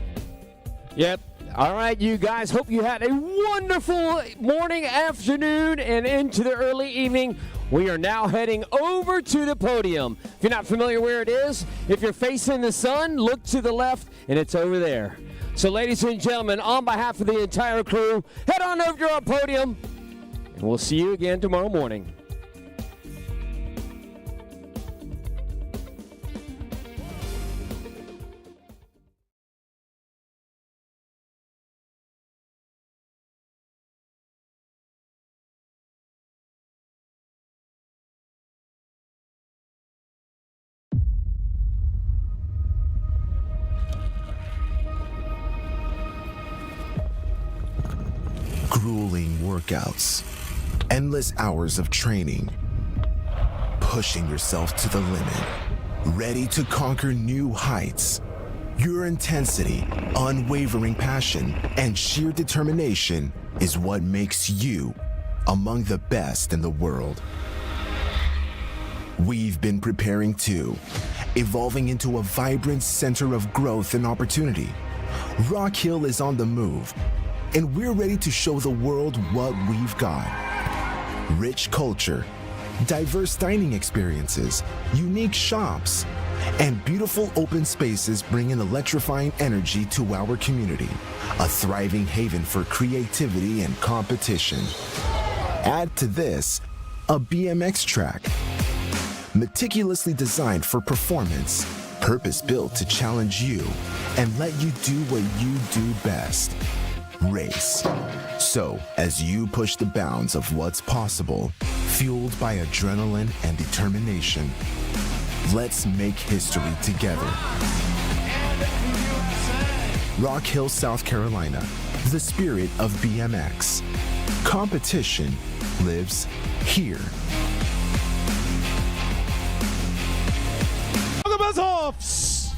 Yep. All right, you guys, hope you had a wonderful morning, afternoon, and into the early evening. We are now heading over to the podium. If you're not familiar where it is, if you're facing the sun, look to the left, and it's over there. So, ladies and gentlemen, on behalf of the entire crew, head on over to our podium, and we'll see you again tomorrow morning. Grueling workouts, endless hours of training, pushing yourself to the limit, ready to conquer new heights. Your intensity, unwavering passion, and sheer determination is what makes you among the best in the world. We've been preparing too, evolving into a vibrant center of growth and opportunity. Rock Hill is on the move, and we're ready to show the world what we've got. Rich culture, diverse dining experiences, unique shops, and beautiful open spaces bring an electrifying energy to our community, a thriving haven for creativity and competition. Add to this a BMX track, meticulously designed for performance, purpose-built to challenge you and let you do what you do best. Race. So, as you push the bounds of what's possible, fueled by adrenaline and determination, let's make history together. Rock Hill, South Carolina, the spirit of BMX. Competition lives here. The buzz-offs!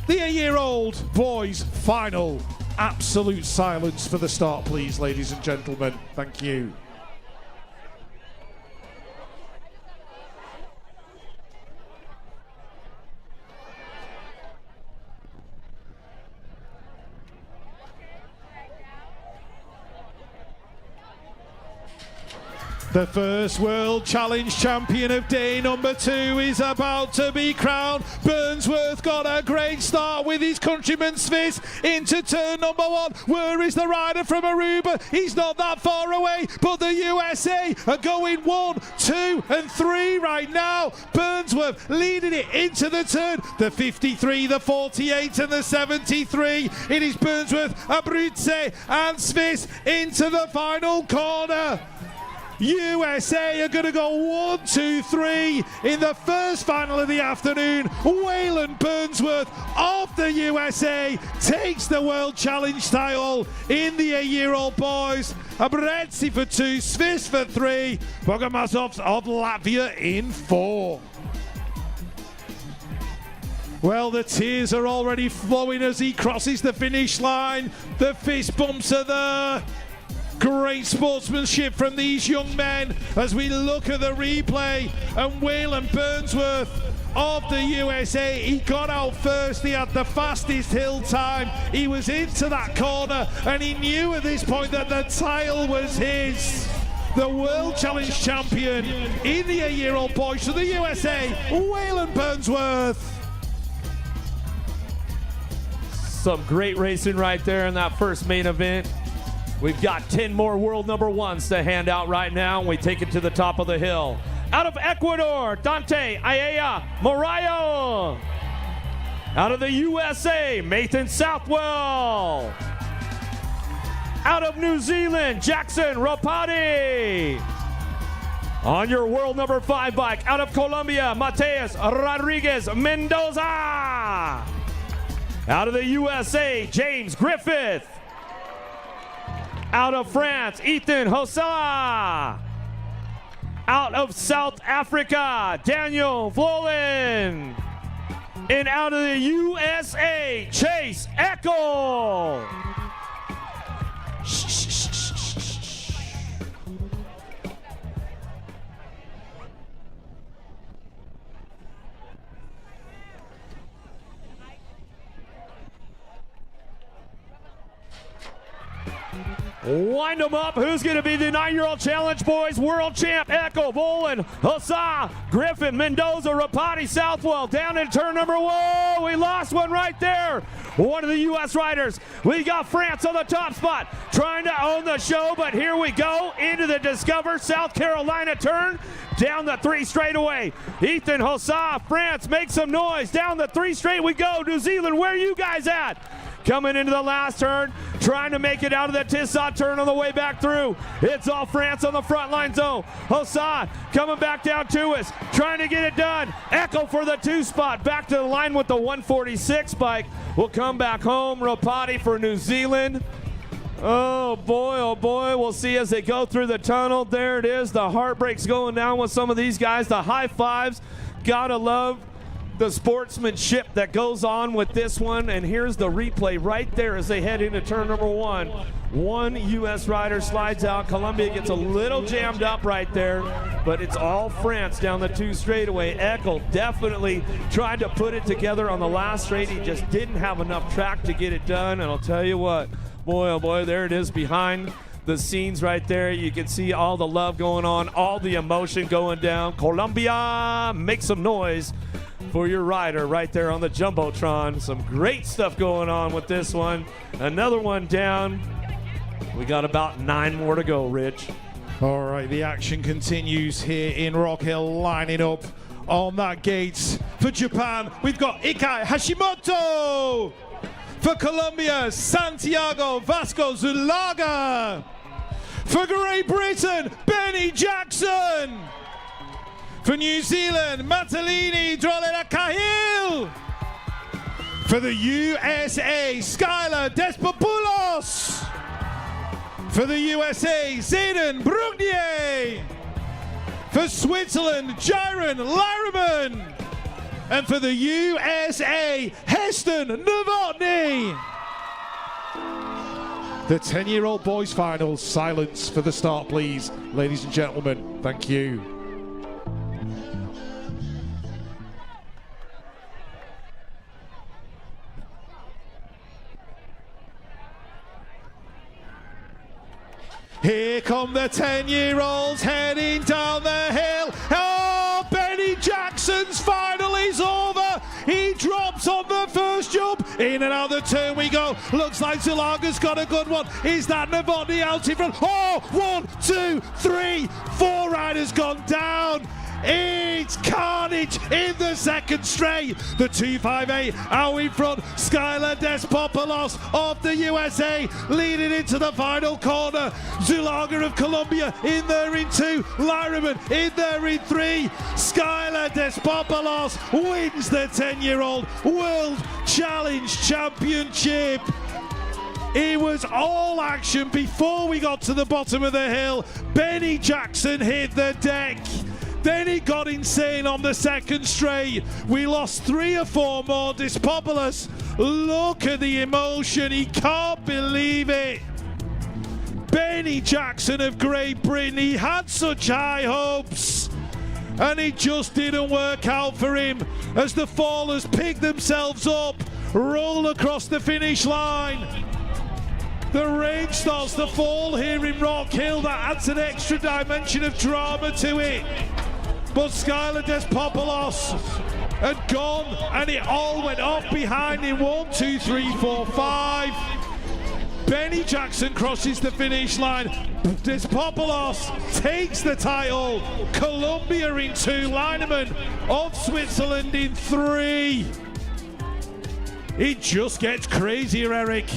The 8-year-old boys final. Absolute silence for the start, please, ladies and gentlemen. Thank you. The first World Challenge champion of day number 2 is about to be crowned. Burnsworth got a great start with his countryman Swiss into turn number 1. Where is the rider from Aruba? He's not that far away, but the USA are going 1, 2, and 3 right now. Burnsworth leading it into the turn. The 53, the 48, and the 73. It is Burnsworth, Abruzzi, and Swiss into the final corner. USA are going to go 1, 2, 3 in the first final of the afternoon. Waylon Burnsworth of the USA takes the World Challenge title in the 8-year-old boys. Abruzzi for 2, Swiss for 3, Bogomazov of Latvia in 4. Well, the tears are already flowing as he crosses the finish line. The fist bumps are there. Great sportsmanship from these young men as we look at the replay. And Waylon Burnsworth of the USA, he got out first. He had the fastest hill time. He was into that corner and he knew at this point that the title was his. The World Challenge champion in the 8-year-old boys for the USA, Waylon Burnsworth. Some great racing right there in that first main event. We've got 10 more world number 1s to hand out right now, and we take it to the top of the hill. Out of Ecuador, Dante Ayala Morayo. Out of the USA, Nathan Southwell. Out of New Zealand, Jackson Rapati. On your world number 5 bike, out of Colombia, Mateus Rodriguez Mendoza. Out of the USA, James Griffith. Out of France, Ethan Hosella. Out of South Africa, Daniel Vlolen. And out of the USA, Chase Eckel. Wind them up. Who's going to be the 9-year-old challenge boys world champ? Echo, Bolin, Hossa, Griffin, Mendoza, Rapati, Southwell. Down in turn number one. We lost one right there. One of the U.S. riders. We got France on the top spot, trying to own the show, but here we go into the Discover South Carolina turn. Down the 3 straightaway. Ethan Hossa, France, make some noise. Down the 3 straight we go. New Zealand, where are you guys at? Coming into the last turn, trying to make it out of the Tissot turn on the way back through. It's all France on the front line zone. Hossa coming back down to us, trying to get it done. Echo for the 2 spot, back to the line with the 146 bike. We'll come back home. Rapati for New Zealand. Oh boy, we'll see as they go through the tunnel. There it is, the heartbreak's going down with some of these guys. The high fives, gotta love the sportsmanship that goes on with this one. And here's the replay right there as they head into turn number 1. One U.S. rider slides out. Columbia gets a little jammed up right there, but it's all France down the 2 straightaway. Eckel definitely tried to put it together on the last straight. He just didn't have enough track to get it done. And I'll tell you what, boy, oh boy, there it is behind the scenes right there. You can see all the love going on, all the emotion going down. Columbia, make some noise for your rider right there on the Jumbotron. Some great stuff going on with this one. Another one down. We got about 9 more to go, Rich. All right, the action continues here in Rock Hill, lining up on that gate. For Japan, we've got Ikai Hashimoto. For Colombia, Santiago Vasco Zulaga. For Great Britain, Benny Jackson. For New Zealand, Matalini Drolera Cahill. For the USA, Skylar Despopoulos. For the USA, Zayden Brugnier. For Switzerland, Jaron Lyraman. And for the USA, Heston Novotny. The 10-year-old boys finals. Silence for the start, please. Ladies and gentlemen, thank you. Here come the 10-year-olds heading down the hill. Oh, Benny Jackson's final is over. He drops on the first jump. In and out the turn we go. Looks like Zulaga's got a good one. Is that Novotny out in front? Oh, 1, 2, 3, 4 riders gone down. It's carnage in the second straight. The 258 out in front. Skylar Despopoulos of the USA leading into the final corner. Zulaga of Colombia in there in 2. Lyraman in there in 3. Skylar Despopoulos wins the 10-year-old World Challenge Championship. It was all action before we got to the bottom of the hill. Benny Jackson hit the deck. Then he got insane on the second straight. We lost 3 or 4 more. Despopoulos, look at the emotion. He can't believe it. Benny Jackson of Great Britain, he had such high hopes. And it just didn't work out for him as the fallers pick themselves up, roll across the finish line. The rain starts to fall here in Rock Hill. That adds an extra dimension of drama to it. But Skylar Despopoulos had gone, and it all went off behind him. 1, 2, 3, 4, 5. Benny Jackson crosses the finish line. Despopoulos takes the title. Colombia in 2. Lineman of Switzerland in 3. It just gets crazier, Eric.